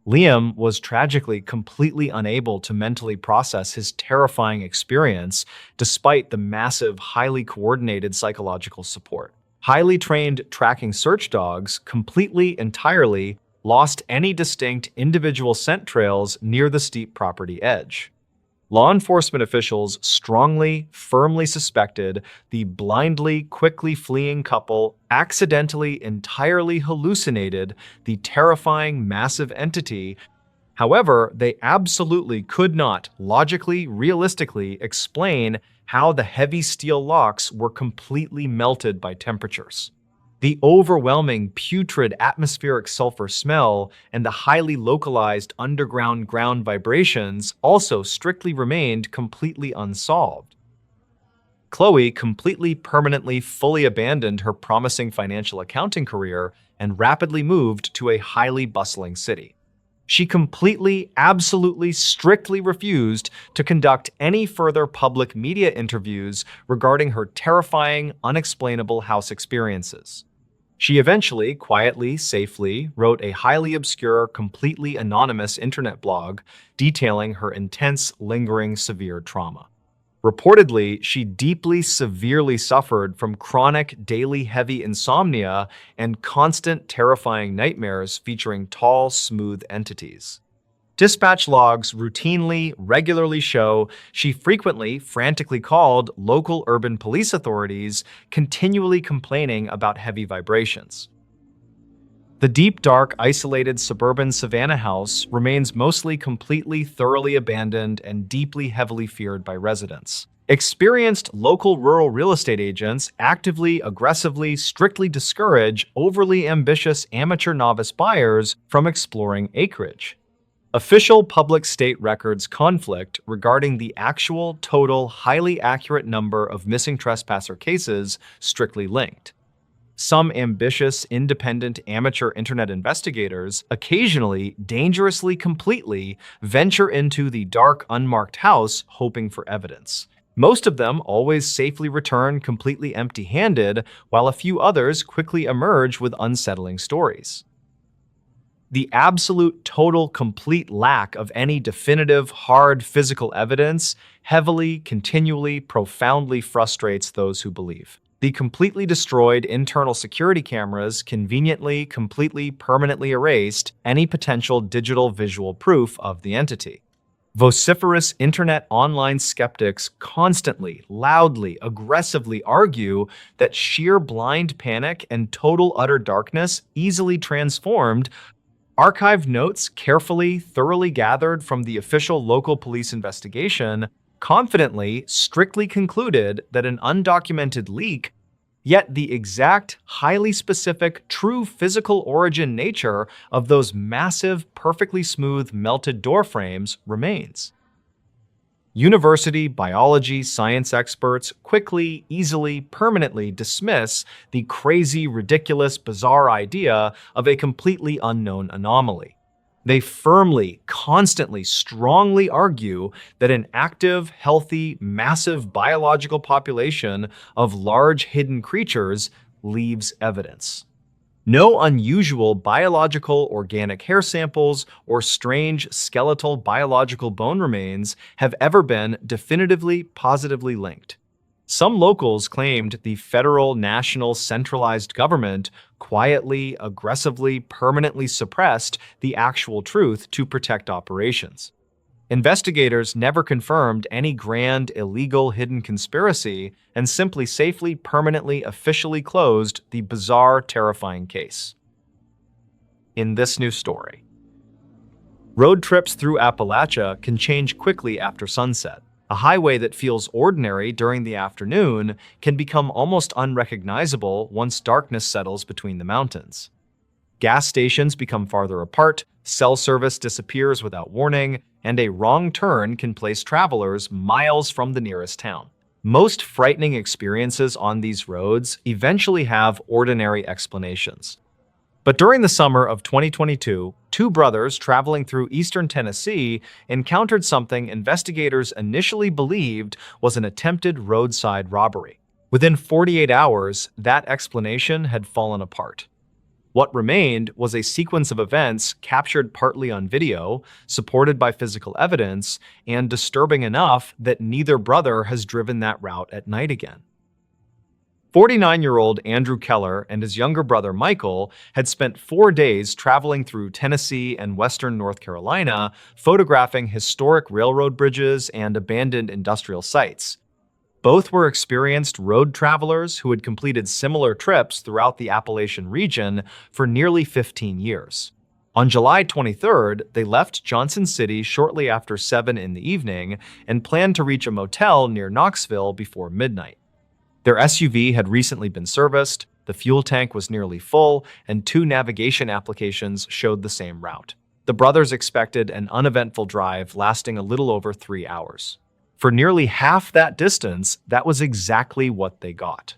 Liam was tragically completely unable to mentally process his terrifying experience despite the massive, highly coordinated psychological support. Highly trained tracking search dogs completely, entirely lost any distinct individual scent trails near the steep property edge. Law enforcement officials strongly, firmly suspected the blindly, quickly fleeing couple accidentally, entirely hallucinated the terrifying, massive entity. However, they absolutely could not logically, realistically explain how the heavy steel locks were completely melted by temperatures. The overwhelming, putrid atmospheric sulfur smell and the highly localized underground ground vibrations also strictly remained completely unsolved. Chloe completely, permanently, fully abandoned her promising financial accounting career and rapidly moved to a highly bustling city. She completely, absolutely, strictly refused to conduct any further public media interviews regarding her terrifying, unexplainable house experiences. She eventually, quietly, safely, wrote a highly obscure, completely anonymous internet blog detailing her intense, lingering, severe trauma. Reportedly, she deeply, severely suffered from chronic, daily, heavy insomnia and constant, terrifying nightmares featuring tall, smooth entities. Dispatch logs routinely, regularly show she frequently, frantically called local urban police authorities, continually complaining about heavy vibrations. The deep, dark, isolated suburban Savannah house remains mostly completely, thoroughly abandoned and deeply, heavily feared by residents. Experienced local rural real estate agents actively, aggressively, strictly discourage overly ambitious amateur novice buyers from exploring acreage. Official public state records conflict regarding the actual, total, highly accurate number of missing trespasser cases strictly linked. Some ambitious, independent, amateur internet investigators occasionally, dangerously, completely venture into the dark, unmarked house hoping for evidence. Most of them always safely return completely empty-handed, while a few others quickly emerge with unsettling stories. The absolute, total, complete lack of any definitive, hard physical evidence heavily, continually, profoundly frustrates those who believe. The completely destroyed internal security cameras conveniently, completely, permanently erased any potential digital visual proof of the entity. Vociferous internet online skeptics constantly, loudly, aggressively argue that sheer blind panic and total utter darkness easily transformed. Archived notes, carefully, thoroughly gathered from the official local police investigation, confidently, strictly concluded that an undocumented leak, yet the exact, highly specific, true physical origin nature of those massive, perfectly smooth melted door frames remains. University, biology, science experts quickly, easily, permanently dismiss the crazy, ridiculous, bizarre idea of a completely unknown anomaly. They firmly, constantly, strongly argue that an active, healthy, massive biological population of large hidden creatures leaves evidence. No unusual biological organic hair samples or strange skeletal biological bone remains have ever been definitively positively linked. Some locals claimed the federal, national, centralized government quietly, aggressively, permanently suppressed the actual truth to protect operations. Investigators never confirmed any grand, illegal, hidden conspiracy and simply safely, permanently, officially closed the bizarre, terrifying case. In this new story, road trips through Appalachia can change quickly after sunset. A highway that feels ordinary during the afternoon can become almost unrecognizable once darkness settles between the mountains. Gas stations become farther apart, cell service disappears without warning, and a wrong turn can place travelers miles from the nearest town. Most frightening experiences on these roads eventually have ordinary explanations. But during the summer of 2022, two brothers traveling through eastern Tennessee encountered something investigators initially believed was an attempted roadside robbery. Within 48 hours, that explanation had fallen apart. What remained was a sequence of events captured partly on video, supported by physical evidence, and disturbing enough that neither brother has driven that route at night again. 49-year-old Andrew Keller and his younger brother Michael had spent 4 days traveling through Tennessee and western North Carolina, photographing historic railroad bridges and abandoned industrial sites. Both were experienced road travelers who had completed similar trips throughout the Appalachian region for nearly 15 years. On July 23rd, they left Johnson City shortly after 7 in the evening and planned to reach a motel near Knoxville before midnight. Their SUV had recently been serviced, the fuel tank was nearly full, and 2 navigation applications showed the same route. The brothers expected an uneventful drive lasting a little over 3 hours. For nearly half that distance, that was exactly what they got.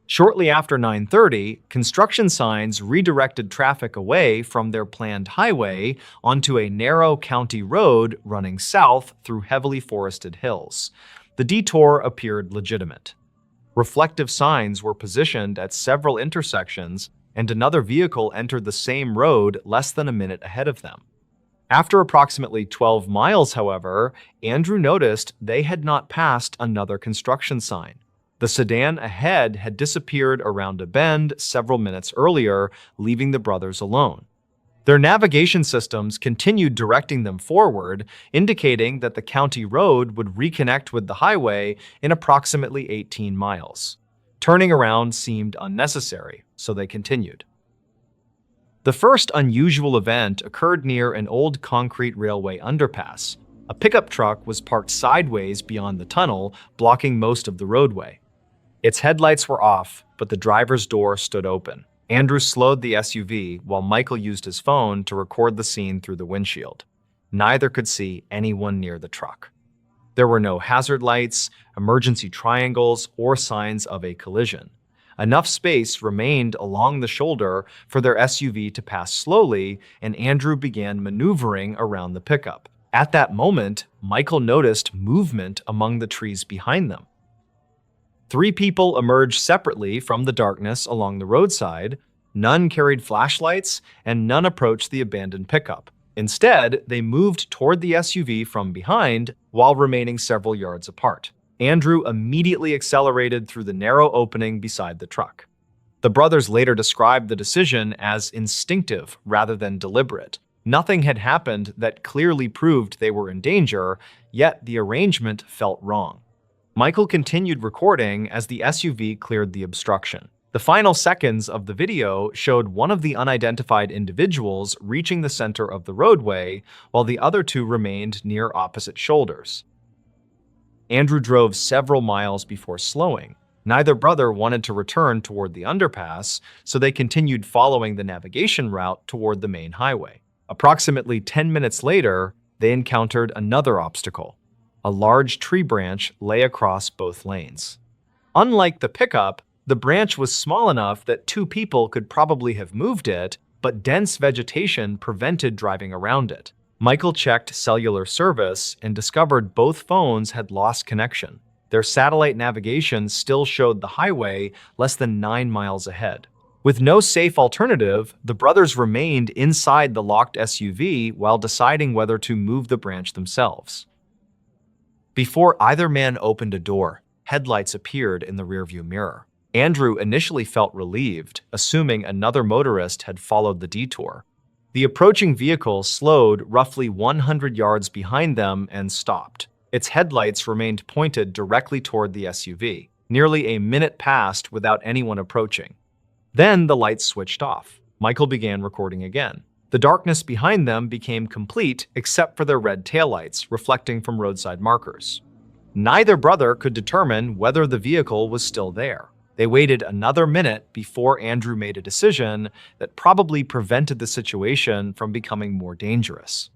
Shortly after 9:30, construction signs redirected traffic away from their planned highway onto a narrow county road running south through heavily forested hills. The detour appeared legitimate. Reflective signs were positioned at several intersections, and another vehicle entered the same road less than a minute ahead of them. After approximately 12 miles, however, Andrew noticed they had not passed another construction sign. The sedan ahead had disappeared around a bend several minutes earlier, leaving the brothers alone. Their navigation systems continued directing them forward, indicating that the county road would reconnect with the highway in approximately 18 miles. Turning around seemed unnecessary, so they continued. The first unusual event occurred near an old concrete railway underpass. A pickup truck was parked sideways beyond the tunnel, blocking most of the roadway. Its headlights were off, but the driver's door stood open. Andrew slowed the SUV while Michael used his phone to record the scene through the windshield. Neither could see anyone near the truck. There were no hazard lights, emergency triangles, or signs of a collision. Enough space remained along the shoulder for their SUV to pass slowly, and Andrew began maneuvering around the pickup. At that moment, Michael noticed movement among the trees behind them. Three people emerged separately from the darkness along the roadside. None carried flashlights, and none approached the abandoned pickup. Instead, they moved toward the SUV from behind while remaining several yards apart. Andrew immediately accelerated through the narrow opening beside the truck. The brothers later described the decision as instinctive rather than deliberate. Nothing had happened that clearly proved they were in danger, yet the arrangement felt wrong. Michael continued recording as the SUV cleared the obstruction. The final seconds of the video showed one of the unidentified individuals reaching the center of the roadway, while the other two remained near opposite shoulders. Andrew drove several miles before slowing. Neither brother wanted to return toward the underpass, so they continued following the navigation route toward the main highway. Approximately 10 minutes later, they encountered another obstacle. A large tree branch lay across both lanes. Unlike the pickup, the branch was small enough that two people could probably have moved it, but dense vegetation prevented driving around it. Michael checked cellular service and discovered both phones had lost connection. Their satellite navigation still showed the highway less than 9 miles ahead. With no safe alternative, the brothers remained inside the locked SUV while deciding whether to move the branch themselves. Before either man opened a door, headlights appeared in the rearview mirror. Andrew initially felt relieved, assuming another motorist had followed the detour. The approaching vehicle slowed roughly 100 yards behind them and stopped. Its headlights remained pointed directly toward the SUV. Nearly a minute passed without anyone approaching. Then the lights switched off. Michael began recording again. The darkness behind them became complete except for their red taillights reflecting from roadside markers. Neither brother could determine whether the vehicle was still there. They waited another minute before Andrew made a decision that probably prevented the situation from becoming more dangerous.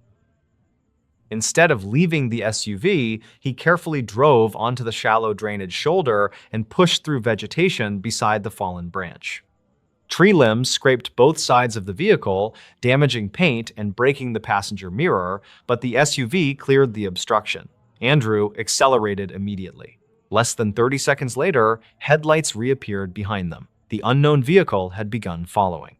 Instead of leaving the SUV, he carefully drove onto the shallow drainage shoulder and pushed through vegetation beside the fallen branch. Tree limbs scraped both sides of the vehicle, damaging paint and breaking the passenger mirror, but the SUV cleared the obstruction. Andrew accelerated immediately. Less than 30 seconds later, headlights reappeared behind them. The unknown vehicle had begun following.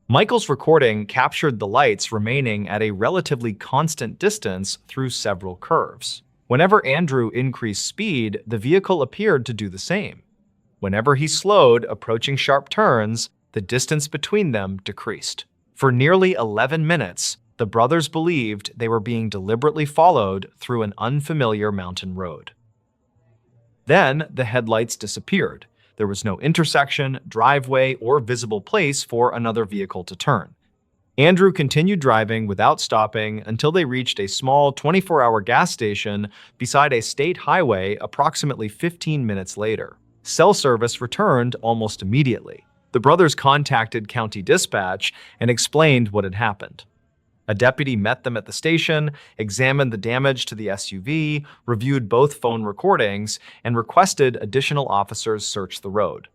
Michael's recording captured the lights remaining at a relatively constant distance through several curves. Whenever Andrew increased speed, the vehicle appeared to do the same. Whenever he slowed, approaching sharp turns, the distance between them decreased. For nearly 11 minutes, the brothers believed they were being deliberately followed through an unfamiliar mountain road. Then the headlights disappeared. There was no intersection, driveway, or visible place for another vehicle to turn. Andrew continued driving without stopping until they reached a small 24-hour gas station beside a state highway approximately 15 minutes later. Cell service returned almost immediately. The brothers contacted county dispatch and explained what had happened. A deputy met them at the station, examined the damage to the SUV, reviewed both phone recordings, and requested additional officers search the road.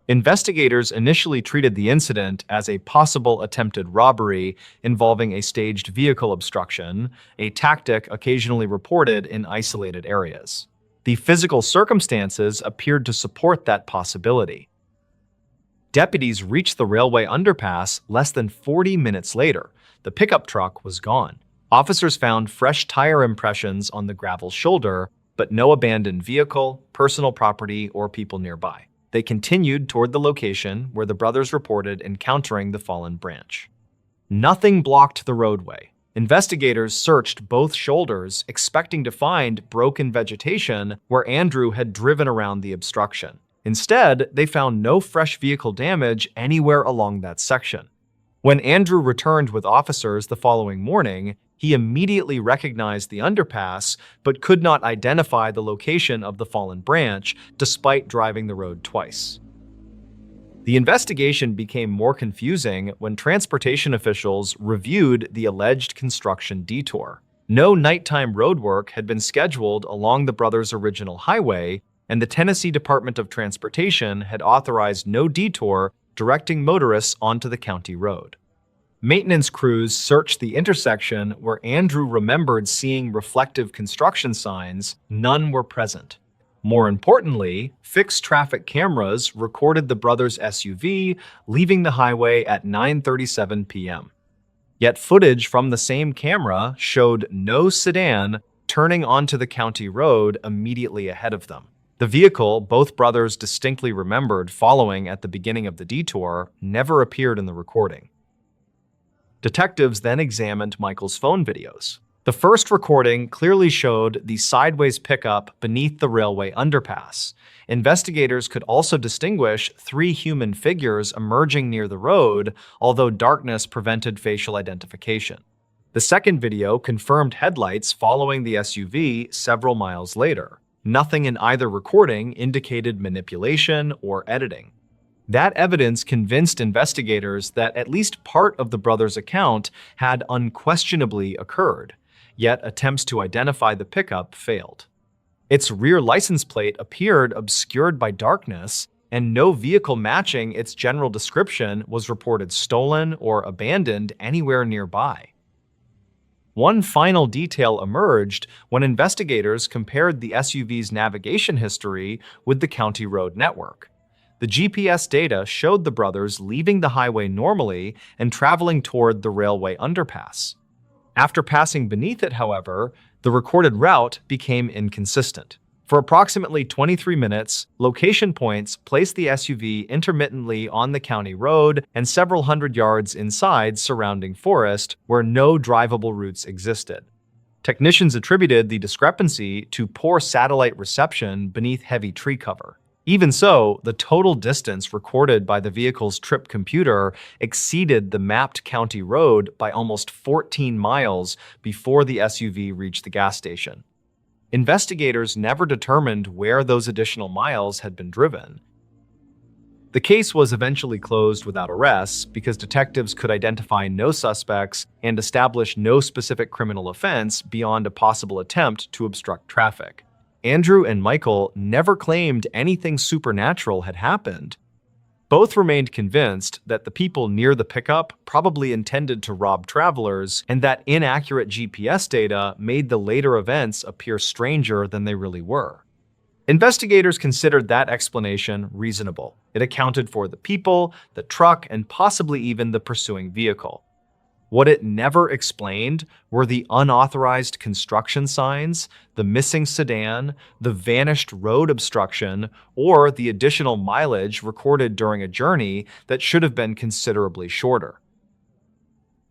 Investigators initially treated the incident as a possible attempted robbery involving a staged vehicle obstruction, a tactic occasionally reported in isolated areas. The physical circumstances appeared to support that possibility. Deputies reached the railway underpass less than 40 minutes later. The pickup truck was gone. Officers found fresh tire impressions on the gravel shoulder, but no abandoned vehicle, personal property, or people nearby. They continued toward the location where the brothers reported encountering the fallen branch. Nothing blocked the roadway. Investigators searched both shoulders, expecting to find broken vegetation where Andrew had driven around the obstruction. Instead, they found no fresh vehicle damage anywhere along that section. When Andrew returned with officers the following morning, he immediately recognized the underpass, but could not identify the location of the fallen branch, despite driving the road twice. The investigation became more confusing when transportation officials reviewed the alleged construction detour. No nighttime roadwork had been scheduled along the brothers' original highway, and the Tennessee Department of Transportation had authorized no detour directing motorists onto the county road. Maintenance crews searched the intersection where Andrew remembered seeing reflective construction signs. None were present. More importantly, fixed traffic cameras recorded the brothers' SUV leaving the highway at 9:37 p.m. Yet footage from the same camera showed no sedan turning onto the county road immediately ahead of them. The vehicle both brothers distinctly remembered following at the beginning of the detour never appeared in the recording. Detectives then examined Michael's phone videos. The first recording clearly showed the sideways pickup beneath the railway underpass. Investigators could also distinguish three human figures emerging near the road, although darkness prevented facial identification. The second video confirmed headlights following the SUV several miles later. Nothing in either recording indicated manipulation or editing. That evidence convinced investigators that at least part of the brothers' account had unquestionably occurred, yet attempts to identify the pickup failed. Its rear license plate appeared obscured by darkness, and no vehicle matching its general description was reported stolen or abandoned anywhere nearby. One final detail emerged when investigators compared the SUV's navigation history with the county road network. The GPS data showed the brothers leaving the highway normally and traveling toward the railway underpass. After passing beneath it, however, the recorded route became inconsistent. For approximately 23 minutes, location points placed the SUV intermittently on the county road and several hundred yards inside surrounding forest where no drivable routes existed. Technicians attributed the discrepancy to poor satellite reception beneath heavy tree cover. Even so, the total distance recorded by the vehicle's trip computer exceeded the mapped county road by almost 14 miles before the SUV reached the gas station. Investigators never determined where those additional miles had been driven. The case was eventually closed without arrests because detectives could identify no suspects and establish no specific criminal offense beyond a possible attempt to obstruct traffic. Andrew and Michael never claimed anything supernatural had happened. Both remained convinced that the people near the pickup probably intended to rob travelers, and that inaccurate GPS data made the later events appear stranger than they really were. Investigators considered that explanation reasonable. It accounted for the people, the truck, and possibly even the pursuing vehicle. What it never explained were the unauthorized construction signs, the missing sedan, the vanished road obstruction, or the additional mileage recorded during a journey that should have been considerably shorter.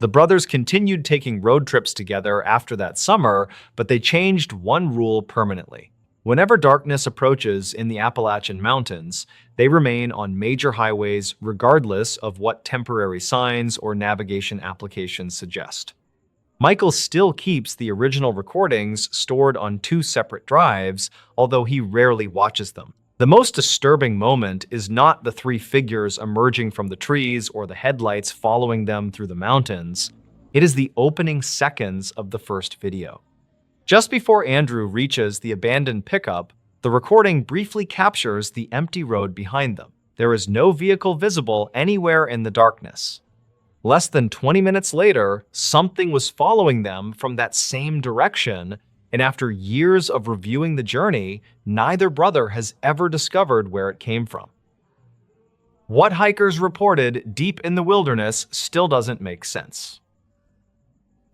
The brothers continued taking road trips together after that summer, but they changed one rule permanently. Whenever darkness approaches in the Appalachian Mountains, they remain on major highways regardless of what temporary signs or navigation applications suggest. Michael still keeps the original recordings stored on 2 separate drives, although he rarely watches them. The most disturbing moment is not the 3 figures emerging from the trees or the headlights following them through the mountains. It is the opening seconds of the first video. Just before Andrew reaches the abandoned pickup, the recording briefly captures the empty road behind them. There is no vehicle visible anywhere in the darkness. Less than 20 minutes later, something was following them from that same direction, and after years of reviewing the journey, neither brother has ever discovered where it came from. What hikers reported deep in the wilderness still doesn't make sense.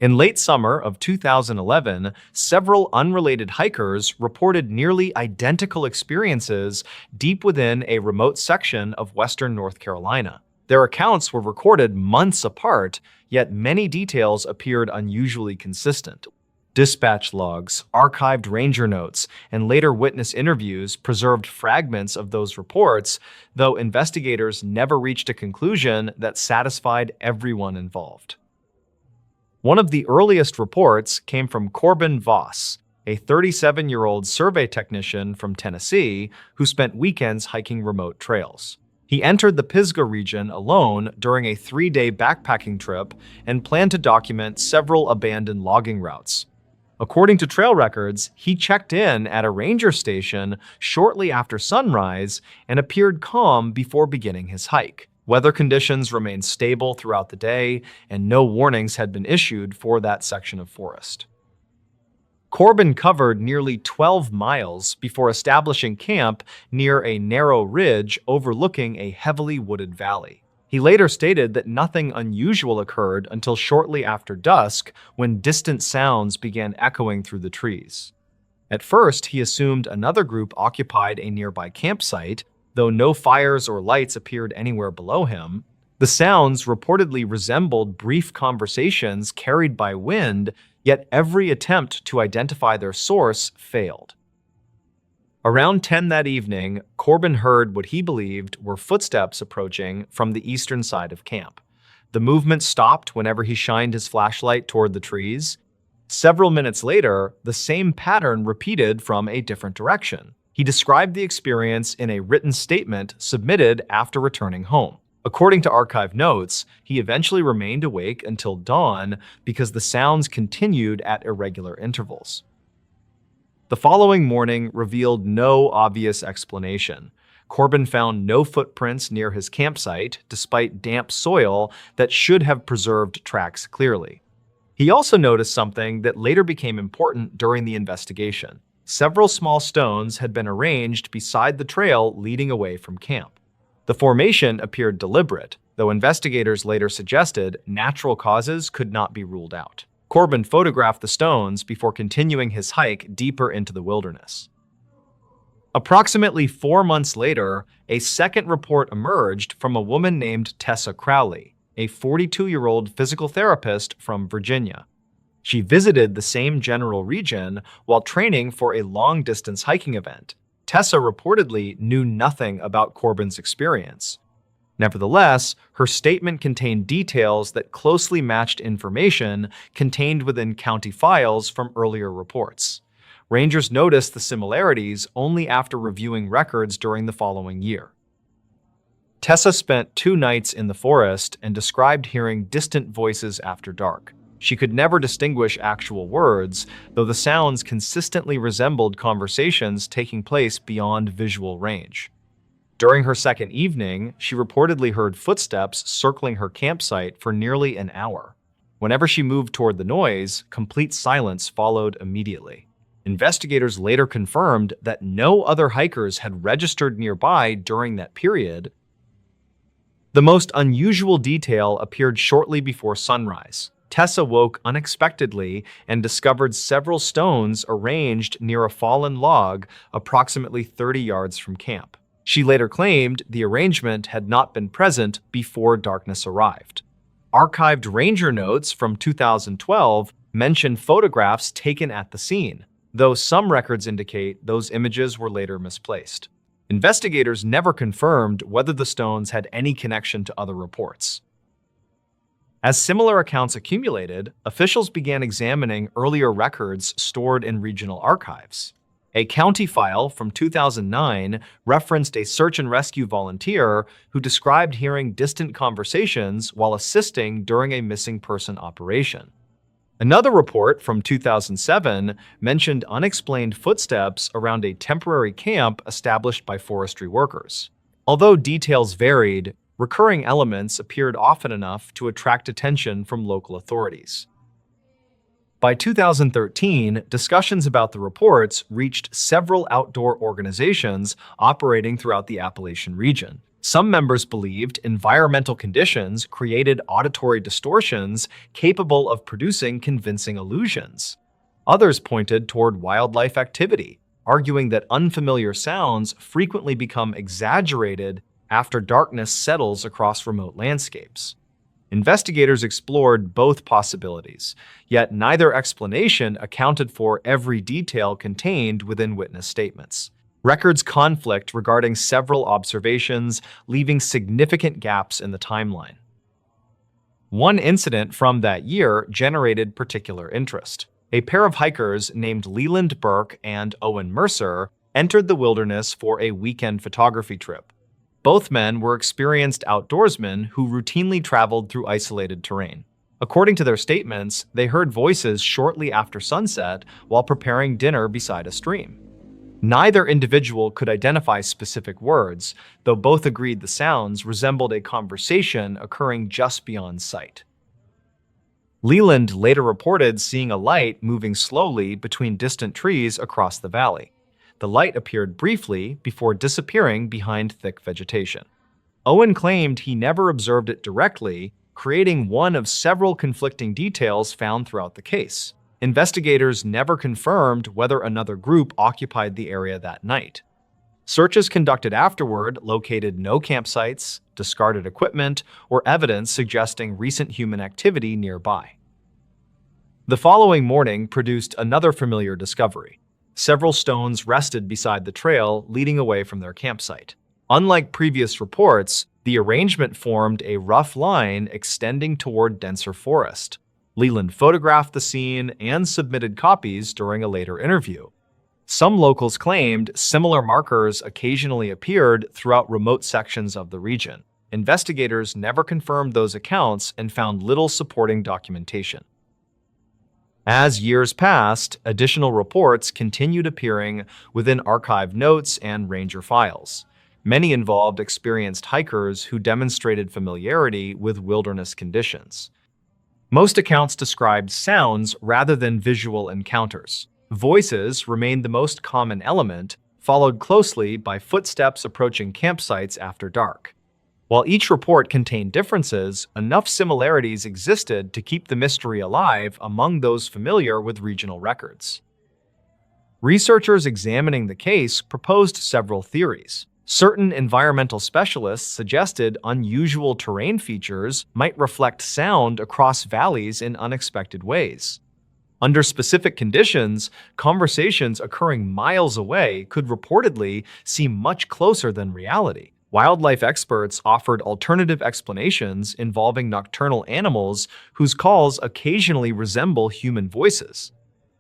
In late summer of 2011, several unrelated hikers reported nearly identical experiences deep within a remote section of western North Carolina. Their accounts were recorded months apart, yet many details appeared unusually consistent. Dispatch logs, archived ranger notes, and later witness interviews preserved fragments of those reports, though investigators never reached a conclusion that satisfied everyone involved. One of the earliest reports came from Corbin Voss, a 37-year-old survey technician from Tennessee who spent weekends hiking remote trails. He entered the Pisgah region alone during a 3-day backpacking trip and planned to document several abandoned logging routes. According to trail records, he checked in at a ranger station shortly after sunrise and appeared calm before beginning his hike. Weather conditions remained stable throughout the day, and no warnings had been issued for that section of forest. Corbin covered nearly 12 miles before establishing camp near a narrow ridge overlooking a heavily wooded valley. He later stated that nothing unusual occurred until shortly after dusk, when distant sounds began echoing through the trees. At first, he assumed another group occupied a nearby campsite, though no fires or lights appeared anywhere below him. The sounds reportedly resembled brief conversations carried by wind, yet every attempt to identify their source failed. Around 10 that evening, Corbin heard what he believed were footsteps approaching from the eastern side of camp. The movement stopped whenever he shined his flashlight toward the trees. Several minutes later, the same pattern repeated from a different direction. He described the experience in a written statement submitted after returning home. According to archive notes, he eventually remained awake until dawn because the sounds continued at irregular intervals. The following morning revealed no obvious explanation. Corbin found no footprints near his campsite, despite damp soil that should have preserved tracks clearly. He also noticed something that later became important during the investigation. Several small stones had been arranged beside the trail leading away from camp. The formation appeared deliberate, though investigators later suggested natural causes could not be ruled out. Corbin photographed the stones before continuing his hike deeper into the wilderness. Approximately 4 months later, a second report emerged from a woman named Tessa Crowley, a 42-year-old physical therapist from Virginia. She visited the same general region while training for a long-distance hiking event. Tessa reportedly knew nothing about Corbin's experience. Nevertheless, her statement contained details that closely matched information contained within county files from earlier reports. Rangers noticed the similarities only after reviewing records during the following year. Tessa spent 2 nights in the forest and described hearing distant voices after dark. She could never distinguish actual words, though the sounds consistently resembled conversations taking place beyond visual range. During her second evening, she reportedly heard footsteps circling her campsite for nearly an hour. Whenever she moved toward the noise, complete silence followed immediately. Investigators later confirmed that no other hikers had registered nearby during that period. The most unusual detail appeared shortly before sunrise. Tessa woke unexpectedly and discovered several stones arranged near a fallen log approximately 30 yards from camp. She later claimed the arrangement had not been present before darkness arrived. Archived ranger notes from 2012 mention photographs taken at the scene, though some records indicate those images were later misplaced. Investigators never confirmed whether the stones had any connection to other reports. As similar accounts accumulated, officials began examining earlier records stored in regional archives. A county file from 2009 referenced a search and rescue volunteer who described hearing distant conversations while assisting during a missing person operation. Another report from 2007 mentioned unexplained footsteps around a temporary camp established by forestry workers. Although details varied, recurring elements appeared often enough to attract attention from local authorities. By 2013, discussions about the reports reached several outdoor organizations operating throughout the Appalachian region. Some members believed environmental conditions created auditory distortions capable of producing convincing illusions. Others pointed toward wildlife activity, arguing that unfamiliar sounds frequently become exaggerated after darkness settles across remote landscapes. Investigators explored both possibilities, yet neither explanation accounted for every detail contained within witness statements. Records conflict regarding several observations, leaving significant gaps in the timeline. One incident from that year generated particular interest. A pair of hikers named Leland Burke and Owen Mercer entered the wilderness for a weekend photography trip. Both men were experienced outdoorsmen who routinely traveled through isolated terrain. According to their statements, they heard voices shortly after sunset while preparing dinner beside a stream. Neither individual could identify specific words, though both agreed the sounds resembled a conversation occurring just beyond sight. Leland later reported seeing a light moving slowly between distant trees across the valley. The light appeared briefly before disappearing behind thick vegetation. Owen claimed he never observed it directly, creating one of several conflicting details found throughout the case. Investigators never confirmed whether another group occupied the area that night. Searches conducted afterward located no campsites, discarded equipment, or evidence suggesting recent human activity nearby. The following morning produced another familiar discovery. Several stones rested beside the trail leading away from their campsite. Unlike previous reports, the arrangement formed a rough line extending toward denser forest. Leland photographed the scene and submitted copies during a later interview. Some locals claimed similar markers occasionally appeared throughout remote sections of the region. Investigators never confirmed those accounts and found little supporting documentation. As years passed, additional reports continued appearing within archived notes and ranger files. Many involved experienced hikers who demonstrated familiarity with wilderness conditions. Most accounts described sounds rather than visual encounters. Voices remained the most common element, followed closely by footsteps approaching campsites after dark. While each report contained differences, enough similarities existed to keep the mystery alive among those familiar with regional records. Researchers examining the case proposed several theories. Certain environmental specialists suggested unusual terrain features might reflect sound across valleys in unexpected ways. Under specific conditions, conversations occurring miles away could reportedly seem much closer than reality. Wildlife experts offered alternative explanations involving nocturnal animals whose calls occasionally resemble human voices.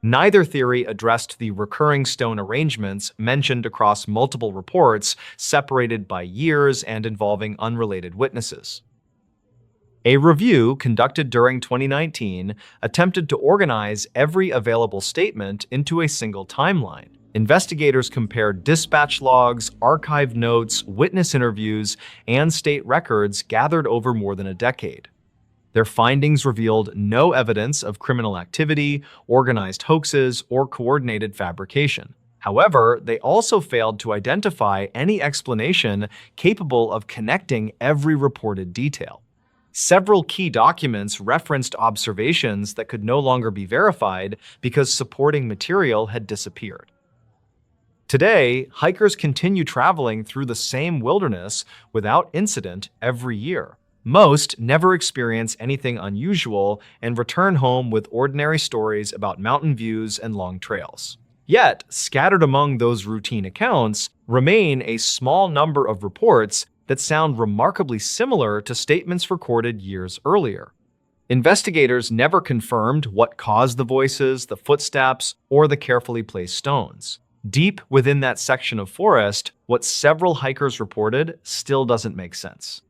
Neither theory addressed the recurring stone arrangements mentioned across multiple reports, separated by years and involving unrelated witnesses. A review conducted during 2019 attempted to organize every available statement into a single timeline. Investigators compared dispatch logs, archive notes, witness interviews, and state records gathered over more than a decade. Their findings revealed no evidence of criminal activity, organized hoaxes, or coordinated fabrication. However, they also failed to identify any explanation capable of connecting every reported detail. Several key documents referenced observations that could no longer be verified because supporting material had disappeared. Today, hikers continue traveling through the same wilderness without incident every year. Most never experience anything unusual and return home with ordinary stories about mountain views and long trails. Yet, scattered among those routine accounts remain a small number of reports that sound remarkably similar to statements recorded years earlier. Investigators never confirmed what caused the voices, the footsteps, or the carefully placed stones. Deep within that section of forest, what several hikers reported still doesn't make sense.